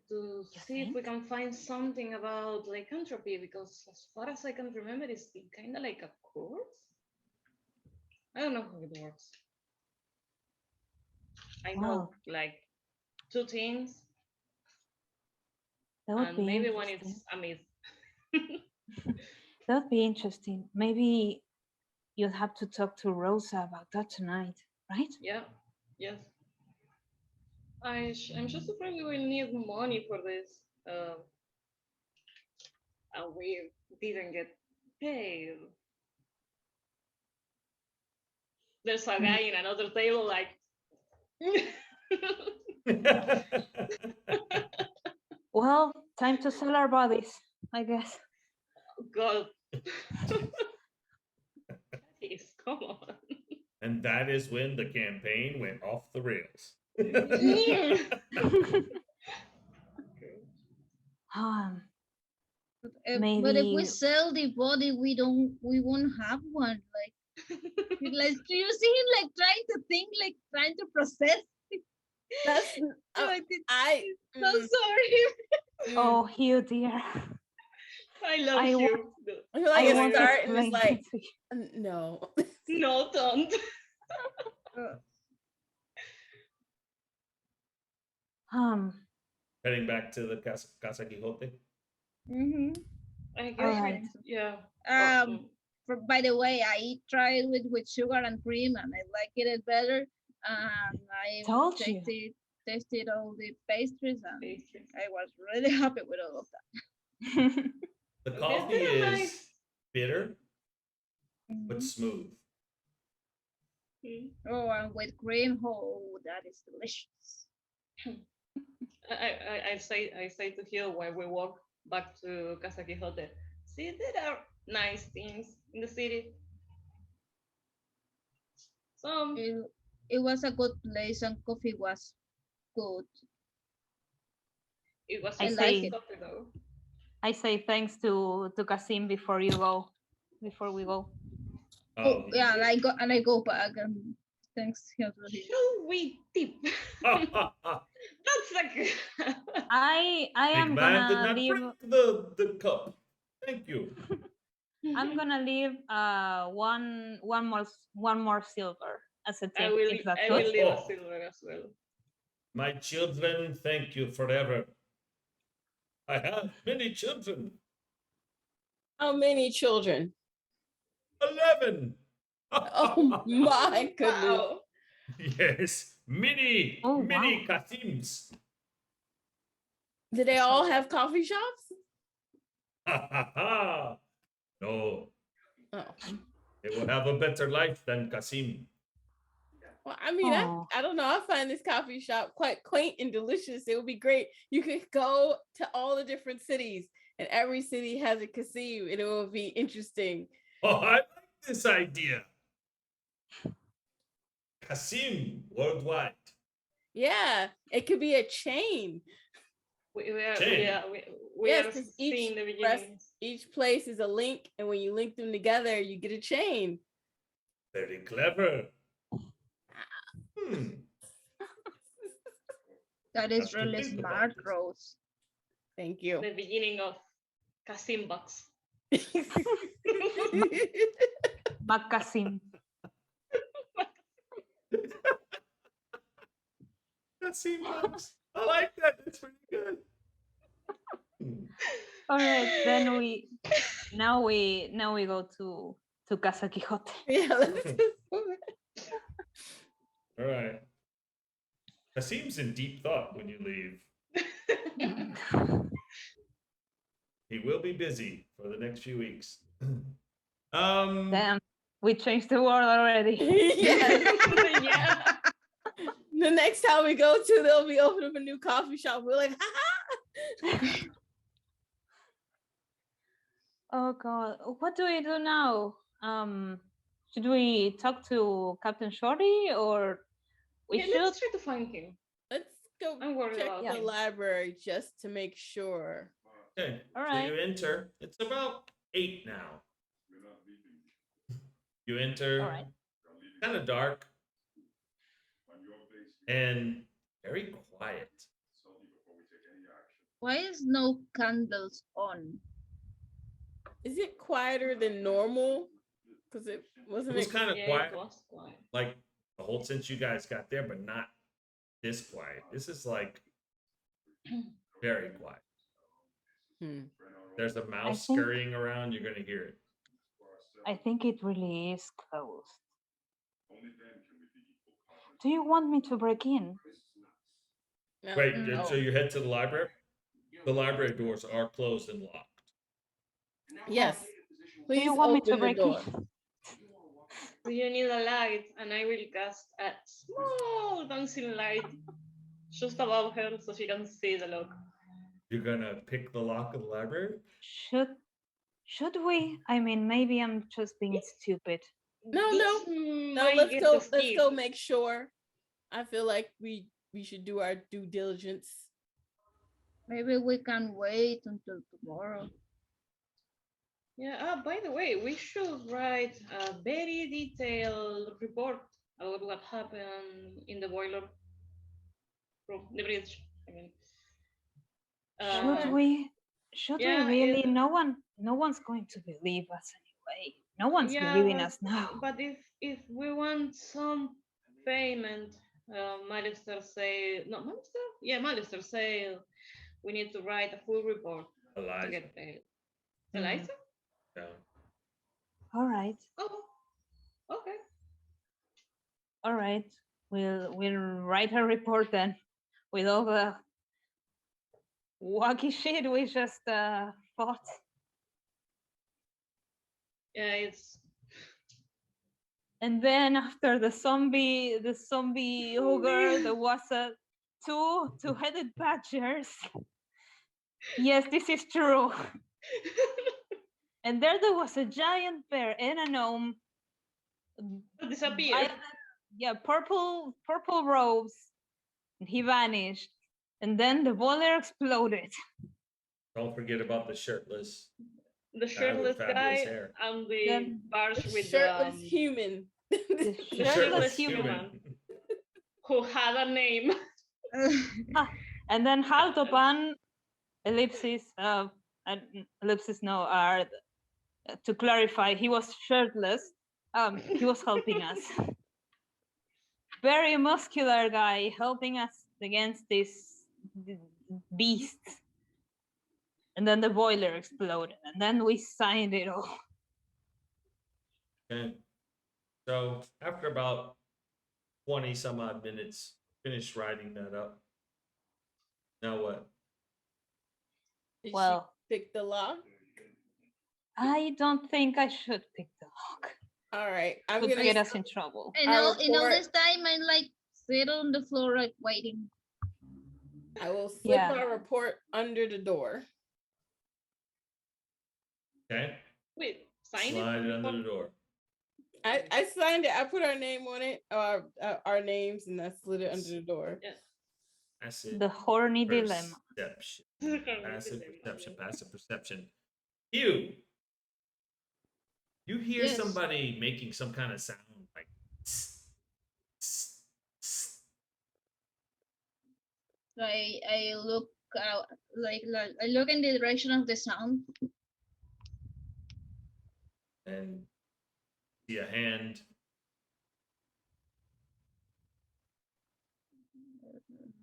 to see if we can find something about lycanthropy because as far as I can remember it's kind of like a course. I don't know how it works. I know Wow. like two things That would and be maybe one interesting. is a myth. That would be interesting. Maybe you'll have to talk to Rosa about that tonight, right? Yeah, yes. I'm just afraid we will need money for this. And we didn't get paid. There's a guy in another table like. Well, time to sell our bodies, I guess. God. Please, come on. And that is when the campaign went off the rails. But if Maybe we sell the body, we won't have one. Like you see him like trying to think, like trying to process. That's Like, I'm so sorry. oh, Hugh, dear. I love I you. I feel like I want it to start and it's explain like it to you. no. No, don't. Heading back to the Casa Quixote. I guess Alright. yeah. By the way, I tried with sugar and cream, and I like it better. And I Told you. tasted all the pastries, and I was really happy with all of that. The coffee they're is nice. bitter but smooth. Oh, and with cream, oh, that is delicious. I say to Hugh when we walk back to Casa Quixote. See, there are nice things in the city. It was a good place, and coffee was good. It was I a say- nice copy though. I say thanks to Kasim before we go. Oh yeah, and I go back and thanks him to him. Shall we tip? That's like I am Big man did gonna not leave. break the cup. Thank you. I'm gonna leave one more silver as a I tip will if that's I will good. leave a silver as well. My children, thank you forever. I have many children. How many children? 11. Oh my goodness. Wow. Yes, mini Oh, mini wow. Kasims. Do they all have coffee shops? No, Oh. they will have a better life than Kasim. Well, I mean, Oh. I don't know. I find this coffee shop quite quaint and delicious. It would be great. You could go to all the different cities, and every city has a casino, and it will be interesting. Oh, I like this idea. Kasim worldwide. Yeah, it could be a chain. We Chain. are 'cause seeing the rest- beginnings. each place is a link, and when you link them together, you get a chain. Very clever. Hmm. That Have is to really think about smart, this. Rose. Thank you. The beginning of Kasim Bucks. Makasim. Kasim bucks. I like that. That's pretty good. All right, then we go to Casa Quixote. Yeah, let's just All right. Kasim's in deep thought when you leave. He will be busy for the next few weeks. Damn, we changed the world already. yeah. Yeah. The next time we go to, they'll be opening up a new coffee shop. We're like, ha Oh God, what do we do now? Should we talk to Captain Shorty or we should? Let's try to find him. Let's go I'm worried check about the him. library just to make sure. Okay. All So right. you enter. It's about 8 now. You enter. All right. Kind of dark and very quiet. Why is no candles on? Is it quieter than normal? Because it wasn't. It was kind of Yeah, quiet, it was quiet. like the whole since you guys got there, but not this quiet. This is like very quiet. Hmm. There's a mouse think- scurrying around. You're gonna hear it. I think it really is closed. Do you want me to break in? No. Wait, No. so you head to the library? The library doors are closed and locked. Yes. Please you want me to open the break door. in? Do you need a light? And I will cast a small dancing light just above her so she can see the lock. You're gonna pick the lock of the library? Should we? I mean, maybe I'm just being stupid. No. This No, might let's get go. us Let's go killed. make sure. I feel like we should do our due diligence. Maybe we can wait until tomorrow. Yeah, by the way, we should write a very detailed report about what happened in the boiler room, the bridge. I mean, Should we? Should yeah, we really? it- No one's going to believe us anyway. No one's believing us now. But if we want some payment, Malister say no, Malister, yeah, Malister say we need to write a full report to Eliza. get paid. Mhm. Eliza? Yeah. All right, Oh, okay. all right. We'll write a report then, with all the wacky shit we just fought. Yeah, it's And then after the zombie ogre, there was a two-headed badgers. Yes, this is true. And there was a giant bear and a gnome. disappear. violet- Yeah, purple robes. And he vanished. And then the boiler exploded. Don't forget about the shirtless. The Guy with shirtless fabulous guy hair. and the Then barge The with shirtless human. The the shirtless shirtless human. human who had a name. And then Haltopan, ellipsis, ellipsis, no, to clarify, he was shirtless. He was helping us. Very muscular guy helping us against this beast. And then the boiler exploded, and then we signed it all. Okay. So after about 20 some odd minutes, finished writing that up. Now what? Did Well, she pick the lock? I don't think I should pick the lock. All right. I'm Could gonna get us in trouble. And I all report- this time I'm like sit on the floor like waiting. I will slip Yeah. our report under the door. Okay. Wait, sign Slide it it? under the door. I signed it. I put our name on it, our names, and I slid it under the door. Yeah. Passive The horny dilemma. perception. Passive perception. Passive perception. You hear Yes. somebody making some kind of sound like tss, tss, tss. I look out like I look in the direction of the sound. And see a hand.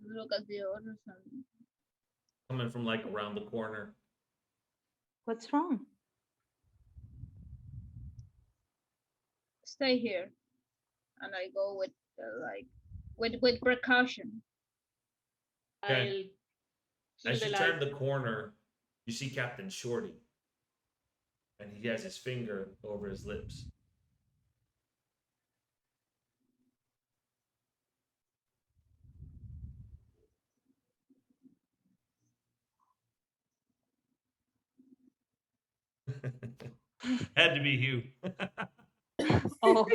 Look at the other sound. Coming from like around the corner. What's wrong? Stay here, and I go with like with precaution. Okay. I'll As kill you the turn light. the corner, you see Captain Shorty. And he has his finger over his lips. Had to be Hugh. Oh,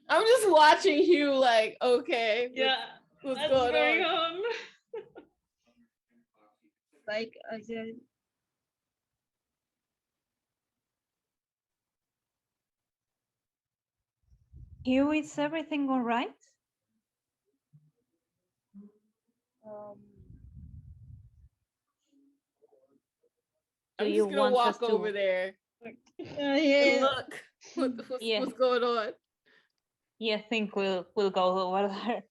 I'm just watching Hugh like, okay, Yeah, what's that's going going on? on. Like I said, Hugh, is everything all right? um, Do I'm you just gonna want us walk to- over there and yeah, look. Yeah. What's going on? Yeah, I think we'll go over there.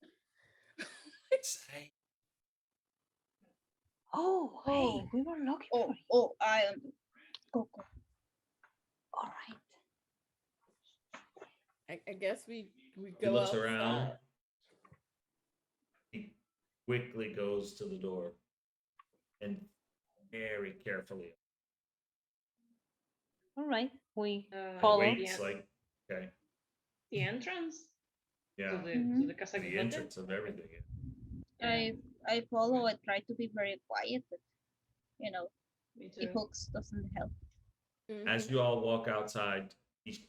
Say, Oh, hey, Oh. we were looking for you. oh, I am. Go. All right. I guess we he go looks outside. around. He quickly goes to the door and very carefully All right. We Uh, follow. waits Yeah. like, okay, The entrance yeah, to the Casa the Quijote. entrance of everything. I follow. I try to be very quiet, but you know, Me the too. hooks doesn't help. Mhm. As you all walk outside, he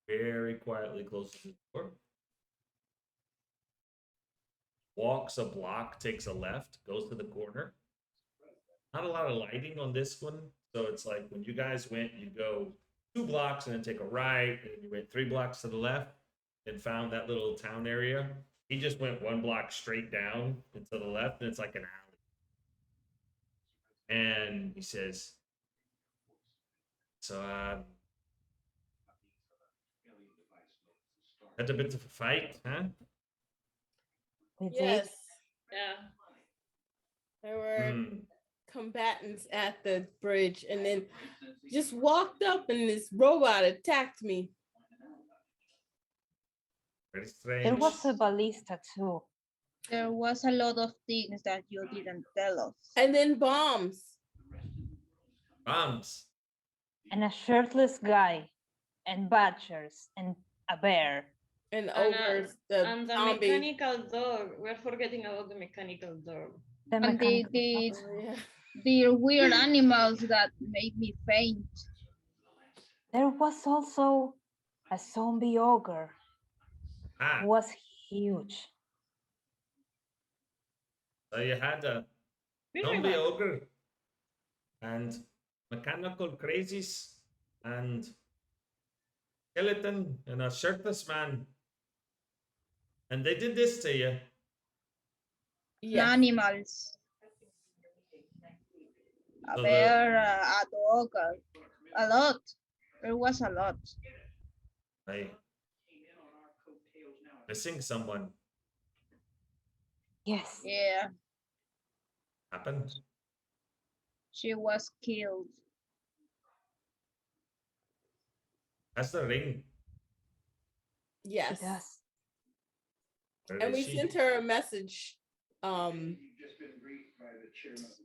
very quietly closes the door. Walks a block, takes a left, goes to the corner. Not a lot of lighting on this one. So it's like when you guys went, you go 2 blocks and then take a right, and then you went 3 blocks to the left and found that little town area. He just went 1 block straight down and to the left, and it's like an alley. And he says, so had a bit of a fight, huh? We did. Yes, Yeah. there were Hmm. combatants at the bridge, and then just walked up, and this robot attacked me. Very strange. There was a ballista too. There was a lot of things that you didn't tell us. And then bombs. Bombs. And a shirtless guy. And badgers. And a bear. And And, ogres, the And the zombie. mechanical dog. We're forgetting about the mechanical dog. The And mechanical- Oh, yeah. the weird animals that made me faint. There was also a zombie ogre. Ah, It was huge. so you had to We zombie remember. ogre and mechanical crazies and skeleton and a shirtless man. And they did this to you. Yes. Animals. A So bear, a dog, a lot. There was a lot. I missing someone Yes. Yeah, happened. she was killed. That's the ring. Yes. She does. Where And is we she? sent her a message.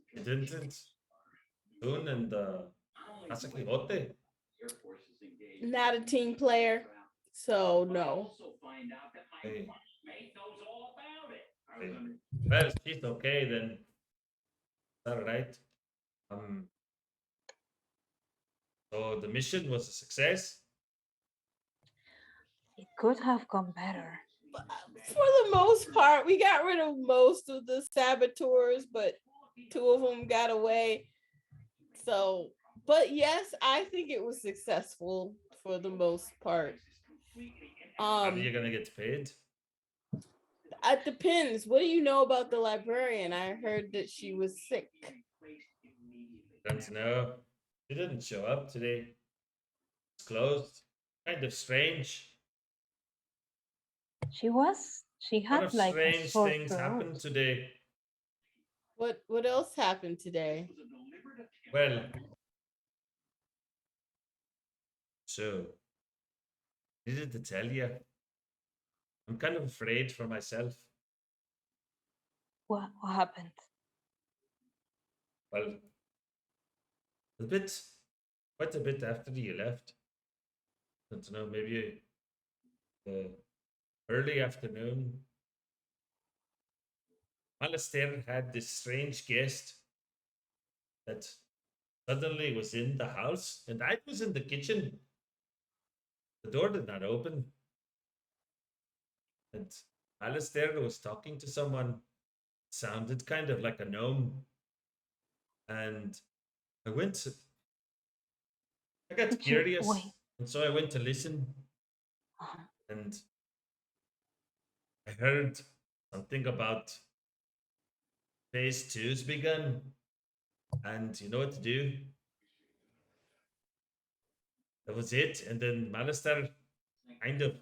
She didn't. Soon and Casa Quijote. Not a team player, so no. Hey. Hey. Well, she's okay then. All right. So the mission was a success. It could have gone better. For the most part, we got rid of most of the saboteurs, but 2 of them got away. So, but yes, I think it was successful for the most part. How are you gonna get paid? It depends. What do you know about the librarian? I heard that she was sick. Don't know. She didn't show up today. It's closed. Kind of strange. She A lot had of like a strange sore things throat. happened today. What else happened today? Well, so needed to tell you, I'm kind of afraid for myself. What happened? Well, quite a bit after you left. Don't know, maybe the early afternoon. Alistair had this strange guest that suddenly was in the house, and I was in the kitchen. The door did not open, and Alistair was talking to someone. Sounded kind of like a gnome, and I got Did you curious, wait? and so I went to listen, Uh-huh. and I heard something about phase two's begun, and you know what to do. That was it, and then Alistair kind of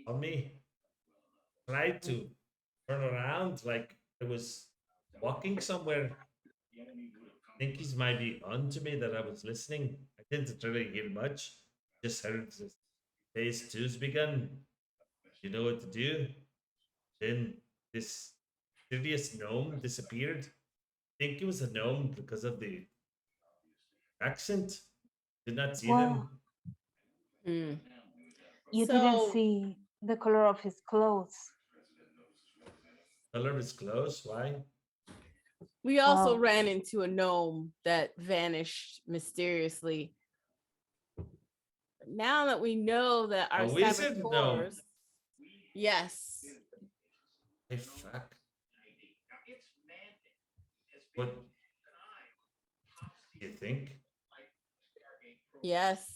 on me, tried to turn around like I was walking somewhere. I think he's might be on to me that I was listening. I didn't really hear much. Just heard this phase two's begun. You know what to do. Then this serious gnome disappeared. I think it was a gnome because of the accent. Did not see them. Well, Hmm. you So- didn't see the color of his clothes. Color of his clothes. Why? We also Wow. ran into a gnome that vanished mysteriously. Now that we know that our A wizard gnome. saboteurs, yes, Hey, fuck. What do you think? yes,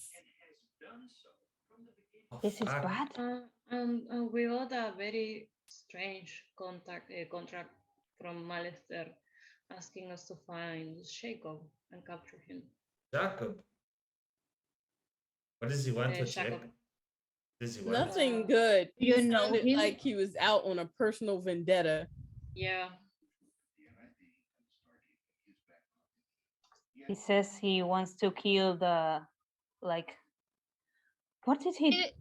Oh, This is fuck. bad. And we got a very strange contract from Malester asking us to find Jacob and capture him. Jacob. What does he want with Jacob. Jacob? Does he want? nothing good. You He know sounded him? like he was out on a personal vendetta. Yeah, He says he wants to kill the, like, what did he He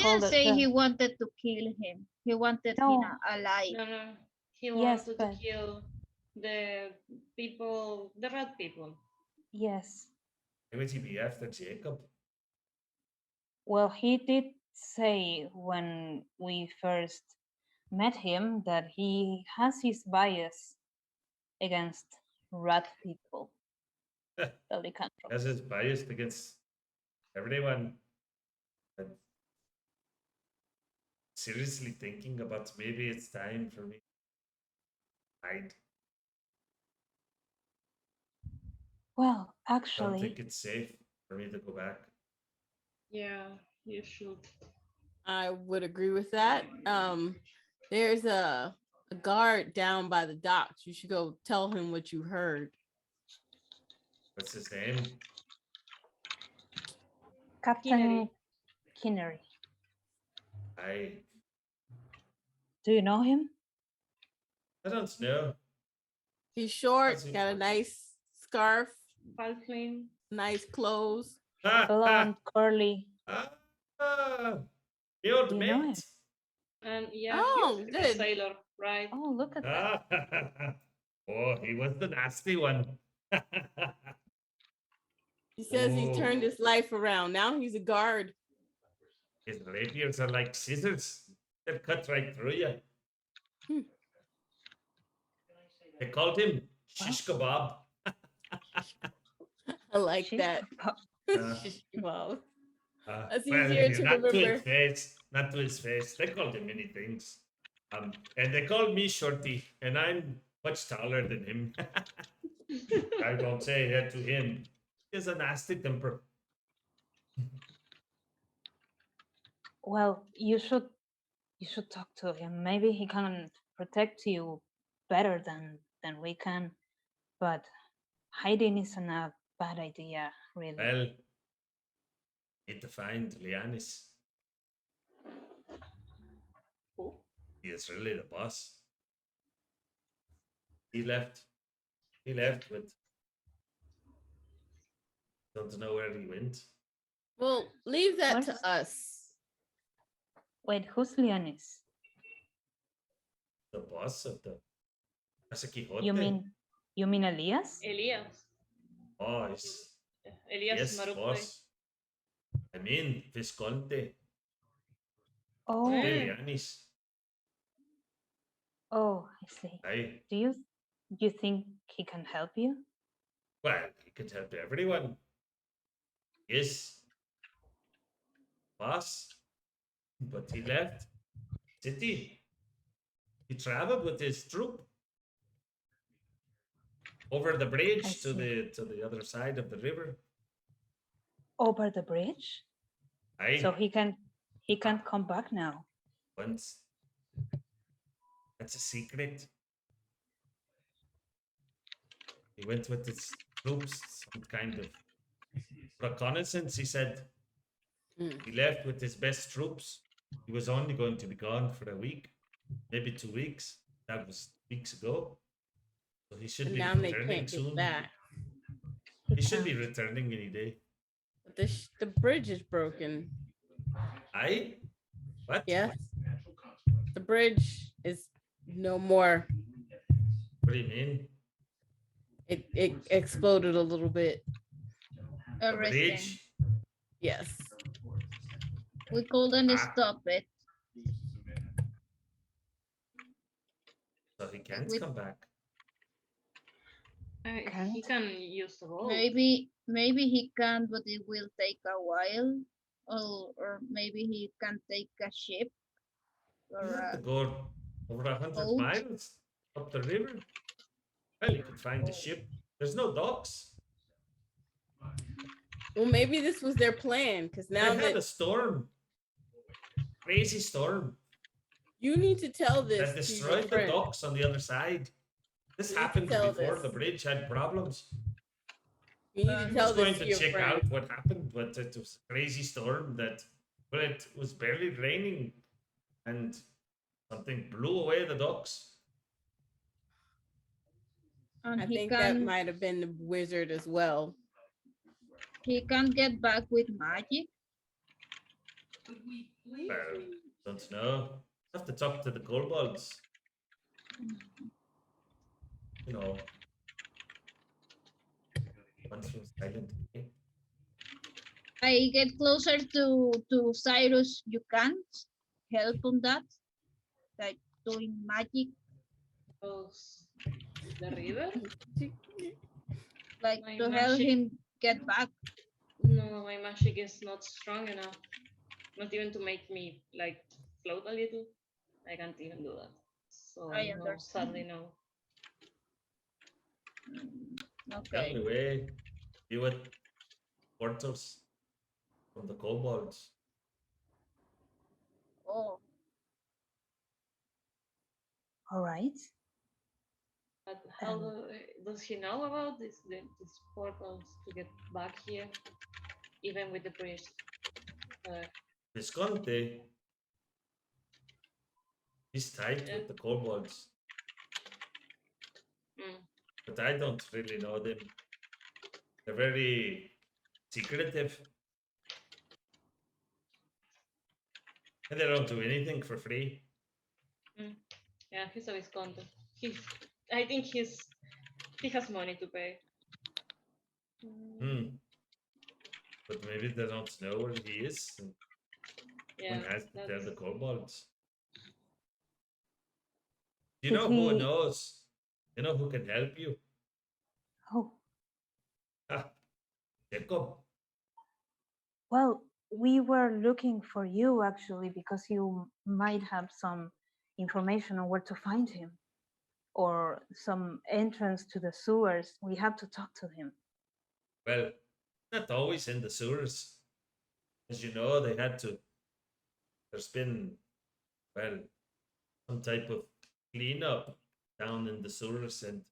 call didn't say he wanted to kill him. He wanted No. him alive. no. He Yes, wanted but- to kill the people, the rat people. Yes. Why would he be after Jacob? Well, he did say when we first met him that he has his bias against rat people. The lycanthropes. As is biased against everyone. But seriously thinking about maybe it's time for me to hide. Well, I don't actually, think it's safe for me to go back. Yeah, you should. I would agree with that. There's a guard down by the docks. You should go tell him what you heard. What's his name? Captain Quinnery. I Do you know him? don't know. He's short, How's he- got a nice scarf, Falkland. nice clothes. Blonde, curly. The old Do you know him? mate. And yeah, Oh, he's a good. sailor, right? Oh, look at that. Oh, he was the nasty one. He says he's Oh. turned his life around. Now he's a guard. His rapiers are like scissors. They'll cut right through you. Hmm. They called him Shish Kebab. I like She's that. Uh, Shish kebab. Uh, That's easier to not to remember. his face. Not to his face. They called him many things. And they called me Shorty, and I'm much taller than him. I don't say that to him. He has a nasty temper. Well, you should talk to him. Maybe he can protect you better than we can. But hiding isn't a bad idea, really. Well, need to find Lianis. Who? He is really the boss. He left. He left, but don't know where he went. Well, leave that Where's- to us. Wait, who's Leonis? The boss of the Casa Quixote. You mean Elias? Elias. Oh, he's Elias yes, Marupe. boss. I mean, Visconti. Oh, Lianis. oh, I see. Aye. Do you think he can help you? Well, he could help everyone. Yes. Boss. But he left city. He traveled with his troop over the I bridge to see. the other side of the river. Over the bridge? Aye. So he can't come back now. Once. That's a secret. He went with his troops, some kind of reconnaissance, he said. Mm. He left with his best troops. He was only going to be gone for a week, maybe 2 weeks. That was weeks ago. So he should And be now they returning can't soon. get back. He should be can't. returning any day. But the bridge is broken. Aye? What? Yes. The bridge is no more. What do you mean? It exploded a little bit. The Everything. bridge? Yes. We couldn't Ah. stop it. So he can't With- come back. He Can't? can use the rope. Maybe he can, but it will take a while. Or maybe he can take a ship. You Or have to go over 100 boat. miles up the river. Well, you could find a ship. There's no docks. Well, maybe this was their plan because now They had a that storm. Crazy storm. you need to tell this That to your destroyed the friend. docks on the other side. This You need to happened tell before this. the bridge had problems. You need I to I tell was going this to to your check friend. out what happened, but it was a crazy storm that, well, it was barely raining and something blew away the docks. and I he think that can might have been the wizard as well. get back with magic. Well, don't know. Have to talk to the kobolds. You know. Ones from Silent Hill. I get closer to Cyrus. You can't help on that, like doing magic, Goes the river. like My to help magic- him get back. No, my magic is not strong enough. Not even to make me like float a little. I can't even do that. So I no, understand. sadly no. The Okay. only way You at quarters from the kobolds. Oh, All right. But how does he know about these portals to get back here, even with the priest? Visconti, he's tight Yeah. with the kobolds, Mm. but I don't really know them. They're very secretive. And they don't do anything for free. Yeah, he's a Visconti. I think he has money to pay. Hmm. But maybe they don't know where he is. And Yeah, one has to tell the that's kobolds. You Did know who he? knows? You know who can help you? Oh, Ah, Jacob. well, we were looking for you actually because you might have some information on where to find him or some entrance to the sewers. We have to talk to him. Well, not always in the sewers. As you know, they had to. There's been, well, some type of cleanup down in the sewers, and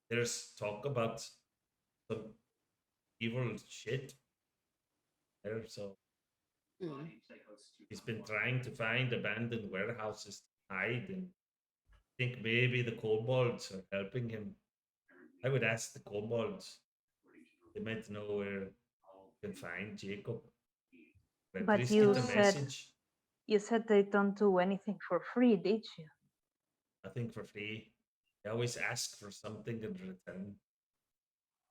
there's talk about some evil shit there. So Mm. he's been trying to find abandoned warehouses to hide, and I think maybe the kobolds are helping him. I would ask the kobolds. They might know where you can find Jacob. Or at But least you get a said message. they don't do anything for free, did you? Nothing for free. They always ask for something in return.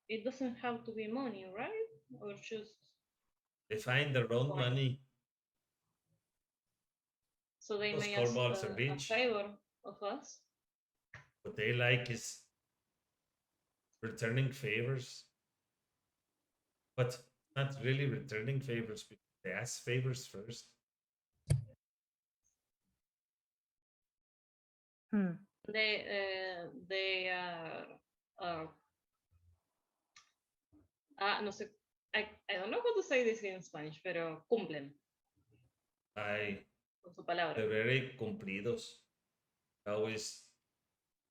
it doesn't have to be money, right? Or just They find their own Fine. money. so they Those may ask kobolds are a rich. favor of us. What they like is returning favors. But not really returning favors because they ask favors first. Hmm. They are no sé, I don't know how to say this in Spanish, pero cumplen con su palabra. They're very cumplidos. Always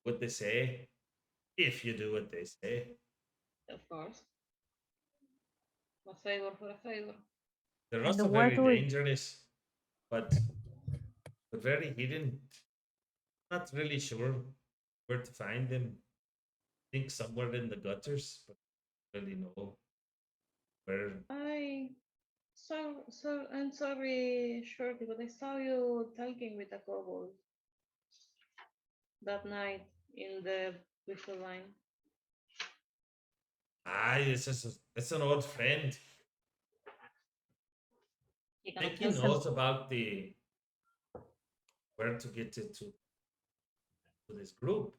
what they say, if you do what they say. Of course. A favor for a favor. They're And also where very do we? dangerous, but they're very hidden. Not really sure where to find them. I think somewhere in the gutters, but I don't really know where. I'm sorry, Shorty, but I saw you talking with a kobold that night in the whistle line. It's an old friend. He I cannot think he help It's a- knows about the where to get to this group.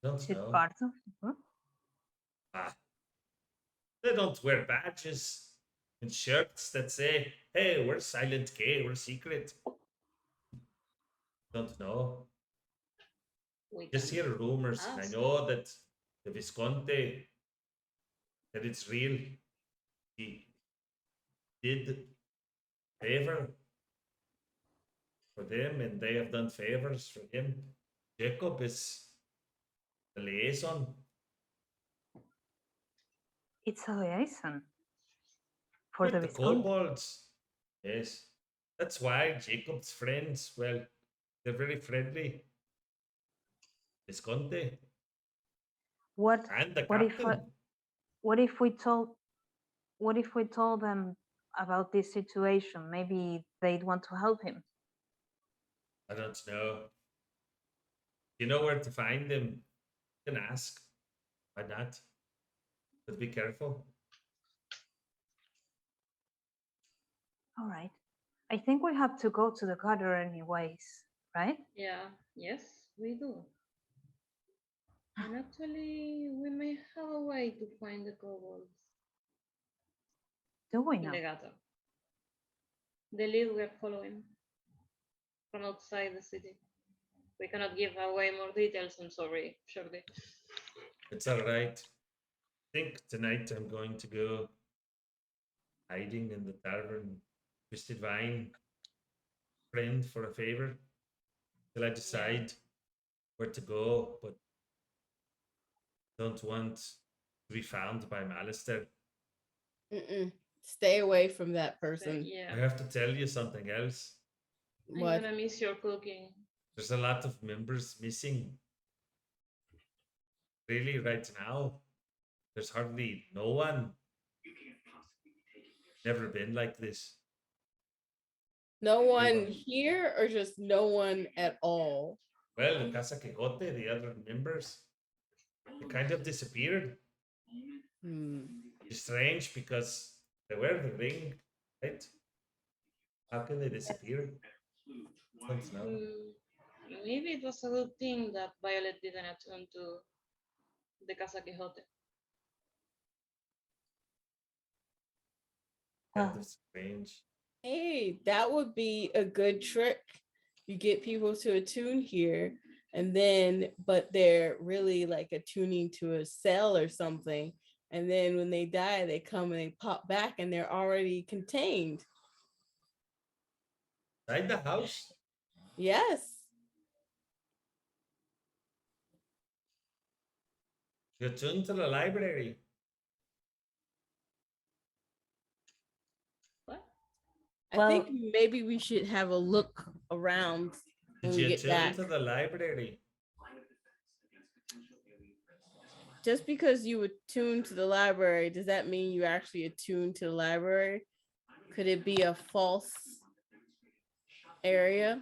Don't Is it know. part of the group? Ah, they don't wear badges and shirts that say, "Hey, we're Silent K, we're secret." Don't know. We Just can hear rumors, and I ask. know that the Visconti, that it's real. He did favor for them, and they have done favors for him. Jacob is the liaison. It's a liaison for With the the Visconti. kobolds. Yes. That's why Jacob's friends, well, they're very friendly. Visconti What? and the What if? captain. What if we told? What if we told them about this situation? Maybe they'd want to help him. I don't know. You know where to find them. You can ask. Why not? But be careful. All right. I think we have to go to the gutter anyways, right? Yeah, yes, we do. And actually, we may have a way to find the kobolds Do we in know? the gutter. The lead we're following from outside the city. We cannot give away more details, I'm sorry, Shorty. It's all right. I think tonight I'm going to go hiding in the tavern. Twisted Vine, friend, for a favor till I decide where to go, but don't want to be found by Malister. Mm-mm. Stay away from that So, person. yeah. I have to tell you something else. I'm What? gonna miss your cooking. There's a lot of members missing. Really, right now, there's hardly no one. Never been like this. No one Everyone. here or just no one at all? Well, the Casa Quixote, the other members, they kind of disappeared. Hmm. It's strange because they wear the ring, right? How can they disappear? Don't know. Maybe it was a good thing that Violet didn't attune to the Casa Quixote. Kind of strange. Hey, that would be a good trick. You get people to attune here, and then, but they're really like attuning to a cell or something. And then when they die, they come and they pop back and they're already contained. Inside the house? Yes. You're tuned to the library. What? I think maybe we should have a look around when Did we you get tune back. to the library? Just because you attune to the library, does that mean you actually attune to the library? Could it be a false area?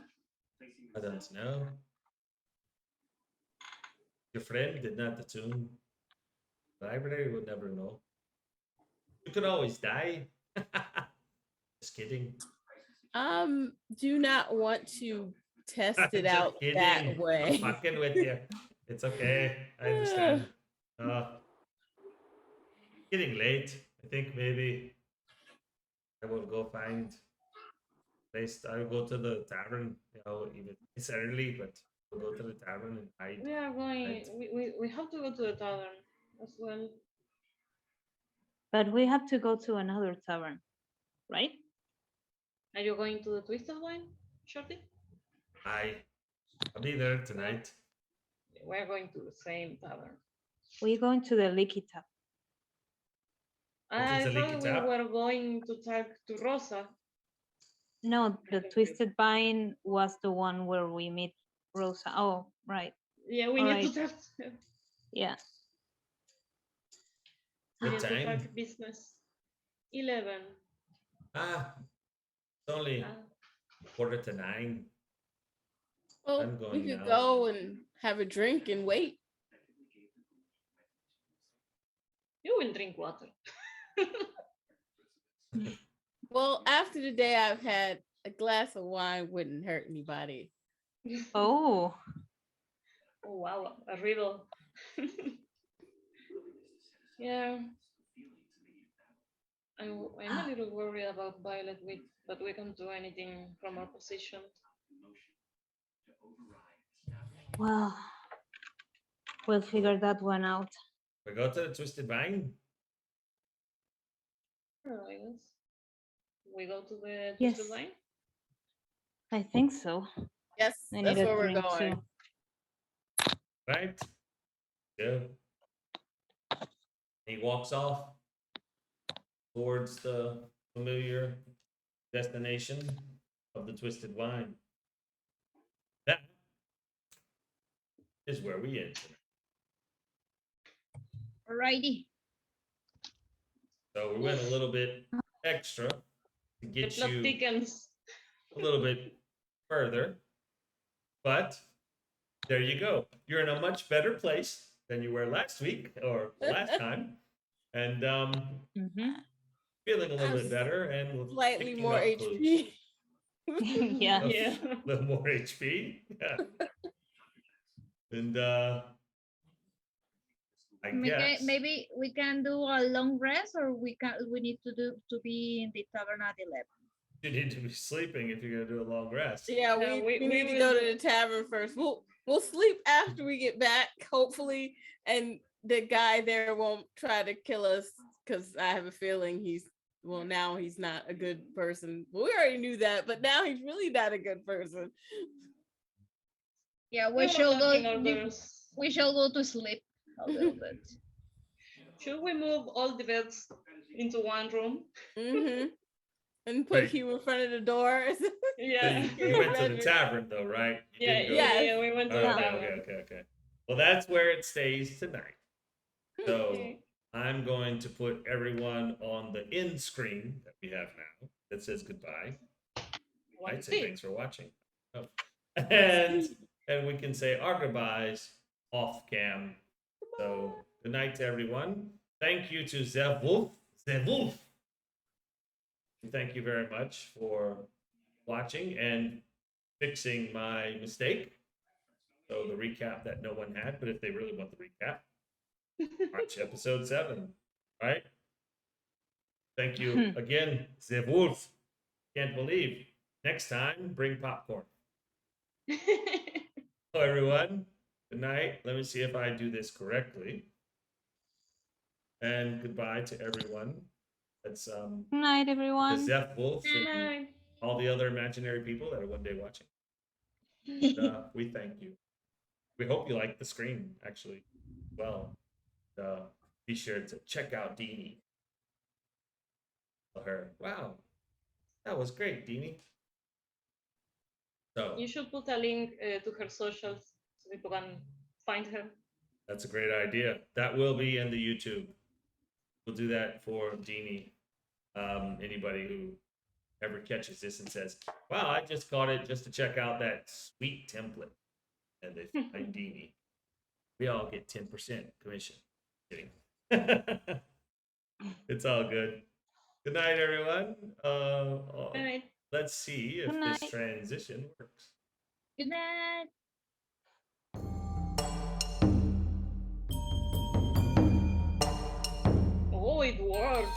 I don't know. Your friend did not attune. The library would never know. You could always die. Just kidding. Do not want to test it Just out kidding. that I'm way. fucking with you. It's okay. I understand. Getting late. I think maybe I will go find place. I'll go to the tavern. You know, even it's early, but we'll go to the tavern and hide. We are going. Right. We have to go to the tavern as well. But we have to go to another tavern, right? Are you going to the Twisted Wine, Shorty? I'll be there tonight. We're going to the same tavern. We're going to the Leaky Tap. What I is the thought Leaky we Tap? were going to talk to Rosa. No, the Twisted Vine was the one where we meet Rosa. Oh, right. Yeah, we All need right. to talk. Yeah. We What need to time? talk business. 11. It's only Ah. 8:45. Well, I'm we going could now. go and have a drink and wait. You will drink water. Well, after the day I've had, a glass of wine wouldn't hurt anybody. Oh, Oh wow, a riddle. Yeah. I'm a little worried about Violet, but we can't do anything from our position. well, we'll figure that one out. We go to the Twisted Vine. I guess. We go to the Yes. Twisted Line. I think so. Yes, I that's need a where we're drink going. too. Right? Yeah. He walks off towards the familiar destination of the Twisted Wine. That is where we enter. Alrighty. So we went a little bit extra to The get plot you thickens. a little bit further, but there you go. You're in a much better place than you were last week or last time, and Mhm. feeling a little bit I'm better and Slightly picking more up clues. HP. Yeah. Yeah. A little more HP. Yeah. And I guess Maybe we can do a long rest, or we need to be in the tavern at 11. you need to be sleeping if you're gonna do a long rest. Yeah, No, we need to will go do- to the tavern first. We'll sleep after we get back, hopefully, and the guy there won't try to kill us, because I have a feeling now he's not a good person. Well, we already knew that, but now he's really not a good person. Yeah, We we were shall go. barking orders. We shall go to sleep a little bit. Should we move all the beds into one room? Mm-hmm. And put Wait. you in front of the door. So Yeah. you went to the tavern though, right? You Yeah, didn't go- yeah, we went to Oh, the okay, tavern. okay. Well, that's where it stays tonight. So Okay. I'm going to put everyone on the end screen that we have now that says goodbye. I'd say thanks for watching. Oh. And we can say our goodbyes off cam. So good night to everyone. Thank you to Zevulf. Thank you very much for watching and fixing my mistake. So the recap that no one had, but if they really want the recap, watch episode 7, right? Thank you again, Zevulf. Can't believe. Next time, bring popcorn. Hello, everyone. Good night. Let me see if I do this correctly. And goodbye to everyone. That's Good night, the everyone. Zeph Wolf and Bye. all the other imaginary people that are one day watching. We thank you. We hope you like the screen, actually. Well, be sure to check out Deanie. Tell her, wow, that was great, Deanie. So You should put a link to her socials so people can find her. that's a great idea. That will be in the YouTube. We'll do that for Deanie. Anybody who ever catches this and says, wow, I just caught it just to check out that sweet template. And they find Deanie. We all get 10% commission. Kidding. It's all good. Good night, everyone. Good night. Let's see if Good this night. transition works. Good night. Oh, it worked.